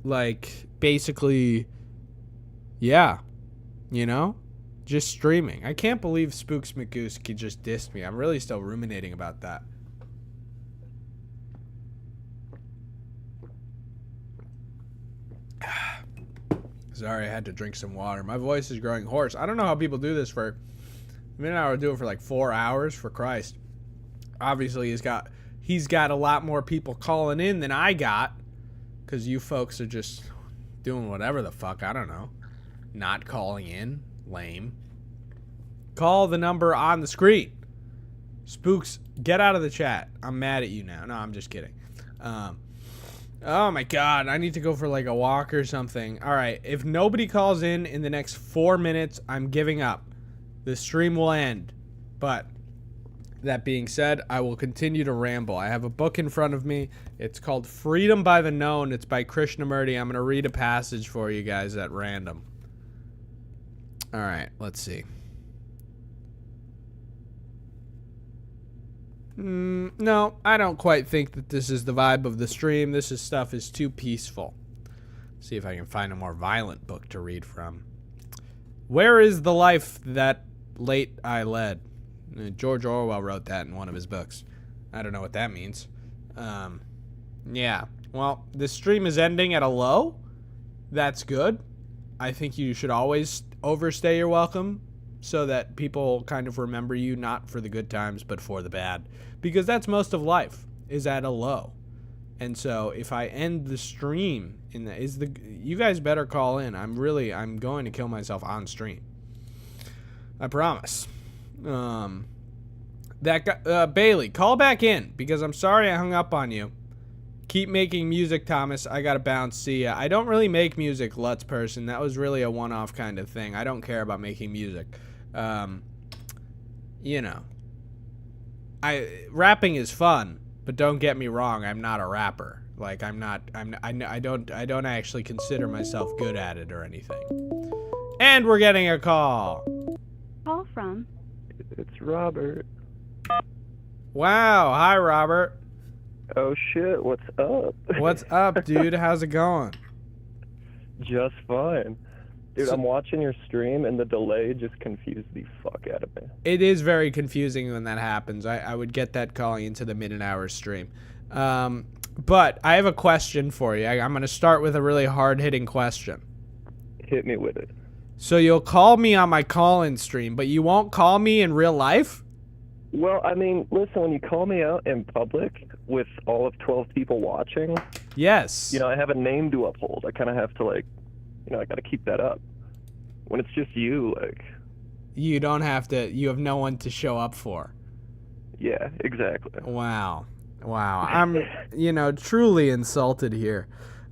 Like, basically, yeah, you know? Just streaming. I can't believe Spooks McGoose could just diss me. I'm really still ruminating about that. Sorry, I had to drink some water. My voice is growing hoarse. I don't know how people do this for... I mean, I would do it for like 4 hours, for Christ. Obviously, he's got a lot more people calling in than I got. Because you folks are just doing whatever the fuck. I don't know. Not calling in. Lame. Call the number on the screen. Spooks, get out of the chat. I'm mad at you now. No, I'm just kidding. Oh my God, I need to go for like a walk or something. All right, if nobody calls in the next 4 minutes, I'm giving up. The stream will end. But that being said, I will continue to ramble. I have a book in front of me. It's called Freedom by the Known. It's by Krishnamurti. I'm going to read a passage for you guys at random. All right, let's see. No, I don't quite think that this is the vibe of the stream. This stuff is too peaceful. See if I can find a more violent book to read from. Where is the life that late I led? George Orwell wrote that in one of his books. I don't know what that means. Yeah. Well, this stream is ending at a low. That's good. I think you should always overstay your welcome so that people kind of remember you not for the good times but for the bad. Because that's most of life, is at a low. And so if I end the stream you guys better call in. I'm going to kill myself on stream. I promise. That guy, Bailey, call back in because I'm sorry I hung up on you. Keep making music, Thomas. I gotta bounce. See ya. I don't really make music, Lutz person. That was really a one-off kind of thing. I don't care about making music. You know. Rapping is fun, but don't get me wrong. I'm not a rapper. Like I don't actually consider myself good at it or anything. And we're getting a call. Call from. It's Robert. Wow. Hi, Robert. Oh shit, what's up? What's up, dude? How's it going? Just fine. Dude, I'm watching your stream and the delay just confused the fuck out of me. It is very confusing when that happens. I would get that calling into the mid-an-hour stream. But I have a question for you. I'm going to start with a really hard-hitting question. Hit me with it. So you'll call me on my call-in stream, but you won't call me in real life? Well, I mean, listen, when you call me out in public with all of 12 people watching... Yes. You know, I have a name to uphold. I kind of have to, like... You know, I got to keep that up. When it's just you, like... You don't have to... You have no one to show up for. Yeah, exactly. Wow. I'm, truly insulted here.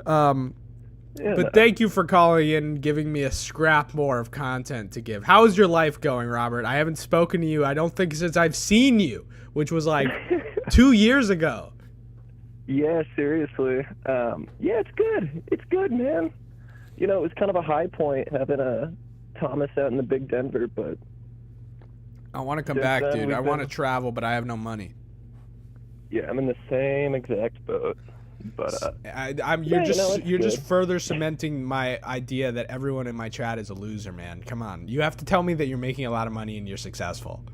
But thank you for calling in and giving me a scrap more of content to give. How is your life going, Robert? I haven't spoken to you, I don't think, since I've seen you, which was like 2 years ago. Yeah, seriously. Yeah, it's good. It's good, man. You know, it was kind of a high point having Thomas out in the big Denver, but... I want to come back, dude. I want to travel, but I have no money. Yeah, I'm in the same exact boat. But You're it's just good. further cementing my idea that everyone in my chat is a loser, man. Come on, you have to tell me that you're making a lot of money and you're successful.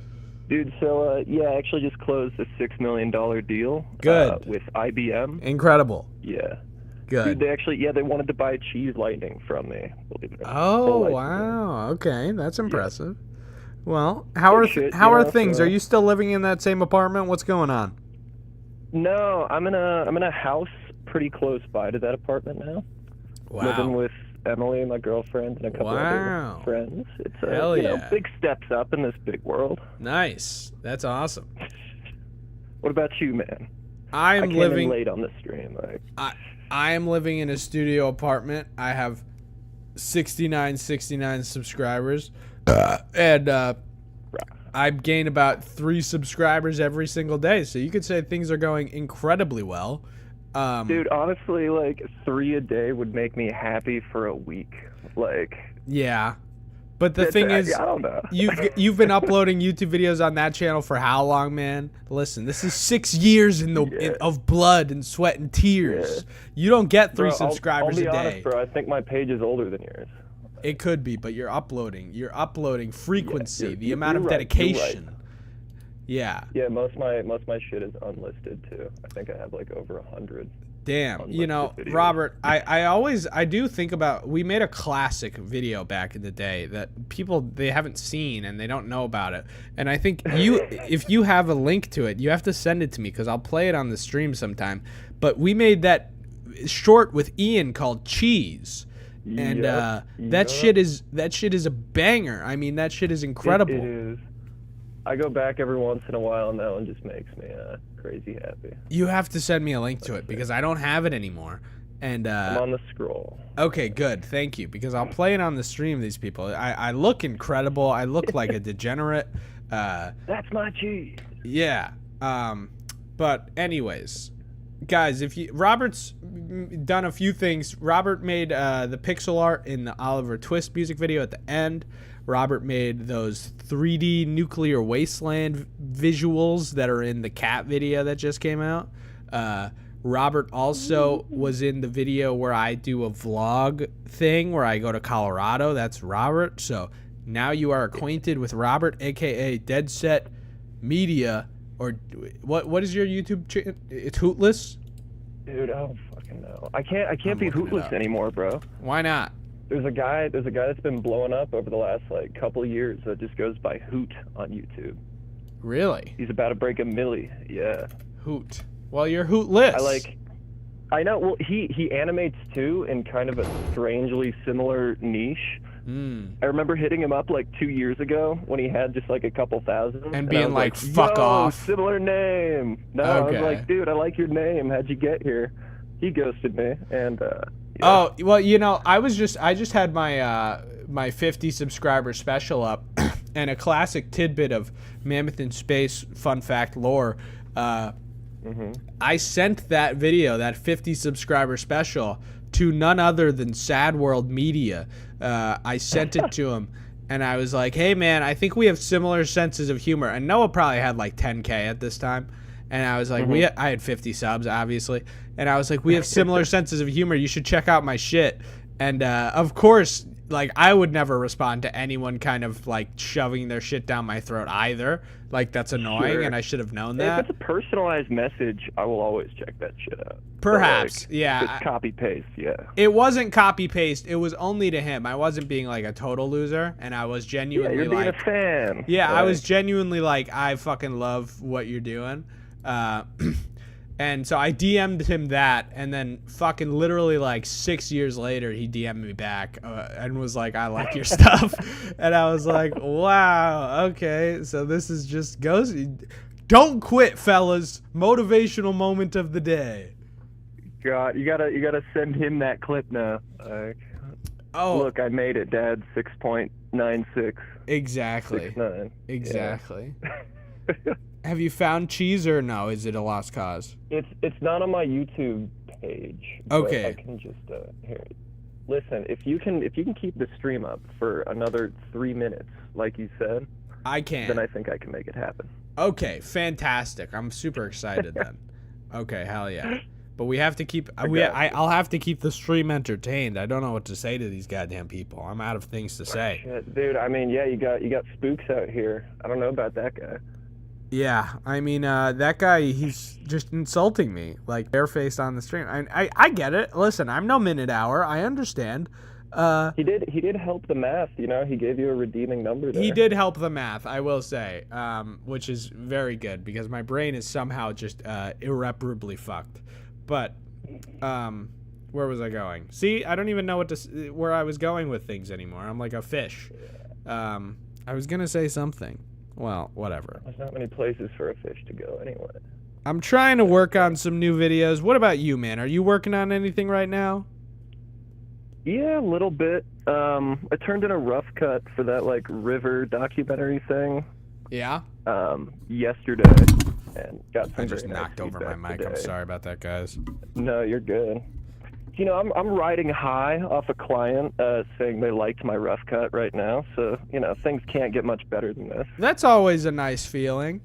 Dude, so I actually just closed a $6 million deal. Good. With IBM. Incredible. Yeah. Good. Dude, they wanted to buy Cheese Lightning from me. Believe it or not. Oh Full license. wow. Okay, that's impressive. Well, how Good are shit, things? so- Are you still living in that same apartment? What's going on? No, I'm in a house pretty close by to that apartment now. Wow. Living with Emily, my girlfriend, and a couple Wow. other friends. It's Hell yeah. big steps up in this big world. Nice. That's awesome. What about you, man? I came living in late on the stream. I am living in a studio apartment. I have 69 subscribers. And I've gained about 3 subscribers every single day. So you could say things are going incredibly well. Dude, honestly, like 3 a day would make me happy for a week. Like, yeah. But the thing is, I don't know. you've been uploading YouTube videos on that channel for how long, man? Listen, this is 6 years of blood and sweat and tears. You don't get 3 Bro, subscribers I'll be a day. honest, bro. I think my page is older than yours. It could be, but you're uploading. You're uploading frequency, the you're amount of right, you're dedication. right. Yeah. Yeah, most of my shit is unlisted too. I think I have like over 100. Damn. You know, videos. Robert, I do think about, we made a classic video back in the day that people, they haven't seen and they don't know about it. And I think if you have a link to it, you have to send it to me because I'll play it on the stream sometime. But we made that short with Ian called Cheese. And that shit is a banger. I mean, that shit is incredible. It is. I go back every once in a while, and that one just makes me crazy happy. You have to send me a link to it because I don't have it anymore. And I'm on the scroll. Okay, good. Thank you. Because I'll play it on the stream. These people, I look incredible. I look like a degenerate. That's my cheese. Yeah. But anyways, guys, Robert's done a few things. Robert made the pixel art in the Oliver Twist music video at the end. Robert made those 3D nuclear wasteland visuals that are in the cat video that just came out. Robert also was in the video where I do a vlog thing where I go to Colorado. That's Robert. So now you are acquainted with Robert, aka Dead Set Media, or what is your YouTube channel? It's Hootless? Dude, I don't fucking know. I can't be Hootless anymore, bro. Why not? There's a guy that's been blowing up over the last like couple of years that just goes by Hoot on YouTube. Really? He's about to break a milli. Yeah. Hoot. Well, you're Hootless. I know. Well, he animates too in kind of a strangely similar niche. I remember hitting him up like 2 years ago when he had just like a couple thousand. And I being was like, fuck off. Similar name. No, I Okay. was like, dude, I like your name. How'd you get here? He ghosted me, and Oh, well, you know, I just had my my 50 subscriber special up, and a classic tidbit of Mammoth in Space fun fact lore. I sent that video, that 50 subscriber special, to none other than Sad World Media. I sent it to him, and I was like, hey, man, I think we have similar senses of humor. And Noah probably had like 10K at this time. And I was like, I had 50 subs, obviously. And I was like, we have similar senses of humor. You should check out my shit. And of course, like, I would never respond to anyone kind of like shoving their shit down my throat either. Like, that's annoying, Sure. and I should have known if that. it's a personalized message, I will always check that shit out. Perhaps, But, like, yeah. Just copy paste, yeah. It wasn't copy paste. It was only to him. I wasn't being like a total loser, and I was genuinely you're being like, a fan. yeah, I Like, was genuinely like, I fucking love what you're doing. And so I DM'd him that, and then fucking literally like 6 years later, he DM'd me back and was like, I like your stuff. And I was like, wow, okay, so this is just don't quit, fellas. Motivational moment of the day. God, you gotta send him that clip now. Like, oh, look, I made it, Dad. 6.96. Exactly. 69. Exactly. Have you found Cheese or no? Is it a lost cause? It's not on my YouTube page. but Okay. I can just here. Listen, if you can keep the stream up for another 3 minutes, like you said, I can. then I think I can make it happen. Okay, fantastic. I'm super excited then. Okay, hell yeah. But we have to keep. I'll have to keep the stream entertained. I don't know what to say to these goddamn people. I'm out of things to say. Shit, dude, I mean, yeah, you got spooks out here. I don't know about that guy. Yeah, I mean, that guy, he's just insulting me, like, barefaced on the stream. I get it. Listen, I'm no minute hour. I understand. He did help the math, you know? He gave you a redeeming number there. He did help the math, I will say, which is very good, because my brain is somehow just irreparably fucked. But, where was I going? See, I don't even know where I was going with things anymore. I'm like a fish. I was going to say something. Well, whatever. There's not many places for a fish to go anyway. I'm trying to work on some new videos. What about you, man? Are you working on anything right now? Yeah, a little bit. I turned in a rough cut for that, like, river documentary thing. Yeah? Yesterday. And got some I just knocked over my mic. today. I'm sorry about that, guys. No, you're good. You know, I'm riding high off a client saying they liked my rough cut right now, so, you know, things can't get much better than this. That's always a nice feeling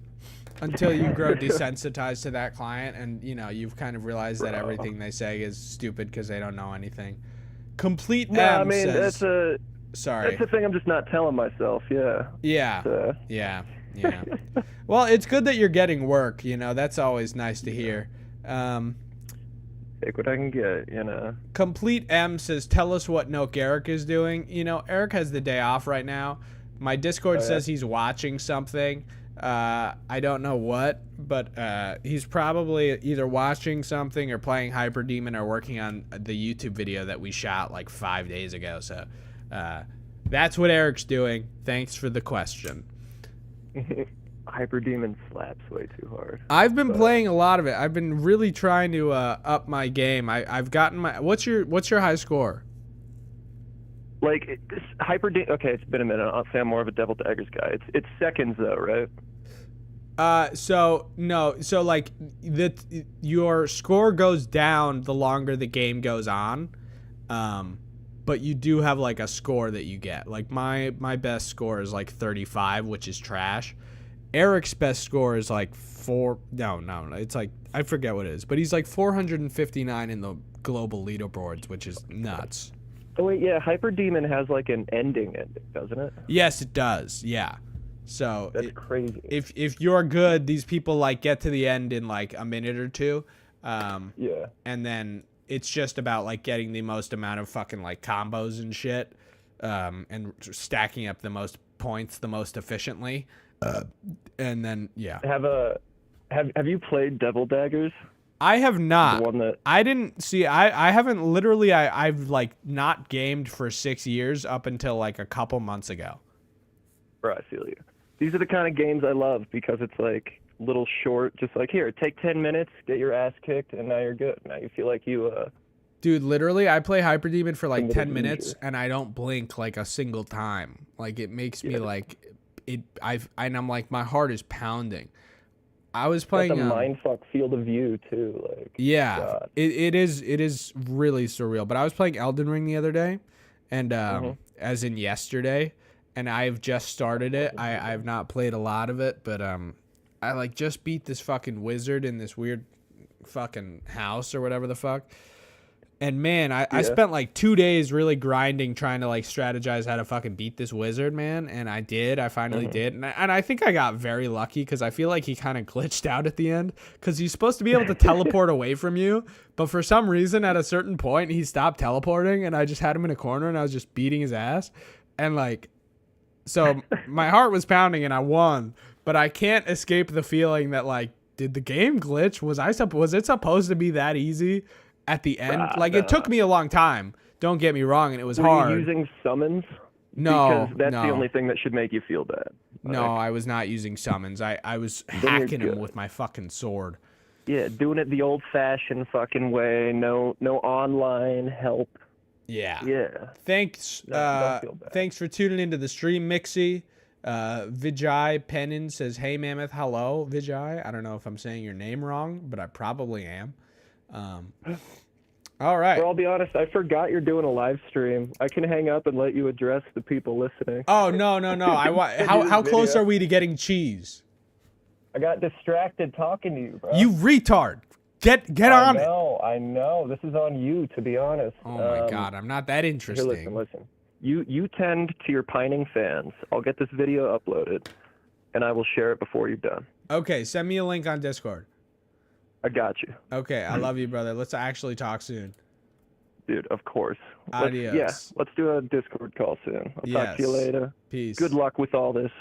until you grow desensitized to that client and, you know, you've kind of realized that everything they say is stupid because they don't know anything. Complete No, M I mean, says... That's the thing I'm just not telling myself, yeah. Yeah. Yeah. Well, it's good that you're getting work, you know, that's always nice to hear. Take what I can get, you know. Complete M says, tell us what Noak Eric is doing. You know, Eric has the day off right now. My Discord says he's watching something. I don't know what, but he's probably either watching something or playing Hyper Demon or working on the YouTube video that we shot like 5 days ago. So that's what Eric's doing. Thanks for the question. Hyper Demon slaps way too hard. I've been playing a lot of it. I've been really trying to up my game. I've gotten my what's your high score? Like Hyper Demon. Okay, it's been a minute. I'll say I'm more of a Devil Daggers guy. It's seconds though, right? So like your score goes down the longer the game goes on. But you do have like a score that you get. Like my best score is like 35, which is trash. Eric's best score is like it's like, I forget what it is, but he's like 459 in the global leaderboards, which is nuts. Oh wait, yeah, Hyper Demon has like an ending, doesn't it? Yes, it does. Yeah. So that's crazy. If you're good, these people like get to the end in like a minute or two. Yeah. And then it's just about like getting the most amount of fucking like combos and shit, and stacking up the most points the most efficiently. And then yeah. Have you played Devil Daggers? I have not. The one that I didn't see. I haven't literally. I've like not gamed for 6 years up until like a couple months ago. Bro, I feel you. These are the kind of games I love because it's like little short, just like here, take 10 minutes, get your ass kicked, and now you're good. Now you feel like you. Dude, literally, I play Hyper Demon for like 10 leisure. minutes, and I don't blink like a single time. Like it makes me like it. And I'm like my heart is pounding. I was playing the mindfuck field of view too, like yeah, it is really surreal. But I was playing Elden Ring the other day, and as in yesterday, and I've just started it. I've not played a lot of it, but I like just beat this fucking wizard in this weird fucking house or whatever the fuck. And man, I spent like 2 days really grinding, trying to like strategize how to fucking beat this wizard, man. And I did. I finally did. And I think I got very lucky because I feel like he kind of glitched out at the end because he's supposed to be able to teleport away from you. But for some reason, at a certain point, he stopped teleporting and I just had him in a corner and I was just beating his ass. And like, so my heart was pounding and I won. But I can't escape the feeling that like, did the game glitch? Was it supposed to be that easy? At the end, it took me a long time. Don't get me wrong, and it was hard. Were you using summons? No, because that's the only thing that should make you feel bad. No, I was not using summons. I was hacking him with my fucking sword. Yeah, doing it the old-fashioned fucking way. No online help. Yeah. Yeah. Thanks. Don't feel bad. Thanks for tuning into the stream, Mixie. Vijay Pennin says, "Hey Mammoth, hello, Vijay. I don't know if I'm saying your name wrong, but I probably am." All right. Well, I'll be honest, I forgot you're doing a live stream. I can hang up and let you address the people listening. Oh, no. How close are we to getting cheese? I got distracted talking to you, bro. You retard. Get on it. I know. This is on you, to be honest. Oh my God, I'm not that interesting. Here, listen. You tend to your pining fans. I'll get this video uploaded, and I will share it before you're done. Okay, send me a link on Discord. I got you. Okay, I love you, brother. Let's actually talk soon. Dude, of course. Adios. Let's do a Discord call soon. I'll talk to you later. Peace. Good luck with all this.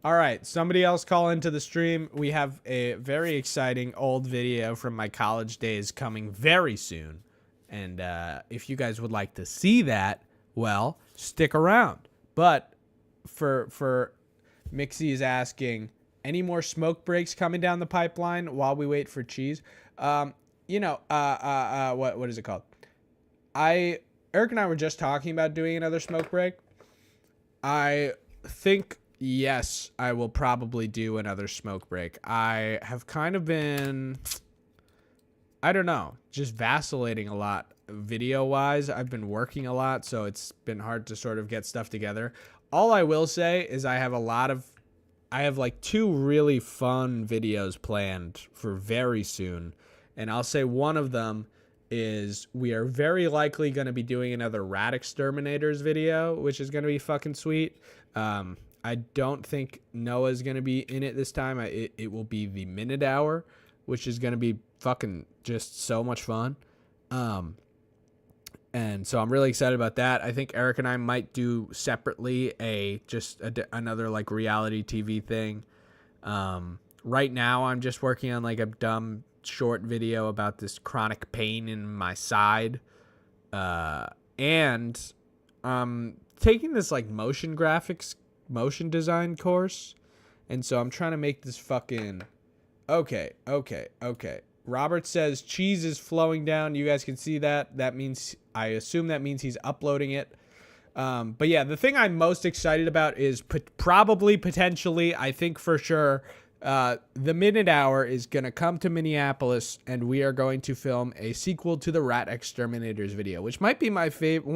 All right, somebody else call into the stream. We have a very exciting old video from my college days coming very soon. And if you guys would like to see that, well, stick around. But for Mixie is asking, any more smoke breaks coming down the pipeline while we wait for cheese? You know, what is it called? Eric and I were just talking about doing another smoke break. I think, yes, I will probably do another smoke break. I have kind of been, I don't know, just vacillating a lot video-wise. I've been working a lot, so it's been hard to sort of get stuff together. All I will say is I have like 2 really fun videos planned for very soon. And I'll say one of them is we are very likely going to be doing another Rat Exterminators video, which is going to be fucking sweet. I don't think Noah's going to be in it this time. It will be the Minute Hour, which is going to be fucking just so much fun. And so I'm really excited about that. I think Eric and I might do separately another like reality TV thing. Right now I'm just working on like a dumb short video about this chronic pain in my side. And taking this like motion design course. And so I'm trying to make this fucking okay. Robert says cheese is flowing down. You guys can see that. That means, I assume that means he's uploading it. But yeah, the thing I'm most excited about is potentially, I think for sure, the Minute Hour is going to come to Minneapolis, and we are going to film a sequel to the Rat Exterminators video, which might be my favorite.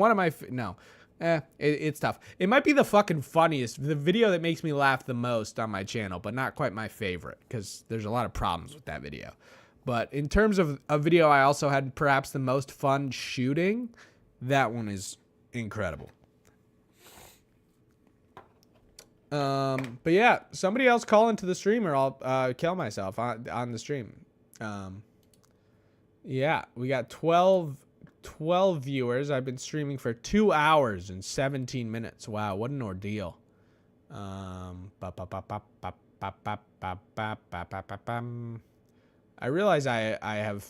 It's tough. It might be the fucking funniest, the video that makes me laugh the most on my channel, but not quite my favorite, because there's a lot of problems with that video. But in terms of a video I also had perhaps the most fun shooting, that one is incredible. But yeah, somebody else call into the stream or I'll kill myself on the stream. Yeah, we got 12 viewers. I've been streaming for 2 hours and 17 minutes. Wow, what an ordeal. I realize I have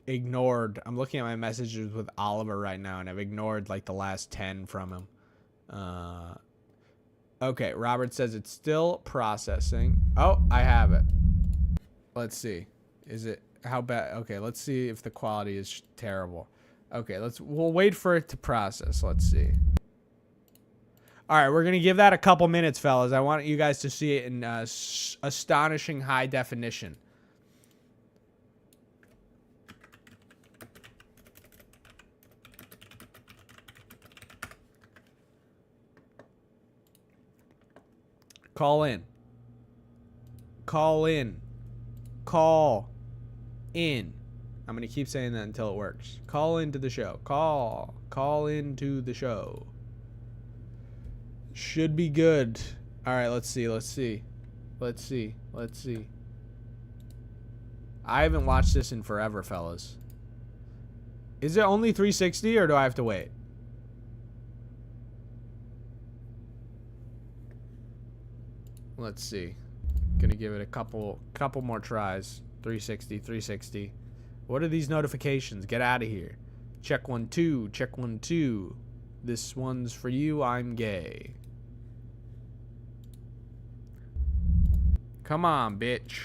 ignored, I'm looking at my messages with Oliver right now, and I've ignored like the last 10 from him. Okay, Robert says it's still processing. Oh, I have it. Let's see. Is it, how bad? Okay, let's see if the quality is terrible. Okay, we'll wait for it to process. Let's see. All right, we're going to give that a couple minutes, fellas. I want you guys to see it in astonishing high definition. Call in. Call in. Call in. I'm going to keep saying that until it works. Call into the show. Call into the show. Should be good. All right, let's see. I haven't watched this in forever, fellas. Is it only 360 or do I have to wait? Let's see. Gonna give it a couple more tries. 360. What are these notifications? Get out of here. Check 1 2. Check 1 2. This one's for you. I'm gay. Come on, bitch.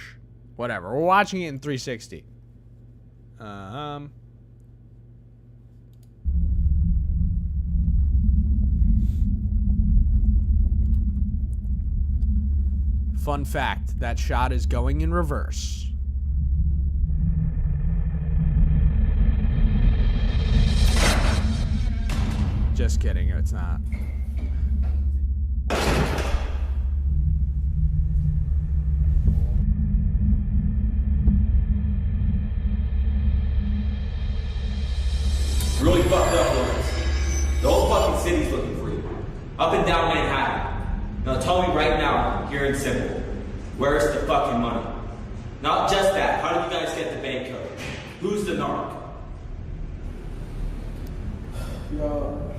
Whatever. We're watching it in 360. Fun fact, that shot is going in reverse. Just kidding, it's not. It's really fucked up, Lawrence. The whole fucking city's looking for you. Up and down Manhattan. Now tell me right now, here in simple, where's the fucking money? Not just that, how did you guys get the bank code? Who's the narc? Yo,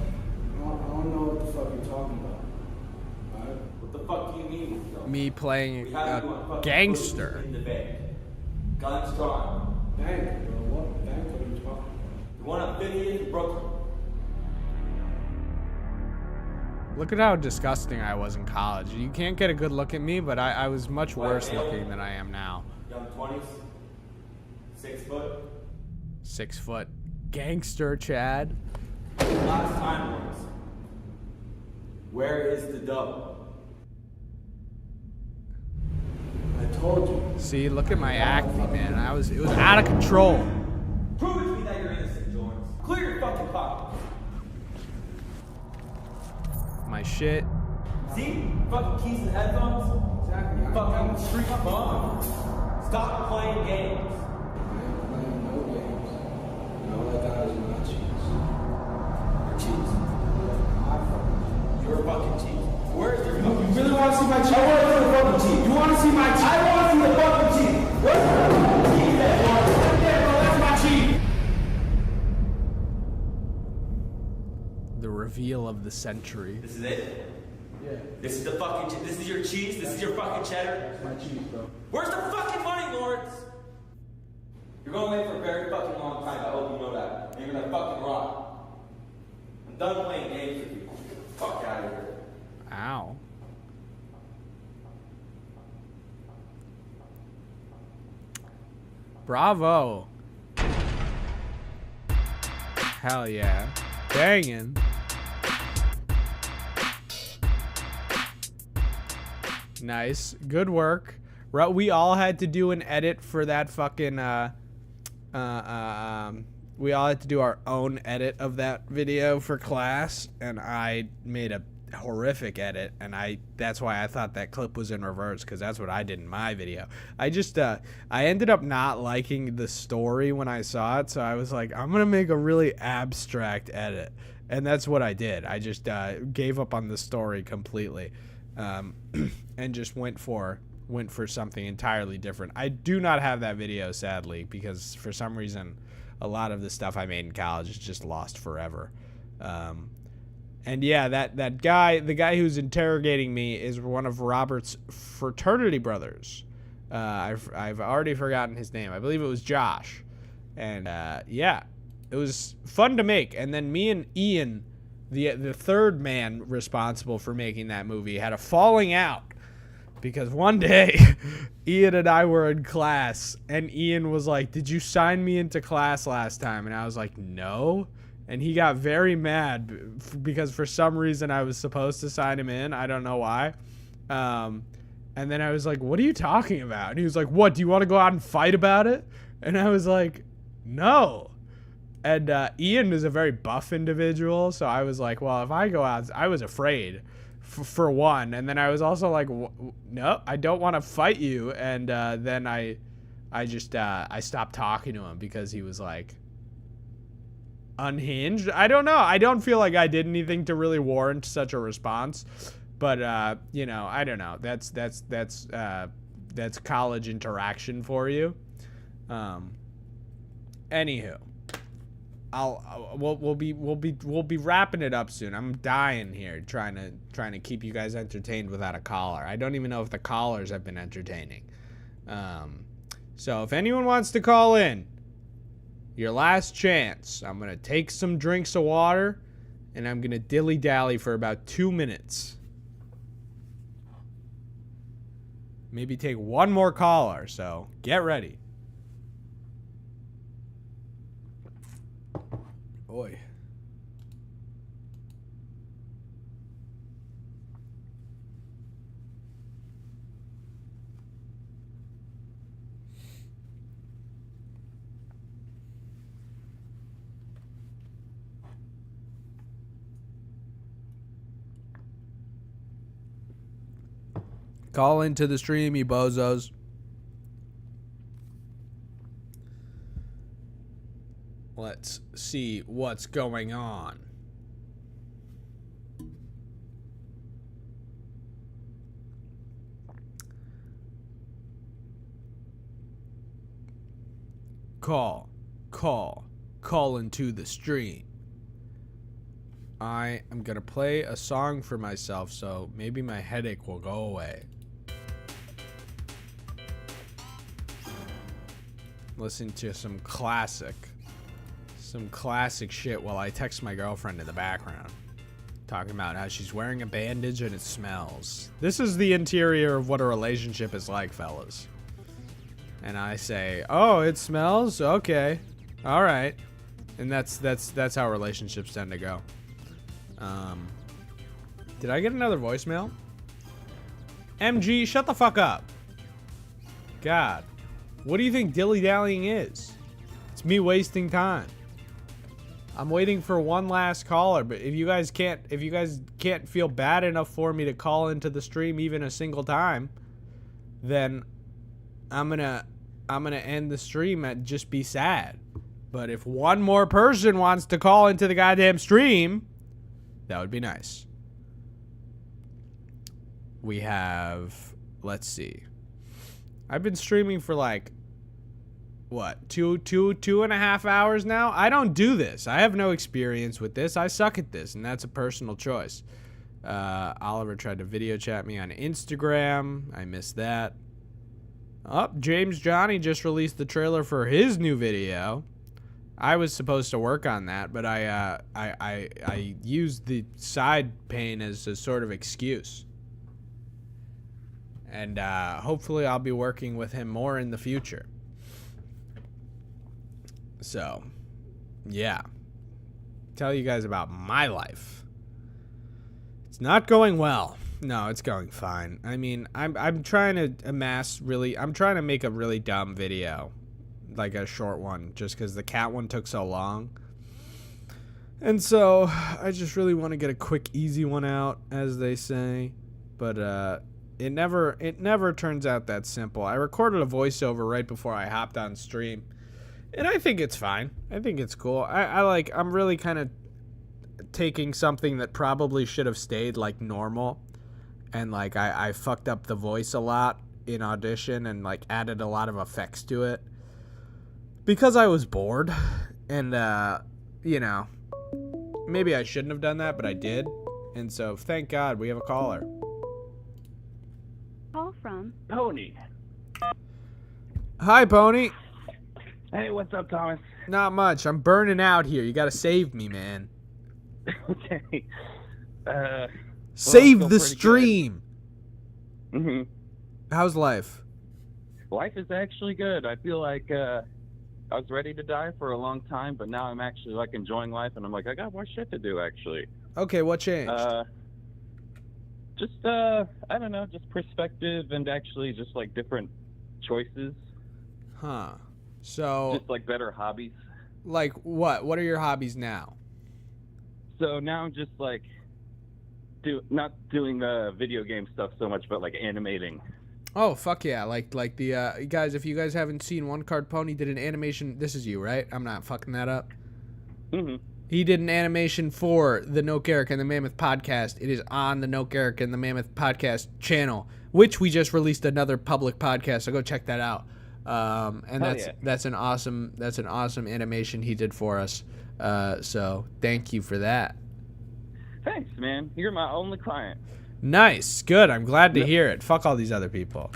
I don't know what the fuck you're talking about. Alright? What the fuck do you mean? Me playing We have you on a fucking gangster. footage in the bank. Guns drawn. Bank, bro. What bank are you talking about? The one on 50th in Brooklyn. Look at how disgusting I was in college. You can't get a good look at me, but I was much worse looking than I am now. Young 20s. 6 foot. 6 foot. Gangster, Chad. Last time, Lawrence. Where is the dough? I told you. See, look at my acne, man. It was out of control. Prove it to me that you're innocent, Lawrence. Clear your fucking pockets. My shit. See? Fucking keys and headphones? Exactly. Fucking street bomb. Stop playing games. I ain't playing no games. And all I got is my cheese. Your cheese. Your fucking cheese. Where's your fucking You really want to see my cheese? I want to see the fucking cheese. You want to see my cheese? I want to see the fucking cheese. Where's the fucking cheese at, Lawrence? Right there, bro. That's my cheese. The reveal of the century. This is it? Yeah. This is the fucking cheese. This is your cheese? This is your fucking cheddar? That's my cheese, bro. Where's the fucking money, Lawrence? You're gonna wait for a very fucking long time. I hope you know that. And you're gonna fucking rot. I'm done playing games with you. Get the fuck out of here. Ow. Bravo. Hell yeah. Banging. Nice. Good work. We all had to do an edit for that fucking, we all had to do our own edit of that video for class, and I made a horrific edit, and that's why I thought that clip was in reverse, because that's what I did in my video. I ended up not liking the story when I saw it, so I was like, I'm gonna make a really abstract edit, and that's what I did. I just gave up on the story completely, and just went for something entirely different. I do not have that video, sadly, because for some reason a lot of the stuff I made in college is just lost forever. And yeah, that guy, the guy who's interrogating me, is one of Robert's fraternity brothers. I've already forgotten his name. I believe it was Josh. And yeah, it was fun to make. And then me and Ian, the third man responsible for making that movie, had a falling out. Because one day, Ian and I were in class, and Ian was like, "Did you sign me into class last time?" And I was like, "No." And he got very mad because for some reason I was supposed to sign him in. I don't know why. And then I was like, "What are you talking about?" And he was like, "What, do you want to go out and fight about it?" And I was like, "No." And Ian is a very buff individual, so I was like, well, if I go out, I was afraid. For one, and then I was also like, no, I don't want to fight you, and then I stopped talking to him because he was like unhinged. I don't know. I don't feel like I did anything to really warrant such a response, but you know, I don't know. That's college interaction for you. Anywho. We'll be wrapping it up soon. I'm dying here trying to keep you guys entertained without a collar. I don't even know if the collars have been entertaining. So if anyone wants to call in, your last chance. I'm gonna take some drinks of water, and I'm gonna dilly-dally for about 2 minutes. Maybe take one more caller. So get ready. Boy. Call into the stream, you bozos. let's see what's going on. Call into the stream. I am gonna play a song for myself, so maybe my headache will go away. Listen to some classic shit while I text my girlfriend in the background, talking about how she's wearing a bandage and it smells. This is the interior of what a relationship is like, fellas. And I say, "Oh, it smells? Okay. All right." And that's how relationships tend to go. Did I get another voicemail? MG, shut the fuck up. God. What do you think dilly-dallying is? It's me wasting time. I'm waiting for one last caller, but if you guys can't feel bad enough for me to call into the stream even a single time, then I'm gonna end the stream and just be sad. But if one more person wants to call into the goddamn stream, that would be nice. We have, let's see. I've been streaming for like, what, two and a half hours now? I don't do this. I have no experience with this. I suck at this, and that's a personal choice. Oliver tried to video chat me on Instagram. I missed that. James Johnny just released the trailer for his new video. I was supposed to work on that, but I used the side pain as a sort of excuse. And hopefully I'll be working with him more in the future. So, yeah. Tell you guys about my life. It's not going well. No, it's going fine. I mean, I'm trying to I'm trying to make a really dumb video. Like a short one, just because the cat one took so long. And so, I just really want to get a quick, easy one out, as they say. But, it never turns out that simple. I recorded a voiceover right before I hopped on stream. And I think it's fine. I think it's cool. I'm really kind of taking something that probably should have stayed like normal. And like I fucked up the voice a lot in audition and like added a lot of effects to it. Because I was bored. And you know, maybe I shouldn't have done that, but I did. And so thank God we have a caller. Call from Pony. Hi, Pony. Hey, what's up, Thomas? Not much. I'm burning out here. You gotta save me, man. Okay. Save the stream. Mm-hmm. How's life? Life is actually good. I feel like I was ready to die for a long time, but now I'm actually like enjoying life, and I'm like, I got more shit to do, actually. Okay, what changed? I don't know, just perspective and actually just like different choices. Huh. So just like better hobbies. Like what? What are your hobbies now? So now I'm just like not doing video game stuff so much, but like animating. Oh, fuck yeah. Like the guys, if you guys haven't seen One Card Pony did an animation. This is you, right? I'm not fucking that up. Mm-hmm. He did an animation for the No Garrick and the Mammoth podcast. It is on the No Garrick and the Mammoth podcast channel, which we just released another public podcast. So go check that out. And that's an awesome animation he did for us. So thank you for that. Thanks, man. You're my only client. Nice, good. I'm glad to hear it. Fuck all these other people.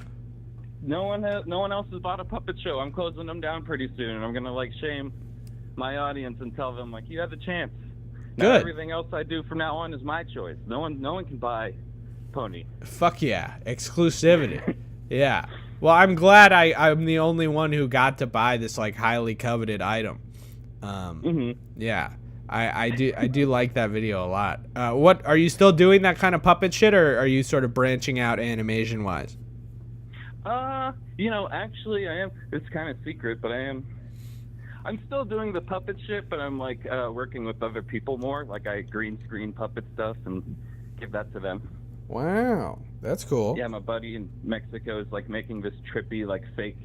No one else has bought a puppet show. I'm closing them down pretty soon, and I'm gonna like shame my audience and tell them like you have a chance. Now, good. Everything else I do from now on is my choice. No one can buy Pony. Fuck yeah, exclusivity. Yeah. Well, I'm glad I'm the only one who got to buy this like highly coveted item. Yeah. I do like that video a lot. What are you still doing that kind of puppet shit, or are you sort of branching out animation wise? Actually I am. It's kind of secret, but I'm still doing the puppet shit, but I'm like working with other people more. Like I green screen puppet stuff and give that to them. Wow, that's cool. Yeah, my buddy in Mexico is like making this trippy like fake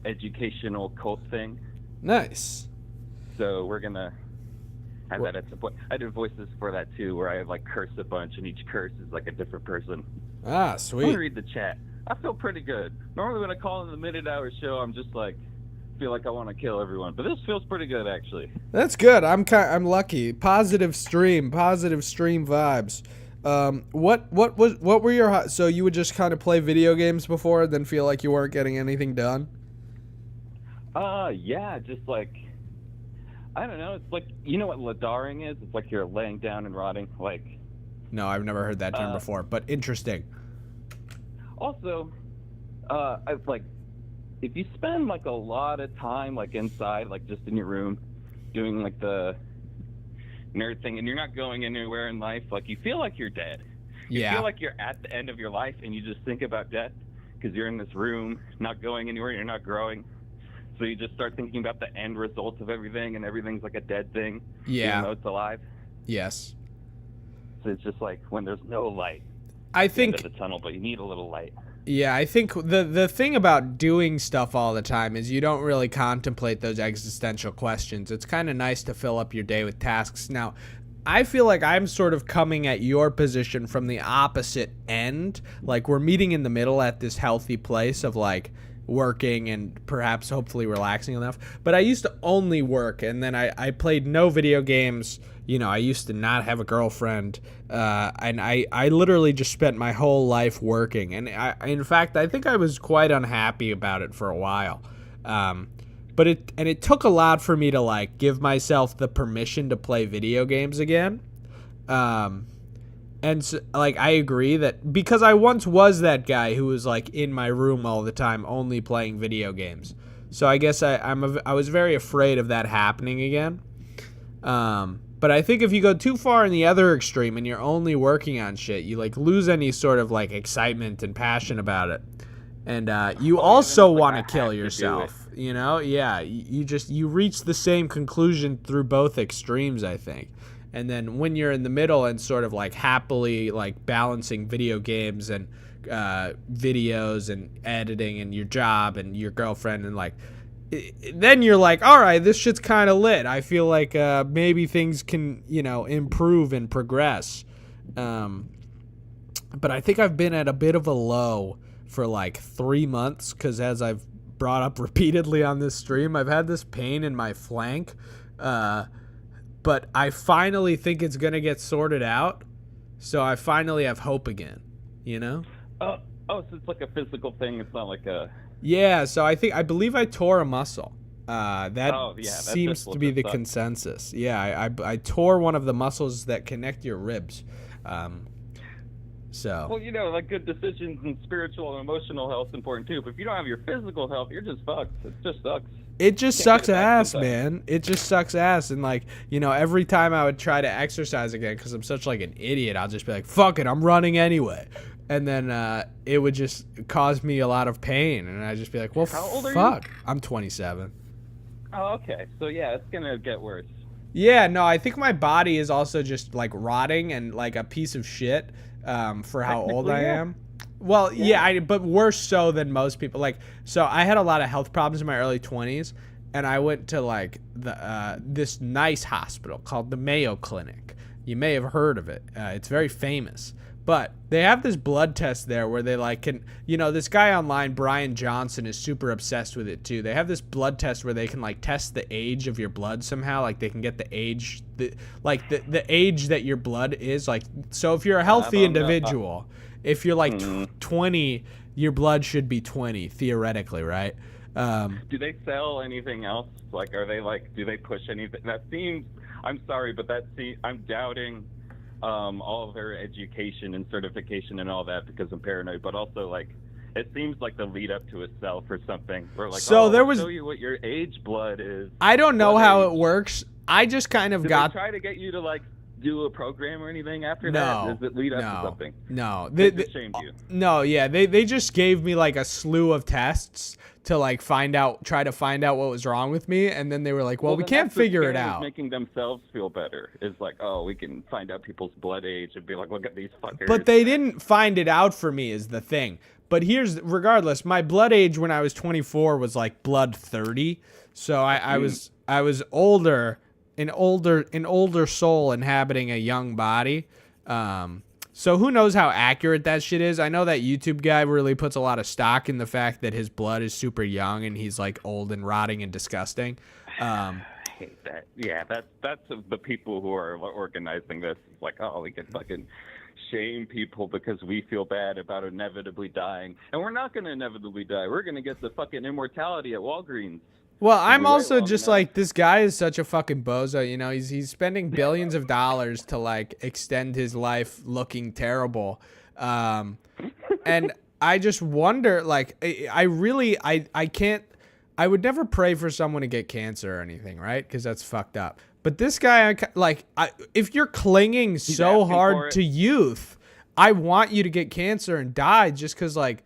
educational cult thing. Nice. So we're gonna have that at some point. I did voices for that too, where I like curse a bunch, and each curse is like a different person. Ah, Let sweet. me read the chat. I feel pretty good. Normally when I call in the minute-hour show, I'm just like feel like I want to kill everyone, but this feels pretty good actually. That's good. I'm lucky. Positive stream vibes. What were your so you would just kind of play video games before, then feel like you weren't getting anything done? Yeah, just like I don't know. It's like, you know what ladaring is? It's like you're laying down and rotting. Like, No, I've never heard that term before, but interesting. also, I like if you spend like a lot of time like inside, like just in your room, doing like the nerd thing, and you're not going anywhere in life, like you feel like you're dead. You Yeah. feel like you're at the end of your life, and you just think about death because you're in this room, not going anywhere, you're not growing. So you just start thinking about the end results of everything, and everything's like a dead thing. Yeah. Even though it's alive. Yes. So it's just like when there's no light. I at the end think of the tunnel, but you need a little light. Yeah, I think the thing about doing stuff all the time is you don't really contemplate those existential questions. It's kind of nice to fill up your day with tasks. Now, I feel like I'm sort of coming at your position from the opposite end. Like we're meeting in the middle at this healthy place of like working and perhaps hopefully relaxing enough. But I used to only work, and then I played no video games. You know, I used to not have a girlfriend, and I literally just spent my whole life working. And in fact, I think I was quite unhappy about it for a while. But it took a lot for me to like give myself the permission to play video games again. And so, like, I agree that because I once was that guy who was like in my room all the time, only playing video games. So I guess I was very afraid of that happening again. But I think if you go too far in the other extreme and you're only working on shit, you like lose any sort of like excitement and passion about it. And you also want to kill yourself, you know? Yeah, you reach the same conclusion through both extremes, I think. And then when you're in the middle and sort of like happily like balancing video games and videos and editing and your job and your girlfriend and like, then you're like, all right, this shit's kind of lit. I feel like maybe things can, you know, improve and progress. But I think I've been at a bit of a low for like 3 months because as I've brought up repeatedly on this stream, I've had this pain in my flank. But I finally think it's going to get sorted out. So I finally have hope again, you know? Oh, so it's like a physical thing. It's not like a... Yeah, so I believe I tore a muscle. That seems to be the sucks. consensus. Yeah, I tore one of the muscles that connect your ribs. So. Well, you know, like good decisions and spiritual and emotional health is important too. But if you don't have your physical health, you're just fucked. It just sucks. It just Can't sucks get it back ass, sometimes. man. It just sucks ass. And like, you know, every time I would try to exercise again, because I'm such like an idiot, I'll just be like, fuck it, I'm running anyway. And then it would just cause me a lot of pain. And I'd just be like, well, How old are you? fuck. I'm 27. Oh, okay. So yeah, it's gonna get worse. Yeah, no, I think my body is also just like rotting and like a piece of shit for how old I Technically, yeah. am. Well, yeah, but worse so than most people. Like, so I had a lot of health problems in my early 20s, and I went to like the this nice hospital called the Mayo Clinic. You may have heard of it. It's very famous. But they have this blood test there where they like can, you know, this guy online, Brian Johnson, is super obsessed with it too. They have this blood test where they can like test the age of your blood somehow. Like they can get the age, the age that your blood is. Like, so if you're a healthy don't know. individual, if you're like 20, your blood should be 20 theoretically, right? Do they sell anything else? Like, are they like, do they push anything? That seems, I'm sorry, but I'm doubting all of their education and certification and all that because I'm paranoid, but also like it seems like the lead up to a sell for something. We're like, So there we'll was- show you what your age blood is. I don't know Blood how age. it works. I just kind of Did got they try to get you to like do a program or anything after No, that? Does it lead up no, to something? no. They just shamed you. No, yeah, they just gave me like a slew of tests to like try to find out what was wrong with me, and then they were like, well we then can't that's the figure it scammers out. Making themselves feel better is like, oh, we can find out people's blood age and be like, look at these fuckers. But they didn't find it out for me is the thing. But regardless, my blood age when I was 24 was like blood 30. So I was I was older, an older soul inhabiting a young body. So who knows how accurate that shit is? I know that YouTube guy really puts a lot of stock in the fact that his blood is super young and he's like old and rotting and disgusting. I hate that. Yeah, that's the people who are organizing this. It's like, oh, we can fucking shame people because we feel bad about inevitably dying, and we're not going to inevitably die. We're going to get the fucking immortality at Walgreens. Well, I'm We wait also long just enough. like, this guy is such a fucking bozo, you know. He's spending billions of dollars to like extend his life looking terrible. And I just wonder, like, I can't, I would never pray for someone to get cancer or anything, right? Because that's fucked up. But this guy, if you're clinging so asking for hard it. to youth, I want you to get cancer and die just because, like,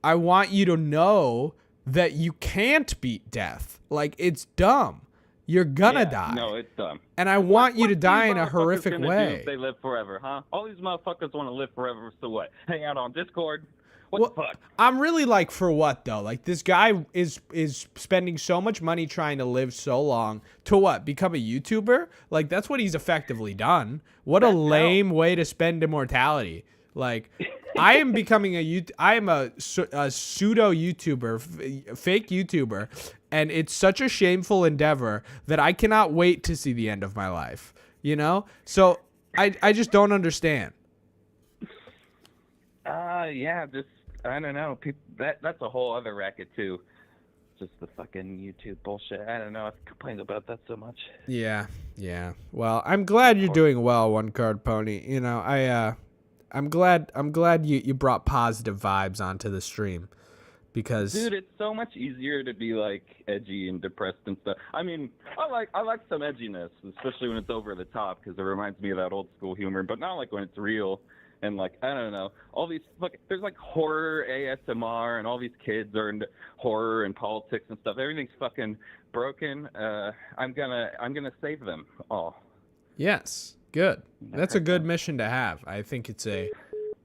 I want you to know that you can't beat death. Like, it's dumb. You're gonna die. No, it's dumb. And I want you to What die these in a motherfuckers horrific gonna do way. if they live forever, huh? All these motherfuckers want to live forever, so what? Hang out on Discord? What the fuck? I'm really like, for what though? Like, this guy is spending so much money trying to live so long to what? Become a YouTuber? Like, that's what he's effectively done. What a lame way to spend immortality. Like, I am becoming I am a pseudo YouTuber, fake YouTuber, and it's such a shameful endeavor that I cannot wait to see the end of my life. You know? So I just don't understand. Yeah, just I don't know. People, that's a whole other racket too. Just the fucking YouTube bullshit. I don't know. I've complained about that so much. Yeah. Well, I'm glad you're doing well, One Card Pony. You know, I'm glad you brought positive vibes onto the stream, because Dude, it's so much easier to be like edgy and depressed and stuff. I mean, I like some edginess, especially when it's over the top, because it reminds me of that old school humor. But not like when it's real. And like, I don't know, all these there's like horror ASMR, and all these kids are into horror and politics and stuff. Everything's fucking broken. I'm gonna save them all. Yes, good. That's a good mission to have. I think it's a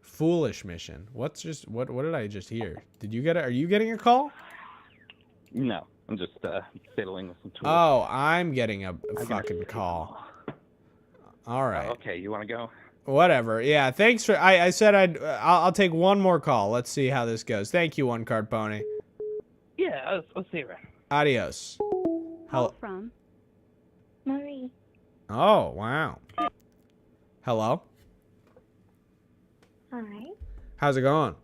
foolish mission. What did I just hear? Did you get it? Are you getting a call? No, I'm just fiddling with some tools. Oh, I'm getting a fucking call. All right. Okay, you want to go? Whatever. Yeah, thanks for. I said I'll take one more call. Let's see how this goes. Thank you, One Card Pony. Yeah, let's see it. Adios. Call from Marie. Oh, wow. Hello. Hi. How's it going?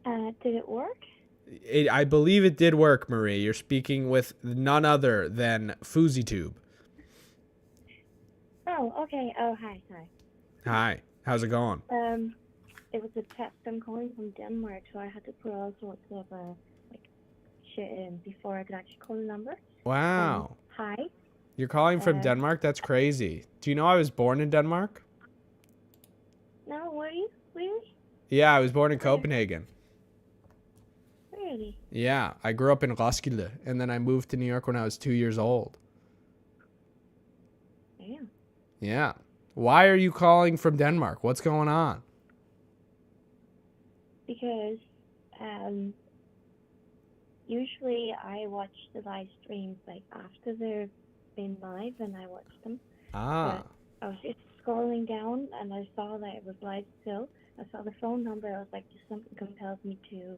Did it work? I believe it did work, Marie. You're speaking with none other than FouseyTube. Oh, okay. Oh, hi. Hi. How's it going? It was a test. I'm calling from Denmark, so I had to put all sorts of shit in before I could actually call the number. Wow. Hi. You're calling from Denmark? That's crazy. Do you know I was born in Denmark? No, were you? Really? Yeah, I was born in Copenhagen. Really? Yeah, I grew up in Roskilde, and then I moved to New York when I was 2 years old. Damn. Yeah. Why are you calling from Denmark? What's going on? Because usually I watch the live streams like after they've been live, and I watch them. Ah. But I was just scrolling down and I saw that it was live still. I saw the phone number. I was like, just something compels me to.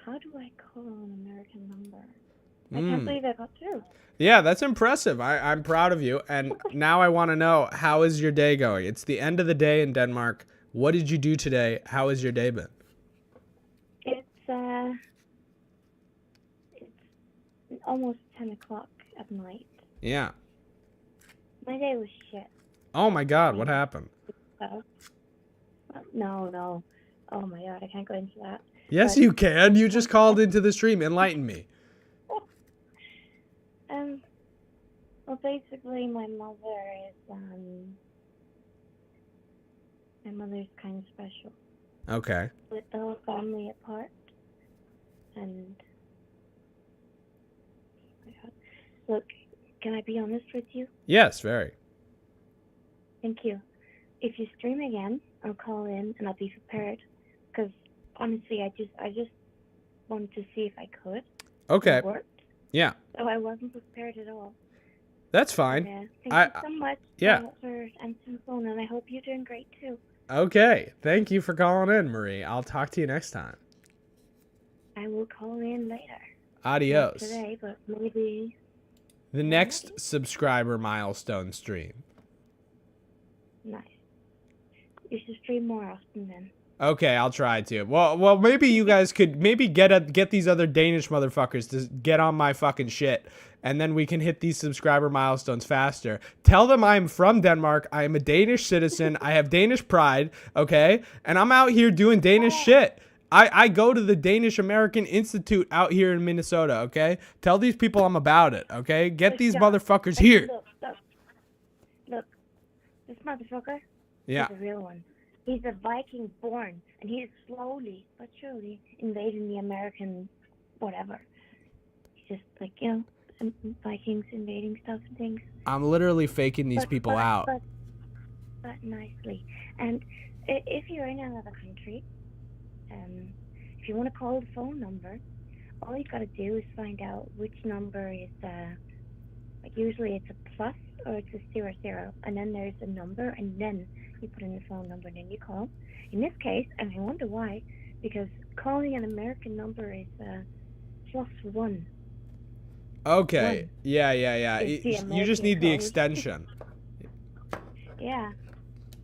How do I call an American number? I can't believe I got through. Yeah, that's impressive. I'm proud of you. And now I want to know, how is your day going? It's the end of the day in Denmark. What did you do today? How has your day been? It's almost 10 o'clock at night. Yeah. My day was shit. Oh my God, what happened? No. Oh my God, I can't go into that. Yes, But- you can. You just called into the stream. Enlighten me. Well, basically, my mother's kind of special. Okay. With the whole family apart, and oh my God. Look, can I be honest with you? Yes, very. Thank you. If you stream again, I'll call in and I'll be prepared. Because honestly, I just wanted to see if I could. Okay. It worked. Yeah. So I wasn't prepared at all. That's fine. Thank you so much yeah. for answering the phone, and I hope you're doing great too. Okay. Thank you for calling in, Marie. I'll talk to you next time. I will call in later. Adios. Not today, but maybe The next subscriber milestone stream. nice. You should stream more often then. Okay, I'll try to. Well, maybe you guys could get these other Danish motherfuckers to get on my fucking shit, and then we can hit these subscriber milestones faster. Tell them I'm from Denmark. I am a Danish citizen. I have Danish pride, okay? And I'm out here doing Danish shit. I go to the Danish American Institute out here in Minnesota, okay? Tell these people I'm about it, okay? Get these motherfuckers here. Look. This motherfucker Yeah. is a real one. He's a Viking born, and he is slowly but surely invading the American whatever. He's just like, some Vikings invading stuff and things. I'm literally faking these people out. But nicely. And if you're in another country, if you want to call the phone number, all you gotta do is find out which number is, like usually it's a plus or it's a 00, and then there's a number, and then you put in the phone number and then you call. In this case, and I wonder why, because calling an American number is +1. Okay. One. Yeah. It's the You just American need the code. extension. Yeah,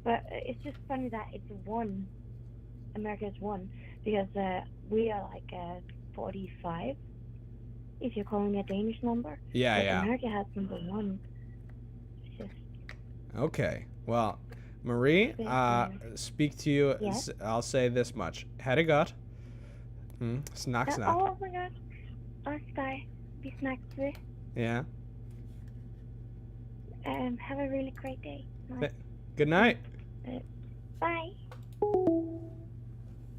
but it's just funny that it's 1. America is 1 because we are like 45. If you're calling a Danish number, Yeah, but yeah. America has number 1. It's just Okay. Well, Marie, speak to you. Yes? I'll say this much. Had it got. Snack. oh my god, Oscar, vi snakkes ved. Yeah. Have a really great day. Nice. Good night. Bye.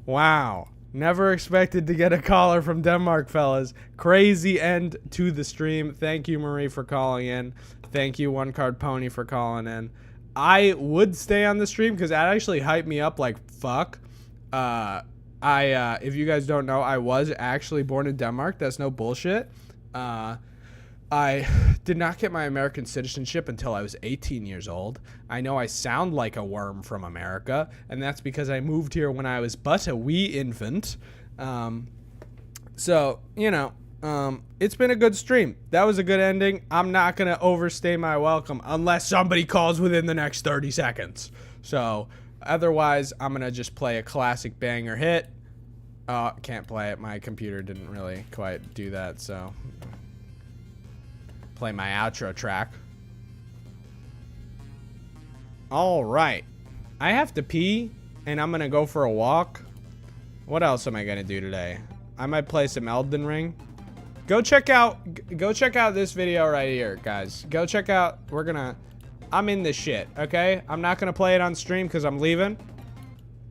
Wow. Never expected to get a caller from Denmark, fellas. Crazy end to the stream. Thank you, Marie, for calling in. Thank you, One Card Pony, for calling in. I would stay on the stream because that actually hyped me up like fuck. If you guys don't know, I was actually born in Denmark. That's no bullshit. I did not get my American citizenship until I was 18 years old. I know I sound like a worm from America, and that's because I moved here when I was but a wee infant. So, it's been a good stream. That was a good ending. I'm not going to overstay my welcome unless somebody calls within the next 30 seconds. So, otherwise, I'm going to just play a classic banger hit. Can't play it. My computer didn't really quite do that, so play my outro track. All right. I have to pee, and I'm going to go for a walk. What else am I going to do today? I might play some Elden Ring. Go check out this video right here, guys. Go check out. I'm in this shit, okay? I'm not going to play it on stream because I'm leaving.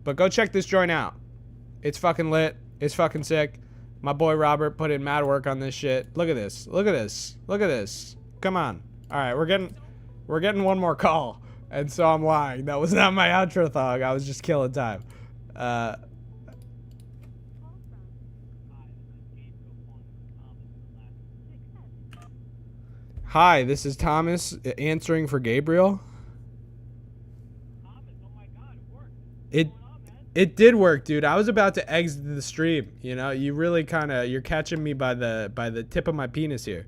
But go check this joint out. It's fucking lit. It's fucking sick. My boy Robert put in mad work on this shit. Look at this. Look at this. Look at this. Come on. All right, we're getting one more call. And so I'm lying. That was not my outro thong. I was just killing time. Hi, this is Thomas answering for Gabriel. It did work, dude. I was about to exit the stream. You really you're catching me by the tip of my penis here.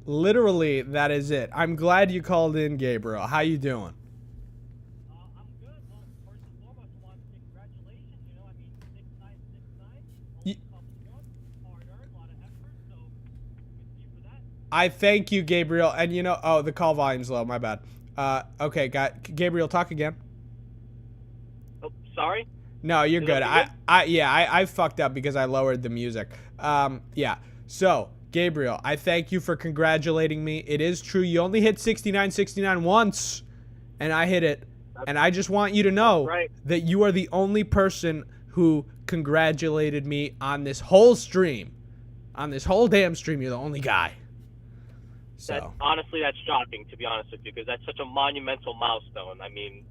Literally, that is it. I'm glad you called in, Gabriel. How you doing? I thank you, Gabriel. And the call volume's low. My bad. Okay, Gabriel, talk again. Oh, sorry? No, you're good. I fucked up because I lowered the music. Yeah. So, Gabriel, I thank you for congratulating me. It is true. You only hit 69 once, and I hit it. And I just want you to know that you are the only person who congratulated me on this whole stream. On this whole damn stream, you're the only guy. So honestly, that's shocking, to be honest with you, because that's such a monumental milestone. I mean,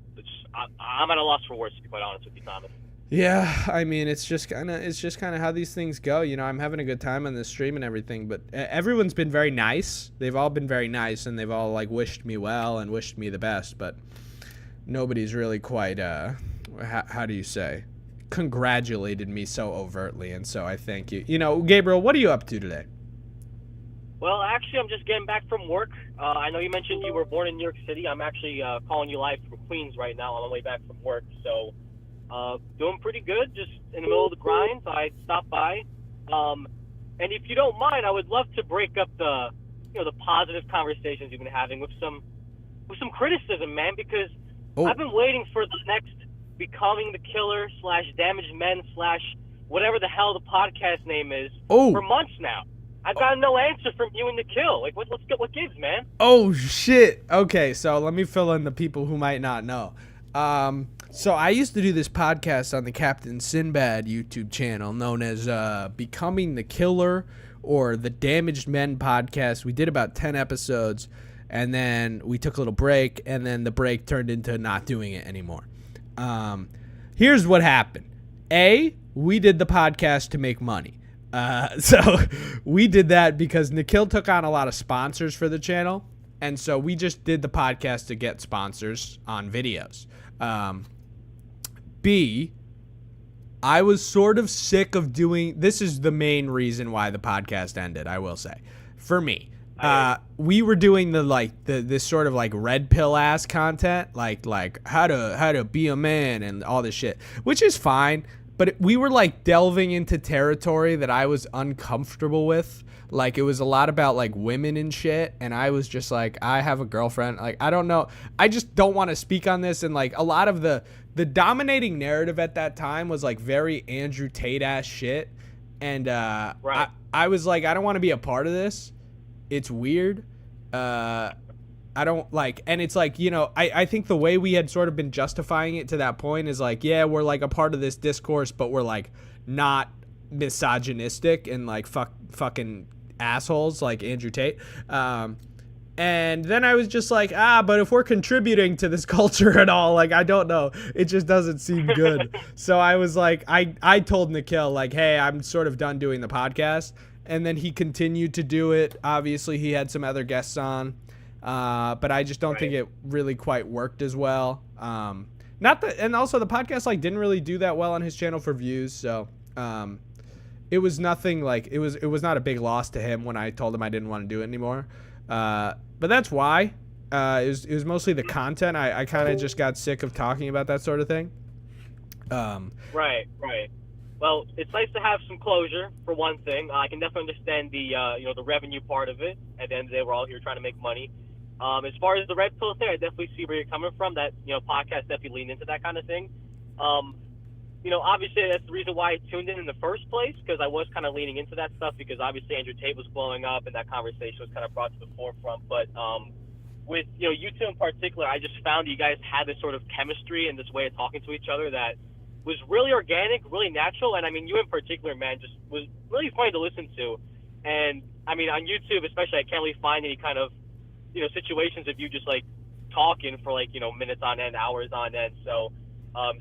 I'm at a loss for words, to be quite honest with you, Thomas. yeah, I mean, it's just kind of how these things go. You know, I'm having a good time on this stream and everything, but everyone's been very nice. They've all been very nice, and they've all like wished me well and wished me the best, but nobody's really quite how do you say, congratulated me so overtly, and so I thank you. You know, Gabriel, what are you up to today? Well, actually, I'm just getting back from work. I know you mentioned you were born in New York City. I'm actually calling you live from Queens right now on my way back from work. So, doing pretty good, just in the middle of the grind. So I stopped by. And if you don't mind, I would love to break up the positive conversations you've been having with some criticism, man, because I've been waiting for the next Becoming the Killer / Damaged Men / whatever the hell the podcast name is for months now. I've got no answer from you and the Kill. Like, what gives, man? Oh, shit. Okay, so let me fill in the people who might not know. So I used to do this podcast on the Captain Sinbad YouTube channel known as Becoming the Killer or the Damaged Men podcast. We did about 10 episodes, and then we took a little break, and then the break turned into not doing it anymore. Here's what happened. We did the podcast to make money. So we did that because Nikhil took on a lot of sponsors for the channel. And so we just did the podcast to get sponsors on videos. I was sort of sick of doing, this is the main reason why the podcast ended, I will say. For me, we were doing this sort of like red pill ass content, like how to be a man and all this shit, which is fine. But we were like delving into territory that I was uncomfortable with. Like, it was a lot about like women and shit. And I was just like, I have a girlfriend. Like, I don't know. I just don't want to speak on this. And like a lot of the dominating narrative at that time was like very Andrew Tate ass shit. And right. I was like, I don't want to be a part of this. It's weird. I don't like, and it's like, you know, I think the way we had sort of been justifying it to that point is like, yeah, we're like a part of this discourse, but we're like not misogynistic and like fucking assholes like Andrew Tate. And then I was just like, but if we're contributing to this culture at all, like, I don't know, it just doesn't seem good. So I was like, I told Nikhil like, hey, I'm sort of done doing the podcast. And then he continued to do it. Obviously he had some other guests on. But I just don't think it really quite worked as well. And also the podcast like didn't really do that well on his channel for views. So, it was nothing like, it was not a big loss to him when I told him I didn't want to do it anymore. But that's why, it was mostly the content. I kind of just got sick of talking about that sort of thing. Right. Well, it's nice to have some closure for one thing. I can definitely understand the the revenue part of it. At the end of the day, we're all here trying to make money. As far as the red pill thing, I definitely see where you're coming from. That podcast definitely leaned into that kind of thing. Obviously that's the reason why I tuned in the first place, because I was kind of leaning into that stuff because obviously Andrew Tate was blowing up and that conversation was kind of brought to the forefront. But with you two in particular, I just found you guys had this sort of chemistry and this way of talking to each other that was really organic, really natural. And I mean, you in particular, man, just was really funny to listen to. And I mean, on YouTube especially, I can't really find any kind of situations of you just like talking for like minutes on end, hours on end. So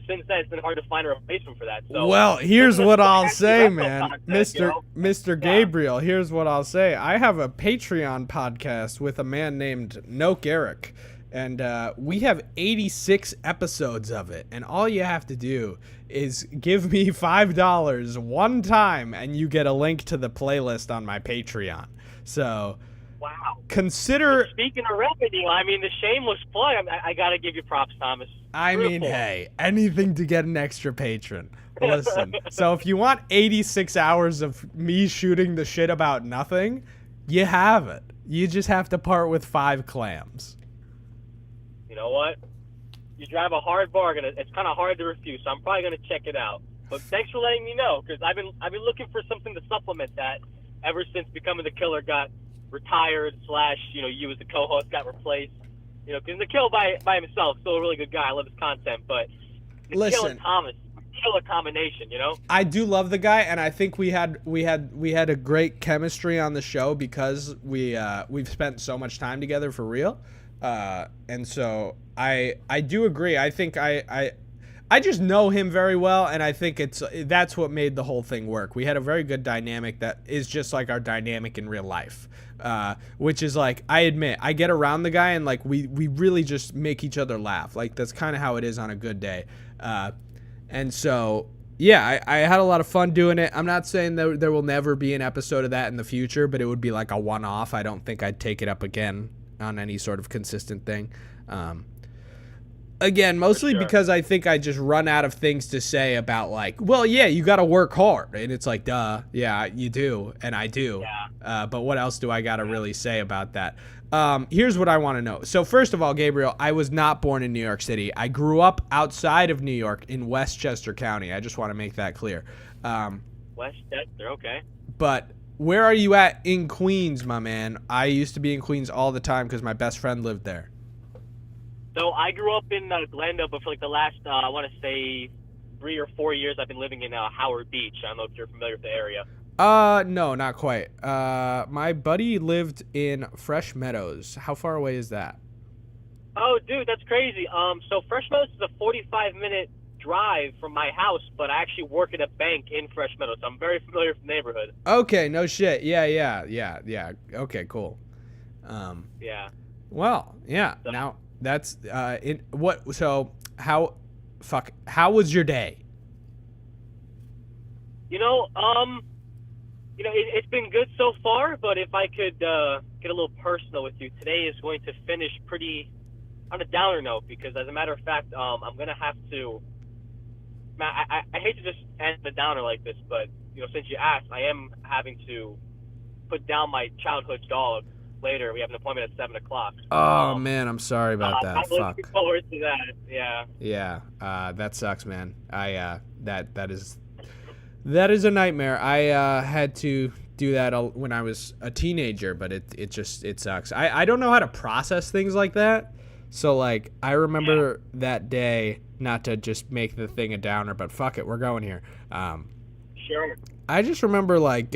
since then it's been hard to find a replacement for that. So well, here's what I'll say, man. Mr. Gabriel, here's what I'll say. I have a Patreon podcast with a man named Noke Eric, and we have 86 episodes of it, and all you have to do is give me $5 one time and you get a link to the playlist on my Patreon. So wow. Consider. Speaking of revenue, I mean, the shameless plug, I got to give you props, Thomas. I mean, hey, anything to get an extra patron. Listen, so if you want 86 hours of me shooting the shit about nothing, you have it. You just have to part with 5 clams. You know what? You drive a hard bargain. It's kind of hard to refuse, so I'm probably going to check it out. But thanks for letting me know, because I've been looking for something to supplement that ever since Becoming the Killer got retired / you as the co-host got replaced. Because Nikhil by himself, still a really good guy. I love his content, but Nikhil and Thomas killer combination, you know. I do love the guy, and I think we had a great chemistry on the show because we've spent so much time together for real, and so I do agree. I think I just know him very well, and I think that's what made the whole thing work. We had a very good dynamic that is just like our dynamic in real life, which is like, I admit, I get around the guy and like we really just make each other laugh. Like that's kind of how it is on a good day, and so yeah, I had a lot of fun doing it. I'm not saying that there will never be an episode of that in the future, but it would be like a one-off. I don't think I'd take it up again on any sort of consistent thing. Again, mostly because I think I just run out of things to say about like, well, yeah, you got to work hard. And it's like, duh, yeah, you do. And I do. Yeah. But what else do I got to really say about that? Here's what I want to know. So first of all, Gabriel, I was not born in New York City. I grew up outside of New York in Westchester County. I just want to make that clear. Westchester, okay. But where are you at in Queens, my man? I used to be in Queens all the time because my best friend lived there. So I grew up in Glendale, but for like the last, I want to say 3 or 4 years, I've been living in Howard Beach. I don't know if you're familiar with the area. No, not quite. My buddy lived in Fresh Meadows. How far away is that? Oh, dude, that's crazy. So Fresh Meadows is a 45-minute drive from my house, but I actually work at a bank in Fresh Meadows, so I'm very familiar with the neighborhood. Okay, no shit. Yeah. Okay, cool. Yeah. Well, yeah. So, now that's so how was your day? It's been good so far, but if I could get a little personal with you, today is going to finish pretty on a downer note, because as a matter of fact, I'm going to have to, I hate to just end the downer like this, but, since you asked, I am having to put down my childhood dog later. We have an appointment at 7 o'clock. Oh, man, I'm sorry about that. I'm looking forward to that, yeah. Yeah, that sucks, man. That is a nightmare. I had to do that when I was a teenager, but it sucks. I don't know how to process things like that. So like I remember that day, not to just make the thing a downer, but fuck it, we're going here. Sure. I just remember like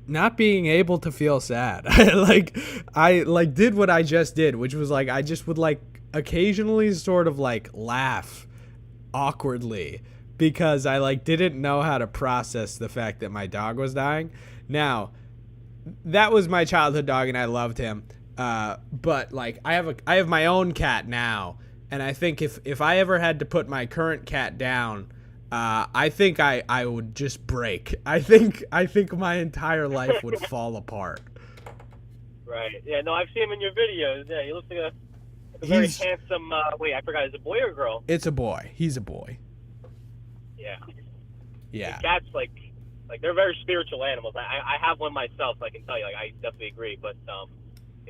not being able to feel sad. I did what I just did, which was like I just would like occasionally sort of like laugh awkwardly, because I like didn't know how to process the fact that my dog was dying. Now, that was my childhood dog and I loved him. But like I have my own cat now, and I think if I ever had to put my current cat down, I think I would just break. I think my entire life would fall apart. Right. Yeah, no, I've seen him in your videos. Yeah, he looks like a very handsome wait, I forgot, is it a boy or a girl? It's a boy. He's a boy. Yeah. Yeah. Cats, like they're very spiritual animals. I have one myself, so I can tell you, like, I definitely agree. But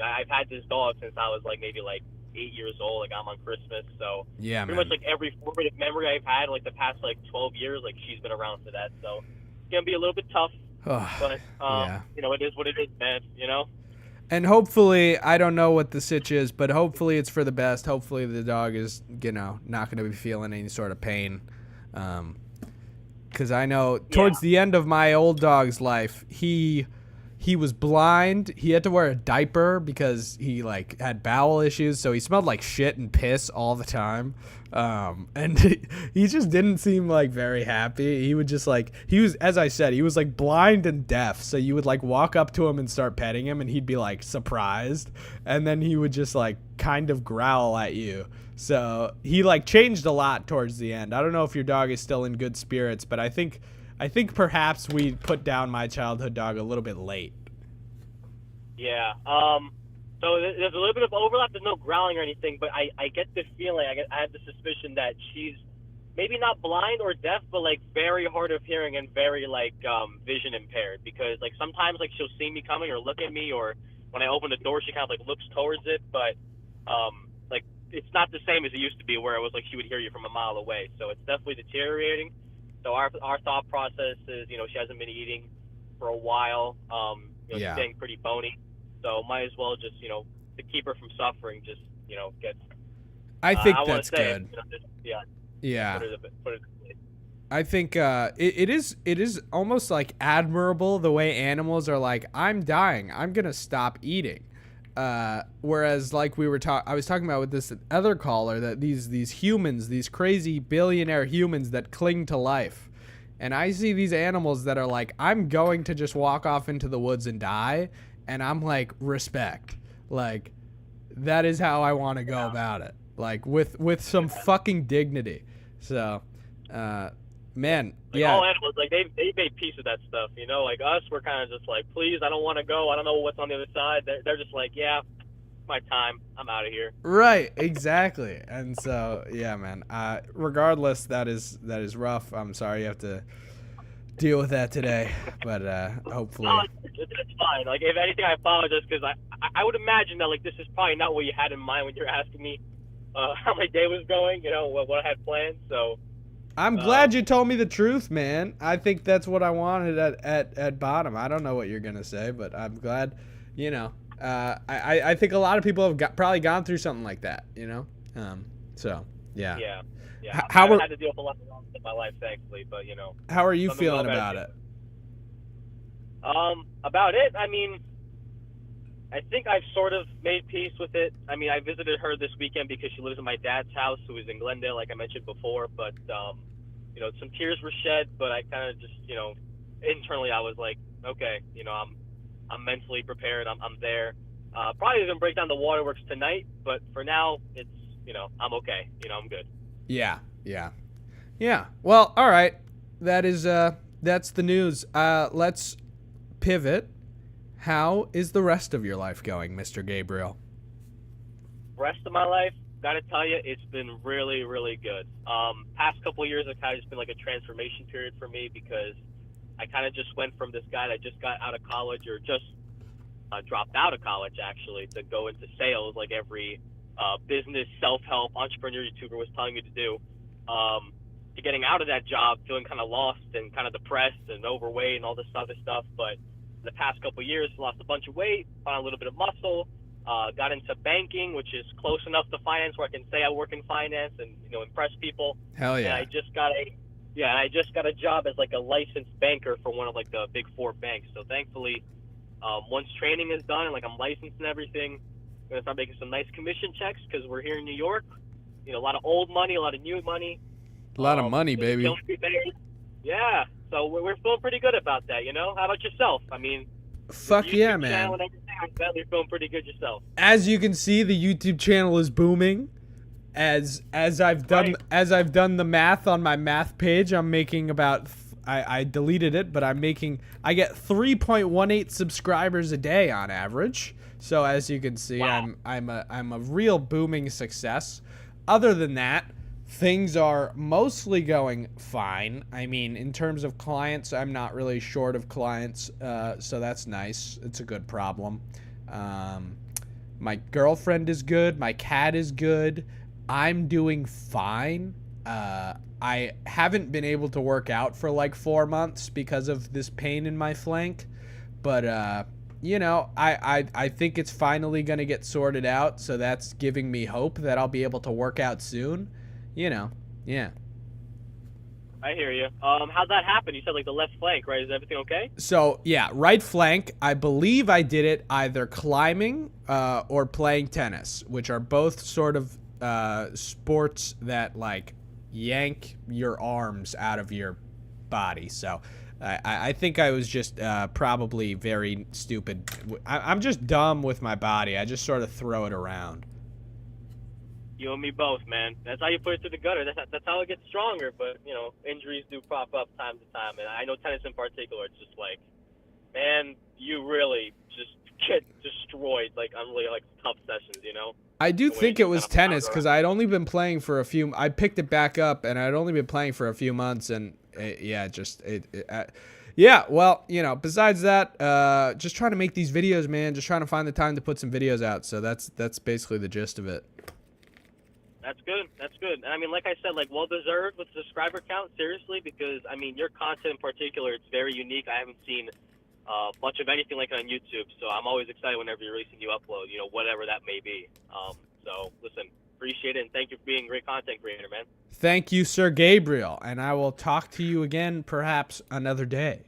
I've had this dog since I was like maybe like 8 years old. Like, I'm on Christmas, so yeah, pretty much like every formative memory I've had like the past like 12 years, like she's been around for that. So it's gonna be a little bit tough, but yeah. It is what it is, man. And hopefully, I don't know what the sitch is, but hopefully it's for the best. Hopefully the dog is not going to be feeling any sort of pain. Because I know towards the end of my old dog's life, he was blind. He had to wear a diaper because he like had bowel issues, so he smelled like shit and piss all the time. And he just didn't seem like very happy. He would just like, as I said, he was like blind and deaf. So you would like walk up to him and start petting him and he'd be like surprised. And then he would just like kind of growl at you. So he like changed a lot towards the end. I don't know if your dog is still in good spirits, but I think perhaps we put down my childhood dog a little bit late. Yeah. So there's a little bit of overlap. There's no growling or anything, but I get the feeling, I have the suspicion that she's maybe not blind or deaf, but like very hard of hearing and very like vision impaired, because like sometimes like she'll see me coming or look at me, or when I open the door she kind of like looks towards it, but like it's not the same as it used to be where it was like she would hear you from a mile away. So it's definitely deteriorating. So our thought process is, she hasn't been eating for a while. She's getting pretty bony. So might as well just, to keep her from suffering, just, get. I think that's good. Yeah. Yeah. I think it is almost like admirable the way animals are like, I'm dying, I'm gonna stop eating. Whereas like I was talking about with this other caller, that these humans, these crazy billionaire humans that cling to life, and I see these animals that are like, I'm going to just walk off into the woods and die, and I'm like, respect, like that is how I want to go about it, like with some fucking dignity. So, man, Like yeah. all animals, like they made peace with that stuff, you know. Like us, we're kind of just like, please, I don't want to go. I don't know what's on the other side. They're just like, yeah, my time. I'm out of here. Right, exactly. And so, yeah, man. Regardless, that is rough. I'm sorry you have to deal with that today, but hopefully. No, it's fine. Like if anything, I apologize because I would imagine that like this is probably not what you had in mind when you were asking me how my day was going. You know what I had planned. So. I'm glad you told me the truth, man. I think that's what I wanted at bottom. I don't know what you're gonna say, but I'm glad. You know, I think a lot of people have probably gone through something like that. You know, so yeah. Yeah. How I had to deal with a lot of wrongs in my life, thankfully, but you know. How are you something feeling well about it? About it, I mean, I think I've sort of made peace with it. I mean, I visited her this weekend because she lives in my dad's house, who is in Glendale, like I mentioned before. But you know, some tears were shed, but I kind of just, you know, internally I was like, okay, you know, I'm mentally prepared. I'm there. Probably gonna break down the waterworks tonight, but for now, it's, you know, I'm okay. You know, I'm good. Yeah. Well, all right. That is that's the news. Let's pivot. How is the rest of your life going, Mr. Gabriel? Rest of my life, gotta tell you, it's been really, really good. Past couple of years have kind of just been like a transformation period for me because I kind of just went from this guy that just got out of college, or just dropped out of college actually, to go into sales like every business, self-help, entrepreneur YouTuber was telling me to do, to getting out of that job feeling kind of lost and kind of depressed and overweight and all this other stuff. But the past couple of years, lost a bunch of weight, found a little bit of muscle, got into banking, which is close enough to finance where I can say I work in finance and, you know, impress people. Hell yeah. And I just got a job as like a licensed banker for one of like the big 4 banks. So thankfully, once training is done and like I'm licensed and everything, I'm gonna start making some nice commission checks because we're here in New York. You know, a lot of old money, a lot of new money. A lot of money, baby. Yeah. So we're feeling pretty good about that, you know? How about yourself? I mean, fuck yeah, YouTube man. channel and everything, I bet you're feeling pretty good yourself. As you can see, the YouTube channel is booming. As I've done the math on my math page, I'm making about I deleted it, but I get 3.18 subscribers a day on average. So as you can see, wow. I'm a real booming success. Other than that, things are mostly going fine. I mean, in terms of clients, I'm not really short of clients, so that's nice. It's a good problem. My girlfriend is good. My cat is good. I'm doing fine. I haven't been able to work out for like 4 months because of this pain in my flank, but you know, I think it's finally gonna get sorted out, so that's giving me hope that I'll be able to work out soon. You know, yeah. I hear you. How'd that happen? You said like the left flank, right? Is everything okay? So yeah, right flank. I believe I did it either climbing or playing tennis, which are both sort of sports that like yank your arms out of your body. So I think I was just probably very stupid. I'm just dumb with my body. I just sort of throw it around. You and me both, man. That's how you put it through the gutter. That's how it gets stronger. But, you know, injuries do pop up time to time. And I know tennis in particular, it's just like, man, you really just get destroyed, like, on really, like, tough sessions, you know? I do think it was tennis because I'd only been playing for a few. I picked it back up, and I'd only been playing for a few months. And, yeah, well, you know, besides that, just trying to make these videos, man. Just trying to find the time to put some videos out. So that's basically the gist of it. That's good. That's good. And I mean, like I said, like well-deserved with the subscriber count, seriously, because, I mean, your content in particular, it's very unique. I haven't seen much of anything like it on YouTube, so I'm always excited whenever you're releasing new upload, you know, whatever that may be. So, listen, appreciate it, and thank you for being a great content creator, man. Thank you, Sir Gabriel, and I will talk to you again perhaps another day.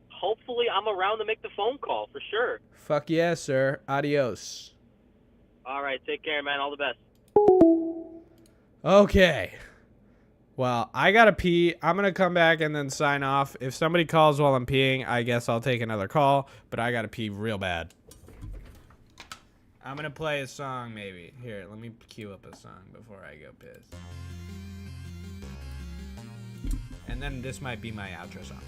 Hopefully, I'm around to make the phone call for sure. Fuck yeah, sir. Adios. All right, take care, man. All the best. Okay. Well, I gotta pee. I'm gonna come back and then sign off. If somebody calls while I'm peeing, I guess I'll take another call, but I gotta pee real bad. I'm gonna play a song maybe. Here, let me queue up a song before I go piss. And then this might be my outro song.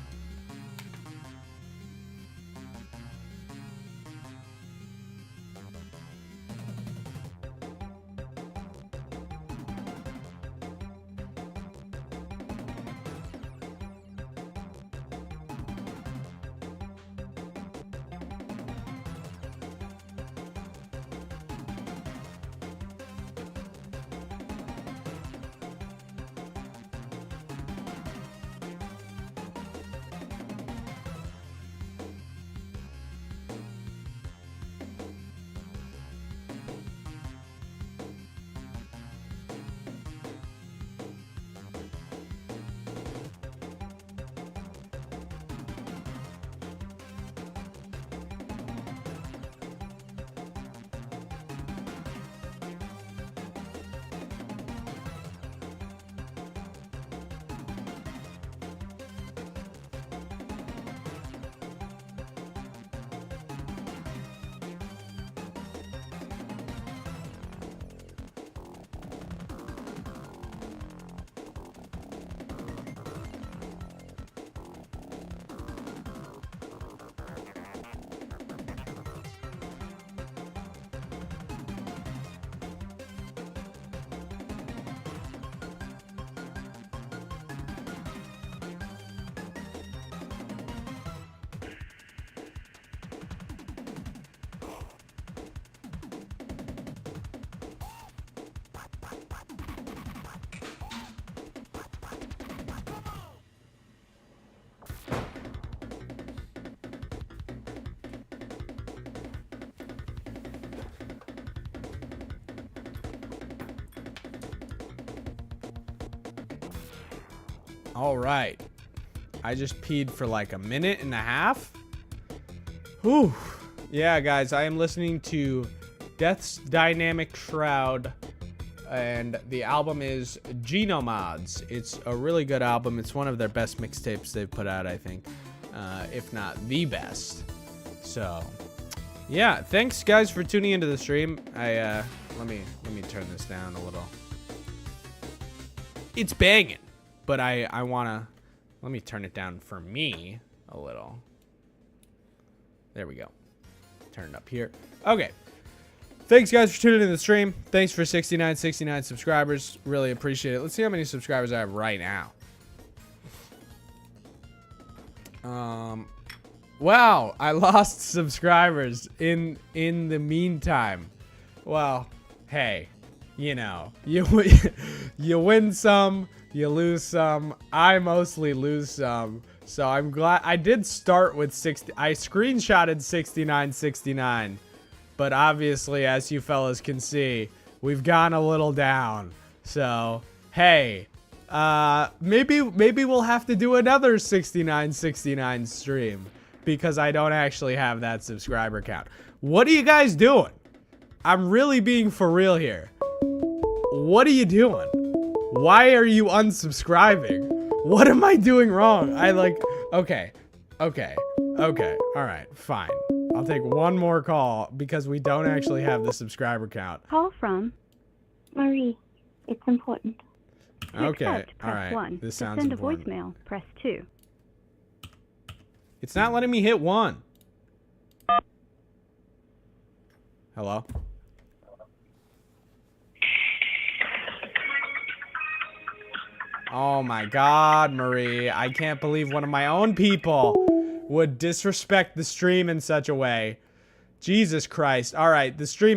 All right. I just peed for like a minute and a half. Whew. Yeah, guys, I am listening to Death's Dynamic Shroud, and the album is Genomods. It's a really good album. It's one of their best mixtapes they've put out, I think, if not the best. So, yeah, thanks guys for tuning into the stream. Let me turn this down a little. It's banging. But I wanna, let me turn it down for me a little. There we go. Turn it up here. Okay. Thanks guys for tuning in to the stream. Thanks for 69 subscribers. Really appreciate it. Let's see how many subscribers I have right now. Wow, I lost subscribers in the meantime. Well, hey, you know, you win some, you lose some. I mostly lose some. So I'm glad I did start with 60. I screenshotted 69. But obviously, as you fellas can see, we've gone a little down. So, hey, maybe we'll have to do another 69 stream because I don't actually have that subscriber count. What are you guys doing? I'm really being for real here. What are you doing? Why are you unsubscribing? What am I doing wrong? Okay. All right, fine. I'll take one more call because we don't actually have the subscriber count. Call from Marie. It's important. Okay, accept, all press right. 1. This To sounds send important. a voicemail, press 2. It's not letting me hit 1. Hello? Oh my God, Marie. I can't believe one of my own people would disrespect the stream in such a way. Jesus Christ. All right, the stream